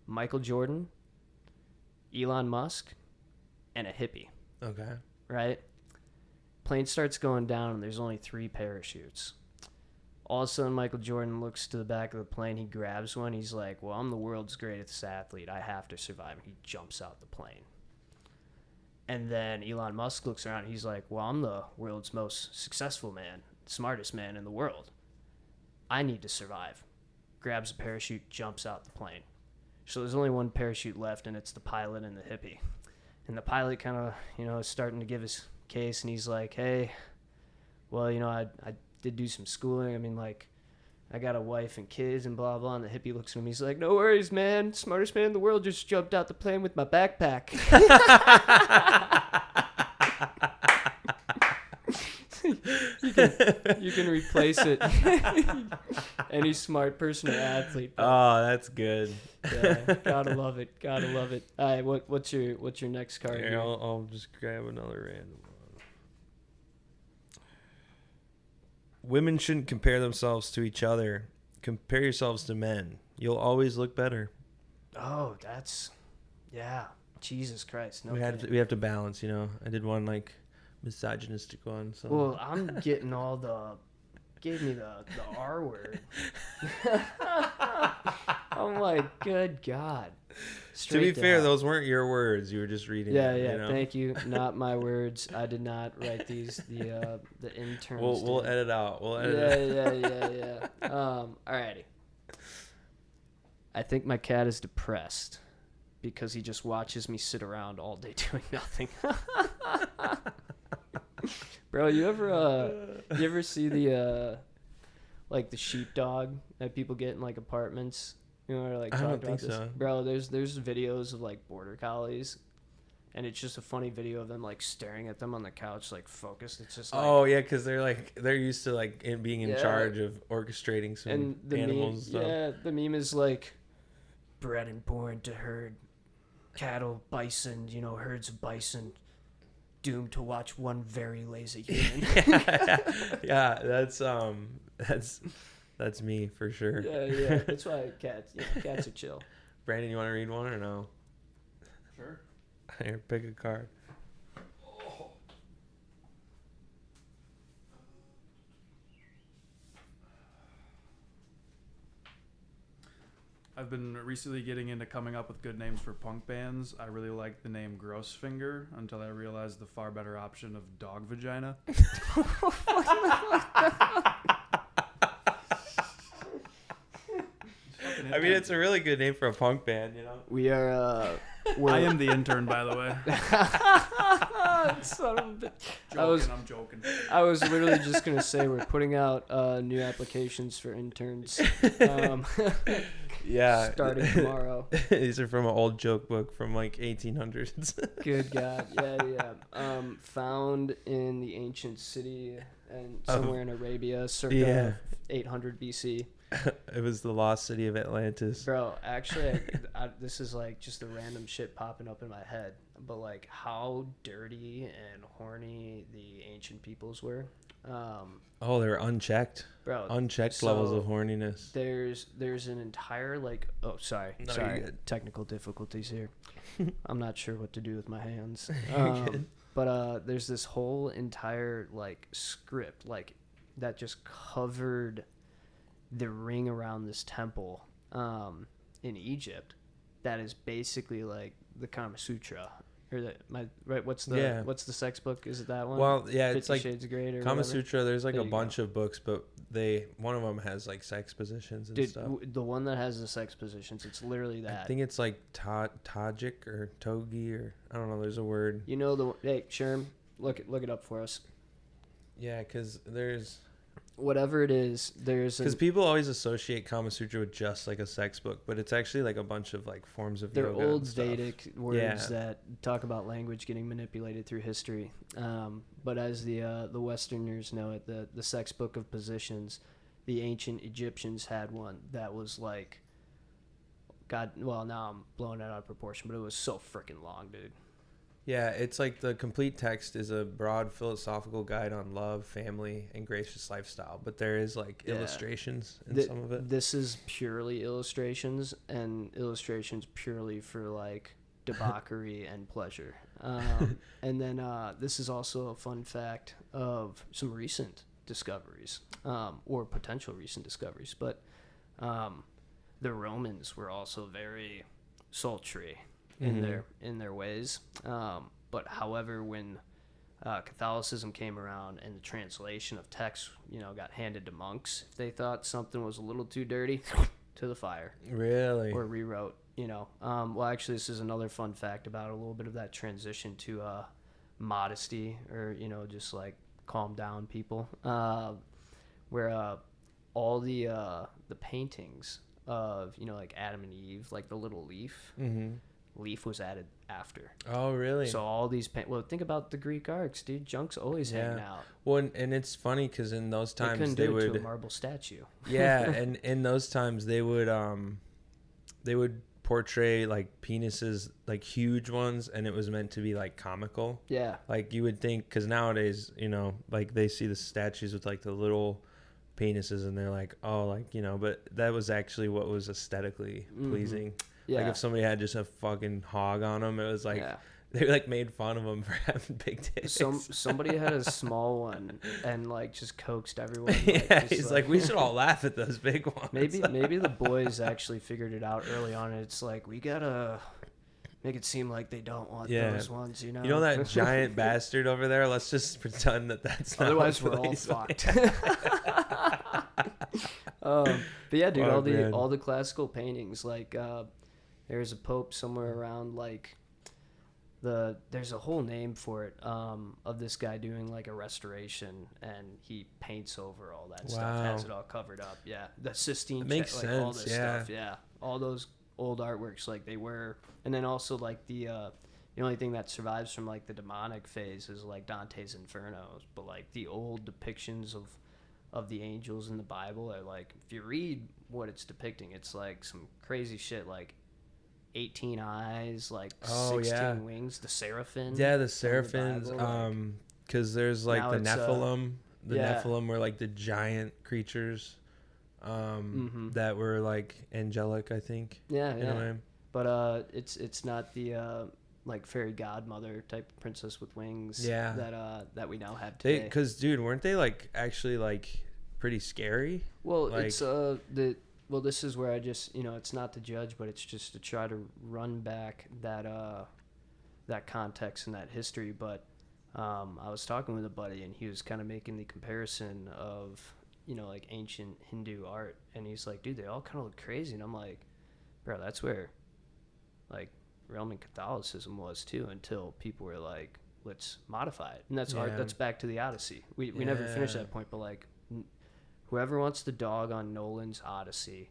Michael Jordan, Elon Musk, and a hippie. Okay. Right. Plane starts going down, and there's only 3 parachutes. All of a sudden, Michael Jordan looks to the back of the plane. He grabs one. He's like, well, I'm the world's greatest athlete. I have to survive. He jumps out the plane. And then Elon Musk looks around. He's like, well, I'm the world's most successful man, smartest man in the world. I need to survive. Grabs a parachute, jumps out the plane. So there's only 1 parachute left, and it's the pilot and the hippie. And the pilot kind of, is starting to give his case, and he's like, hey, well, I did do some schooling. I mean, like, I got a wife and kids and blah, blah. And the hippie looks at him. He's like, no worries, man. Smartest man in the world just jumped out the plane with my backpack. you can replace it. Any smart person or athlete. Oh, that's good. Yeah, gotta love it. Gotta love it. All right, what's your next card? Here, I'll just grab another random one. Women shouldn't compare themselves to each other. Compare yourselves to men. You'll always look better. Oh, that's... Yeah. Jesus Christ. No, we have to balance, I did one, like, misogynistic one. So. Well, I'm getting all the... Gave me the R word. I'm like, good God. To be fair, those weren't your words. You were just reading them. Yeah. Thank you. Not my words. I did not write these. The interns. We'll edit out. Yeah. Alrighty. I think my cat is depressed because he just watches me sit around all day doing nothing. Bro, you ever see the like the sheepdog that people get in like apartments? Or like I talk don't about think this? so. Bro, there's videos of like border collies, and it's just a funny video of them like staring at them on the couch, like focused. It's just like, oh yeah, because they're used to like being in charge of orchestrating some and the animals and stuff. Yeah, the meme is like bred and born to herd cattle, bison, herds of bison, doomed to watch one very lazy human. Yeah, that's me for sure. Yeah. That's why cats are chill. Brandon, you want to read one or no? Sure. Here, pick a card. I've been recently getting into coming up with good names for punk bands. I really like the name Grossfinger until I realized the far better option of Dog Vagina. I mean, it's a really good name for a punk band, We are. I am the intern, by the way. Son of a bitch. I'm joking. I was literally just gonna say we're putting out new applications for interns. Yeah. Starting tomorrow. These are from an old joke book from like 1800s. Good God. Yeah. Found in the ancient city and somewhere in Arabia, circa 800 BC. It was the lost city of Atlantis. Bro, actually, this is like just the random shit popping up in my head. But like how dirty and horny the ancient peoples were. Oh, they were unchecked. Bro, Unchecked levels of horniness. There's an entire like sorry technical difficulties here. I'm not sure what to do with my hands. But there's this whole entire like script like that just covered the ring around this temple in Egypt that is basically like the Kama Sutra. Or what's the sex book? Is it that one? Well, yeah, 50 it's like Shades of Grey or Kama whatever? Sutra. There's like There a you bunch of books, but one of them has like sex positions and stuff. The one that has the sex positions, it's literally that. I think it's like Tajik or Togi or I don't know. There's a word. You know hey Sherm, look it up for us. Yeah, because there's whatever it is, because people always associate Kama Sutra with just like a sex book, but it's actually like a bunch of like forms of they're yoga old and stuff. Vedic words that talk about language getting manipulated through history. But as the Westerners know it, the sex book of positions, the ancient Egyptians had one that was like, God, well now I'm blowing it out of proportion, but it was so freaking long, dude. Yeah, it's like the complete text is a broad philosophical guide on love, family, and gracious lifestyle. But there is like illustrations in some of it. This is purely illustrations, and illustrations purely for like debauchery and pleasure. And then this is also a fun fact of some recent discoveries, or potential recent discoveries. But the Romans were also very sultry in their ways, but however, when Catholicism came around and the translation of texts, got handed to monks, if they thought something was a little too dirty, to the fire. Really? Or rewrote. Well, actually, this is another fun fact about a little bit of that transition to modesty, or just like calm down people, where all the paintings of like Adam and Eve, like the little leaf. Leaf was added after. Oh, really? So all these think about the Greek arcs, dude. Junk's always hanging out. Well, and it's funny because in those times they would to a marble statue. Yeah, and in those times they would portray like penises, like huge ones, and it was meant to be like comical. Yeah. Like you would think, because nowadays, like they see the statues with like the little penises and they're like, oh, like, but that was actually what was aesthetically pleasing. Yeah. Like if somebody had just a fucking hog on them, it was like they like made fun of them for having big titties. Somebody had a small one and like just coaxed everyone. Like, he's like, we should all laugh at those big ones. Maybe the boys actually figured it out early on, and it's like, we gotta make it seem like they don't want those ones, You know that giant bastard over there? Let's just pretend that's not. Otherwise, we're all fucked. But yeah, dude, all the classical paintings, like there's a pope somewhere around, like there's a whole name for it, of this guy doing like a restoration, and he paints over all that stuff, has it all covered up. Yeah, the Sistine makes sense. All this stuff. Yeah, all those old artworks, like they were, and then also like the only thing that survives from like the demonic phase is like Dante's Inferno, but like the old depictions of the angels in the Bible are like, if you read what it's depicting, it's like some crazy shit, like 18 eyes, like 16 wings, the seraphim. Yeah, the seraphims. Because there's like the Nephilim. Nephilim were like the giant creatures that were like angelic, I think. Yeah. But it's not the like fairy godmother type of princess with wings that we now have today. Because dude, weren't they like actually like pretty scary? Well, like, it's well, this is where I just, it's not to judge, but it's just to try to run back that context and that history. But I was talking with a buddy, and he was kind of making the comparison of, like ancient Hindu art, and he's like, dude, they all kind of look crazy. And I'm like, bro, that's where like Roman Catholicism was too, until people were like, let's modify it. And that's Yeah. art. That's back to the Odyssey. We never finished that point, but like whoever wants to dog on Nolan's Odyssey,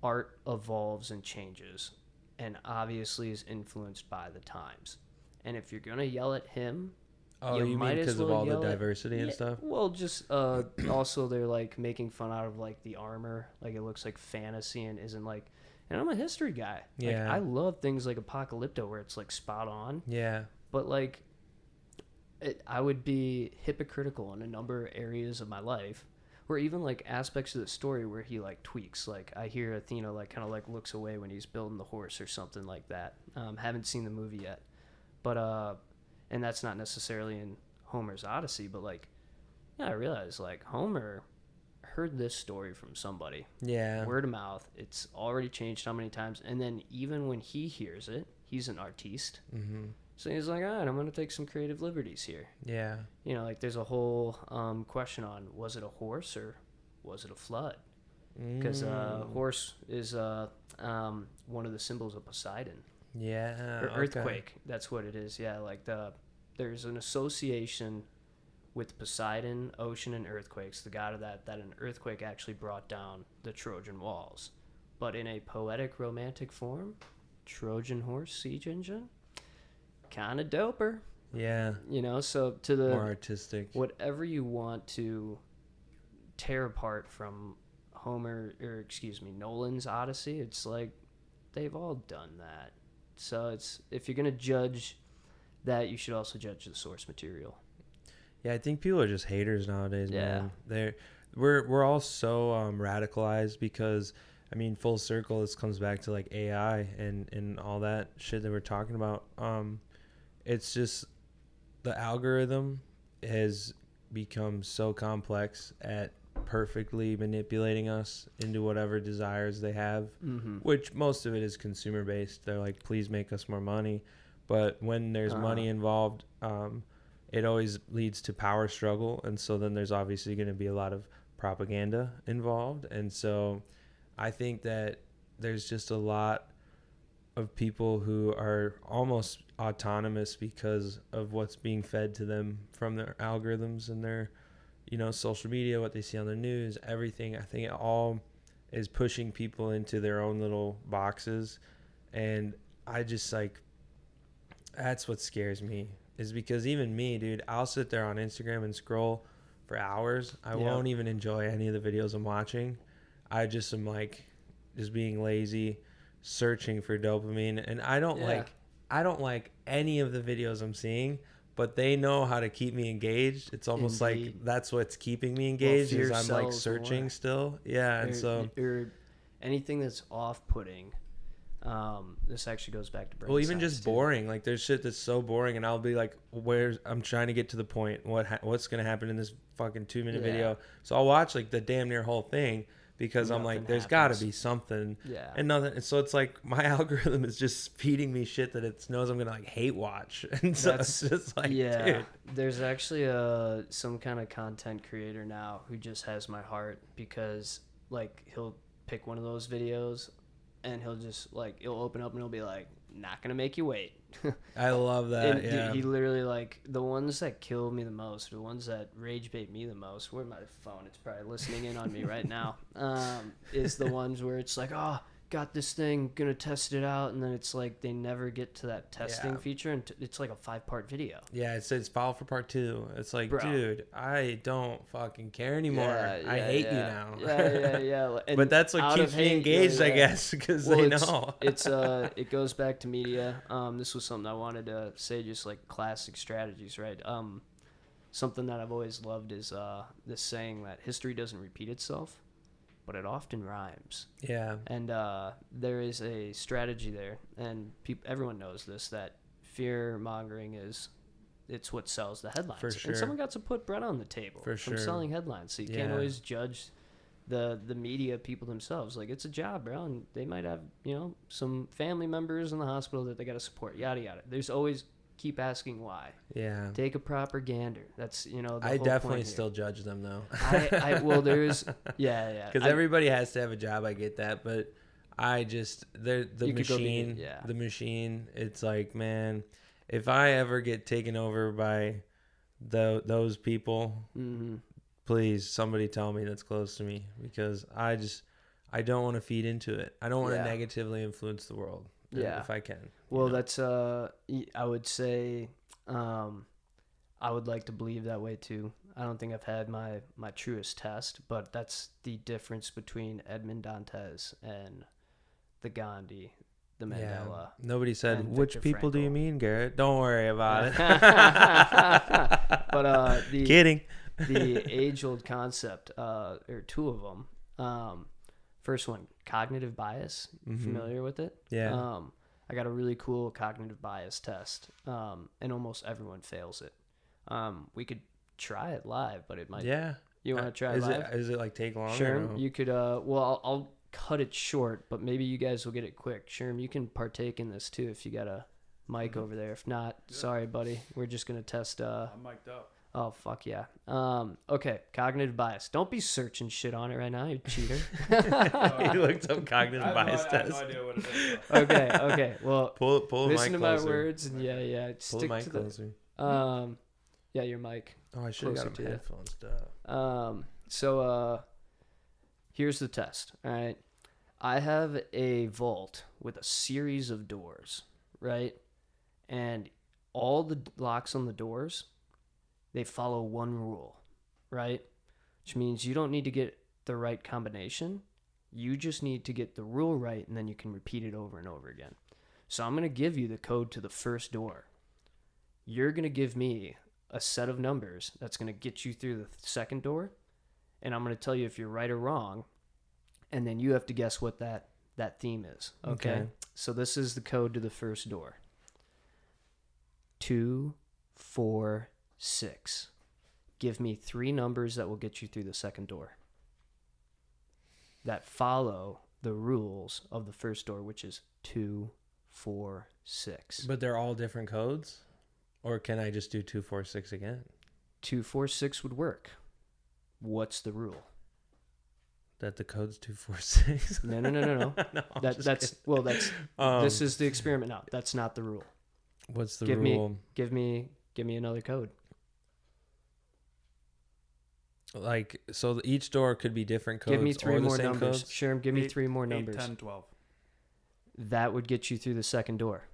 art evolves and changes, and obviously is influenced by the times. And if you're gonna yell at him, Oh, you you might mean as because of well all the yell at- diversity and Yeah, stuff? well, just also they're like making fun out of like the armor, like it looks like fantasy and isn't like. And I'm a history guy. Like, Yeah. I love things like Apocalypto where it's like spot on, Yeah. but like I would be hypocritical in a number of areas of my life, or even like aspects of the story where he like tweaks. Like I hear Athena like kind of like looks away when he's building the horse or something like that. Haven't seen the movie yet, but and that's not necessarily in Homer's Odyssey, but like yeah, I realized like Homer heard this story from somebody, Yeah. word of mouth. It's already changed how many times, and then even when he hears it, he's an artiste. Mm-hmm. So he's like, all right, I'm going to take some creative liberties here. Yeah. You know, like there's a whole question on, was it a horse or was it a flood? Because horse is one of the symbols of Poseidon. Yeah. Or Okay. earthquake, that's what it is. Yeah, like there's an association with Poseidon, ocean, and earthquakes, the god of that an earthquake actually brought down the Trojan walls. But in a poetic, romantic form, Trojan horse siege engine, kind of doper. Yeah. You know, so to the More artistic. whatever you want to tear apart from Nolan's Odyssey, it's like they've all done that. So it's if you're gonna judge that, you should also judge the source material. Yeah, I think people are just haters nowadays, Yeah. man. We're all so radicalized because I mean, full circle, this comes back to like AI and all that shit that we're talking about. It's just the algorithm has become so complex at perfectly manipulating us into whatever desires they have, which most of it is consumer based. They're like, please make us more money. But when there's money involved, it always leads to power struggle. And so then there's obviously going to be a lot of propaganda involved. And so I think that there's just a lot of people who are almost autonomous because of what's being fed to them from their algorithms and their, social media, what they see on the news, everything. I think it all is pushing people into their own little boxes. And I just that's what scares me, is because even me, dude, I'll sit there on Instagram and scroll for hours. I won't even enjoy any of the videos I'm watching. I just am just being lazy, searching for dopamine. And I don't like any of the videos I'm seeing, but they know how to keep me engaged. It's almost like that's what's keeping me engaged, is I'm searching still. Yeah. And or anything that's off-putting. This actually goes back to brain even science, just boring. Like there's shit that's so boring, and I'll be like, I'm trying to get to the point. What's gonna happen in this fucking 2-minute video? So I'll watch like the damn near whole thing because I'm like, there's got to be something. Yeah. And nothing. And so it's like my algorithm is just feeding me shit that it knows I'm gonna hate watch. And so it's just like, dude. There's actually some kind of content creator now who just has my heart, because like he'll pick one of those videos and he'll just he'll open up and he'll be like, not gonna make you wait. I love that. And yeah. he literally the ones that kill me the most, or the ones that rage bait me the most. Where's my phone? It's probably listening in on me right now. Is the ones where it's like, oh, got this thing, gonna test it out, and then it's like they never get to that testing feature, and it's like a 5-part video. Yeah, it says file for part 2. It's like, Bro. Dude, I don't fucking care anymore. I hate you now. Yeah. And but that's what keeps me engaged, I guess, because they know. It goes back to media. This was something I wanted to say, just like classic strategies, right? Something that I've always loved is this saying that history doesn't repeat itself, but it often rhymes. Yeah. And there is a strategy there, and everyone knows this, that fear mongering it's what sells the headlines. For sure. And someone got to put bread on the table from selling headlines. So you can't always judge the media people themselves. Like, it's a job, bro, and they might have, some family members in the hospital that they got to support, yada yada. There's always keep asking why. Yeah. Take a proper gander. That's, the I whole definitely point still judge them though. There's Because everybody has to have a job. I get that, but the machine. It's like, man, if I ever get taken over by those people, please somebody tell me that's close to me, because I don't want to feed into it. I don't want to negatively influence the world. If I can. Well, that's I would say I would like to believe that way too. I don't think I've had my truest test, but that's the difference between Edmond Dantes and the Gandhi, the Mandela. Yeah. Nobody said, which people Frankl. Do you mean, Garrett? Don't worry about it. But kidding. The age-old concept, or two of them. First one, cognitive bias. Familiar with it? Yeah. I got a really cool cognitive bias test, and almost everyone fails it. We could try it live, but it might. Yeah. You want to try it live? Is it like take long? Sure. You could. Well, I'll cut it short, but maybe you guys will get it quick. Sherm, you can partake in this too if you got a mic over there. If not, sorry, buddy. We're just gonna test. I'm mic'd up. Oh, fuck yeah. Okay, cognitive bias. Don't be searching shit on it right now, you cheater. He looked up cognitive bias test. I have no idea what it is. Okay. Well, pull listen the to mic my closer. words and yeah. Pull the mic closer. Yeah, your mic. Oh, I should have got him headphones. So here's the test. All right. I have a vault with a series of doors, right? And all the locks on the doors, they follow one rule, right? Which means you don't need to get the right combination. You just need to get the rule right, and then you can repeat it over and over again. So I'm going to give you the code to the first door. You're going to give me a set of numbers that's going to get you through the second door, and I'm going to tell you if you're right or wrong, and then you have to guess what that theme is. Okay? So this is the code to the first door. 2, 4, 6. Give me 3 numbers that will get you through the second door that follow the rules of the first door, which is 2, 4, 6. But they're all different codes? Or can I just do 2, 4, 6 again? 2, 4, 6 would work. What's the rule? That the code's 2, 4, 6? No. No, that's this is the experiment now. That's not the rule. What's the rule? Give me another code. Like, so each door could be different codes. Give me 3 more numbers. Codes? Sherm, give me 3 more numbers. 8, 10, 12. That would get you through the second door.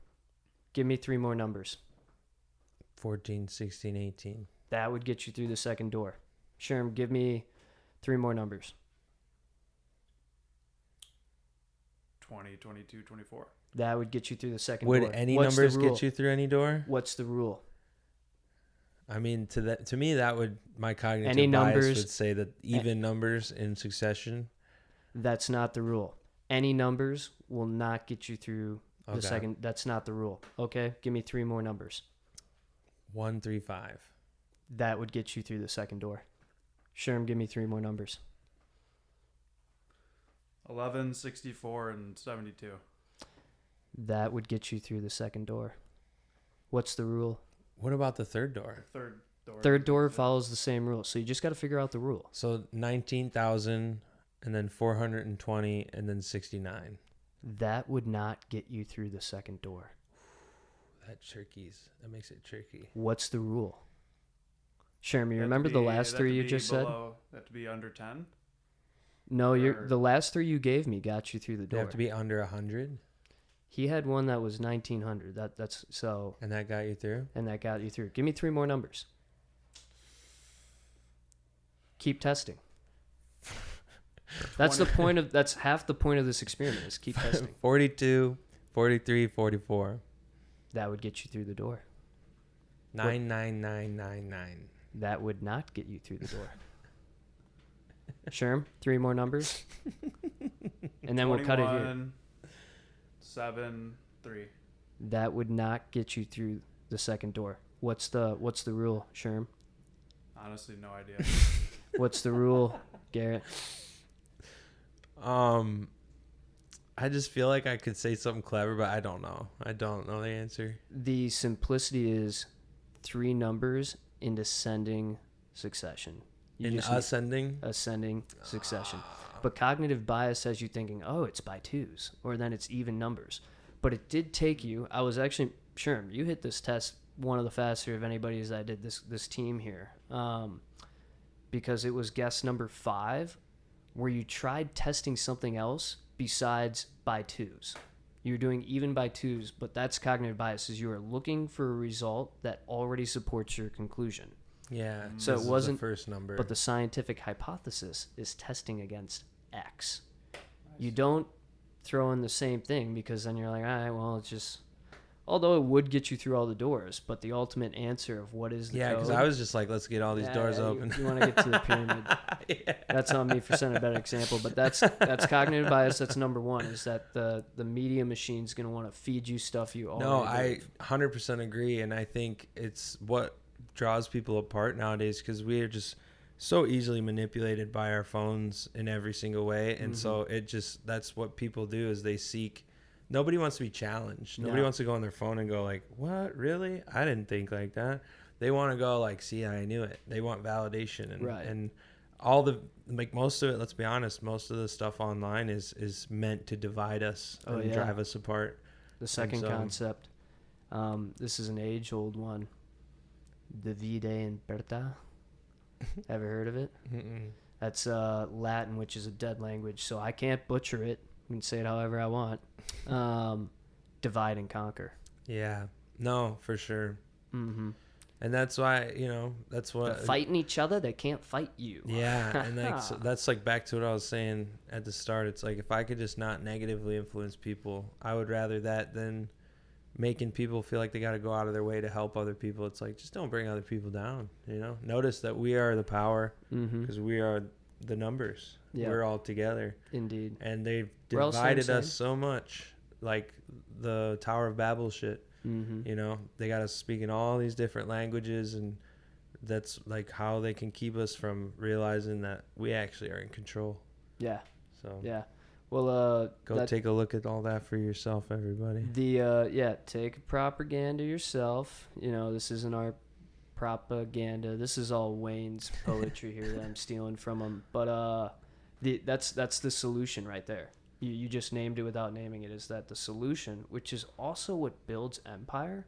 Give me 3 more numbers. 14, 16, 18. That would get you through the second door. Sherm, give me 3 more numbers. 20, 22, 24. That would get you through the second door. door. Would any numbers get you through any door? What's the rule? I mean, to me, that would, my cognitive bias would say that even numbers in succession. That's not the rule. Any numbers will not get you through the second. That's not the rule. Okay, give me 3 more numbers. 1, 3, 5. That would get you through the second door. Sherm, give me 3 more numbers. 11, 64, and 72. That would get you through the second door. What's the rule? What about the third door? Third door follows the same rule. So you just got to figure out the rule. So 19,000 and then 420 and then 69. That would not get you through the second door. That makes it tricky. What's the rule? Sherm, you remember the last 3 you just said? That to be under 10? No, the last 3 you gave me got you through the door. They have to be under 100? He had one that was 1900. That's so. And that got you through? And that got you through. Give me 3 more numbers. Keep testing. That's half the point of this experiment is keep testing. 42, 43, 44. That would get you through the door. 99999. That would not get you through the door. Sherm, 3 more numbers. And then we'll cut it here. 7, 3. That would not get you through the second door. What's the rule, Sherm? Honestly, no idea. What's the rule, Garrett? I just feel like I could say something clever, but I don't know. I don't know the answer. The simplicity is 3 numbers in descending succession. Ascending succession. But cognitive bias has you thinking, oh, it's by 2s, or then it's even numbers. But it did take you, I was actually sure, you hit this test one of the faster of anybody as I did this team here, because it was guess number 5, where you tried testing something else besides by twos. You're doing even by twos, but that's cognitive bias. Is you are looking for a result that already supports your conclusion. Yeah. So it wasn't the first number. But the scientific hypothesis is testing against X. You don't throw in the same thing, because then you're like, all right, well, it's just, although it would get you through all the doors, but the ultimate answer of what is the code. Because I was just like, let's get all these doors open. You want to get to the pyramid. That's on me for setting a better example, but that's cognitive bias. That's number 1, is that the media machine's going to want to feed you stuff you already No, I believe. 100% agree, and I think it's what draws people apart nowadays, because we are just so easily manipulated by our phones in every single way, and so it just, that's what people do, is they seek, nobody wants to be challenged. Nobody wants to go on their phone and go like, what, really? I didn't think like that. They want to go like, see, I knew it. They want validation, and all the, like, most of it, let's be honest, most of the stuff online is meant to divide us and drive us apart. The second concept, this is an age-old one, divide and imperta. Ever heard of it? Mm-mm. That's Latin, which is a dead language, so I can't butcher it. I can say it however I want. Divide and conquer. Yeah. No, for sure. Mm-hmm. And that's why, that's what... They're fighting each other, they can't fight you. Yeah, and like, so that's like back to what I was saying at the start. It's like, if I could just not negatively influence people, I would rather that than making people feel like they got to go out of their way to help other people. It's like, just don't bring other people down, Notice that we are the power, because we are the numbers. Yeah. We're all together. Indeed. And they've divided us so much, like the Tower of Babel shit. They got us speaking all these different languages, and that's like how they can keep us from realizing that we actually are in control. Yeah. So yeah. Well, go take a look at all that for yourself, everybody. Take propaganda yourself. This isn't our propaganda. This is all Wayne's poetry here that I'm stealing from him. But that's the solution right there. You just named it without naming it. Is that the solution, which is also what builds empire,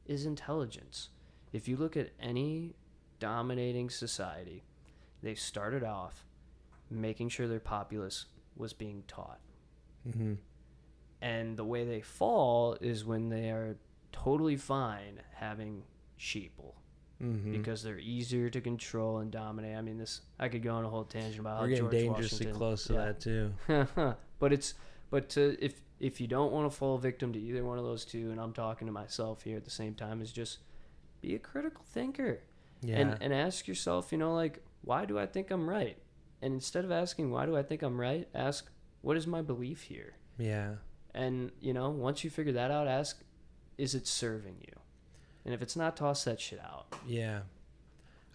is intelligence. If you look at any dominating society, they started off making sure their populace was being taught. Mm-hmm. And the way they fall is when they are totally fine having sheeple. Mm-hmm. Because they're easier to control and dominate. I mean, I could go on a whole tangent about We're how getting George dangerously Washington, close to that too. If you don't want to fall victim to either one of those two, and I'm talking to myself here at the same time, is just be a critical thinker. Yeah. And ask yourself, why do I think I'm right? And instead of asking why do I think I'm right, ask what is my belief here? Yeah. And once you figure that out, ask, is it serving you? And if it's not, toss that shit out. Yeah.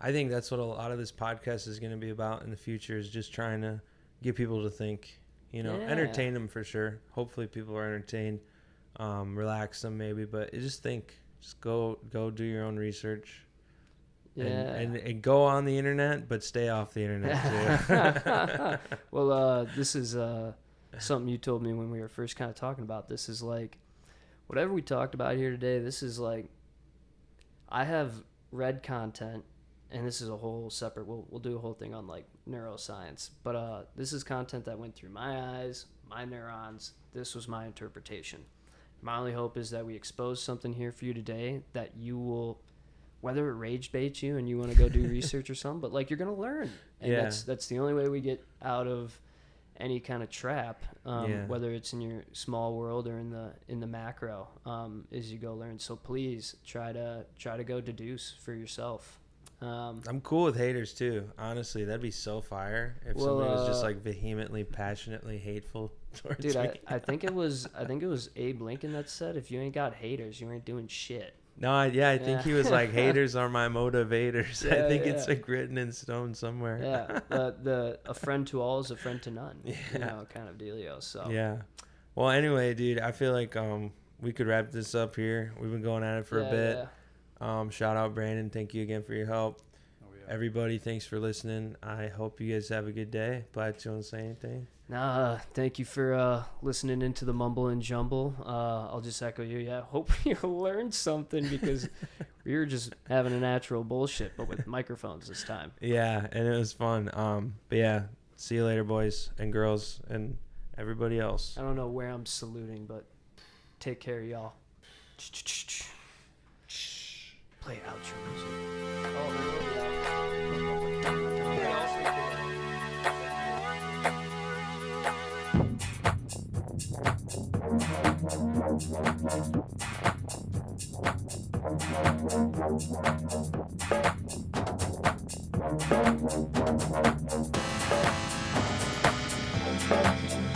I think that's what a lot of this podcast is going to be about in the future, is just trying to get people to think, entertain them for sure. Hopefully people are entertained, relax them maybe, but just think, just go do your own research. Yeah. And go on the internet, but stay off the internet too. Well, this is something you told me when we were first kind of talking about this, is like, whatever we talked about here today, this is like, I have read content, and this is a whole separate, we'll do a whole thing on like neuroscience, but this is content that went through my eyes, my neurons. This was my interpretation. My only hope is that we expose something here for you today that you will, whether it rage baits you and you want to go do research or something, but like, you're going to learn. And that's the only way we get out of any kind of trap, whether it's in your small world or in the macro, is you go learn. So please try to go deduce for yourself. I'm cool with haters too. Honestly, that'd be so fire if somebody was just like vehemently, passionately hateful towards me. I think it was Abe Lincoln that said, if you ain't got haters, you ain't doing shit. No, I think he was like, haters are my motivators. I think it's like written in stone somewhere. Yeah, a friend to all is a friend to none. Yeah. Kind of dealio. So yeah. Well, anyway, dude, I feel like we could wrap this up here. We've been going at it for a bit. Shout out Brandon. Thank you again for your help. Everybody, thanks for listening. I hope you guys have a good day. Blatz, you want to say anything? Nah, thank you for listening into the mumble and jumble. I'll just echo you. Yeah, hope you learned something because we were just having a natural bullshit, but with microphones this time. Yeah, and it was fun. But yeah, see you later, boys and girls and everybody else. I don't know where I'm saluting, but take care, y'all. Play outro music. Oh,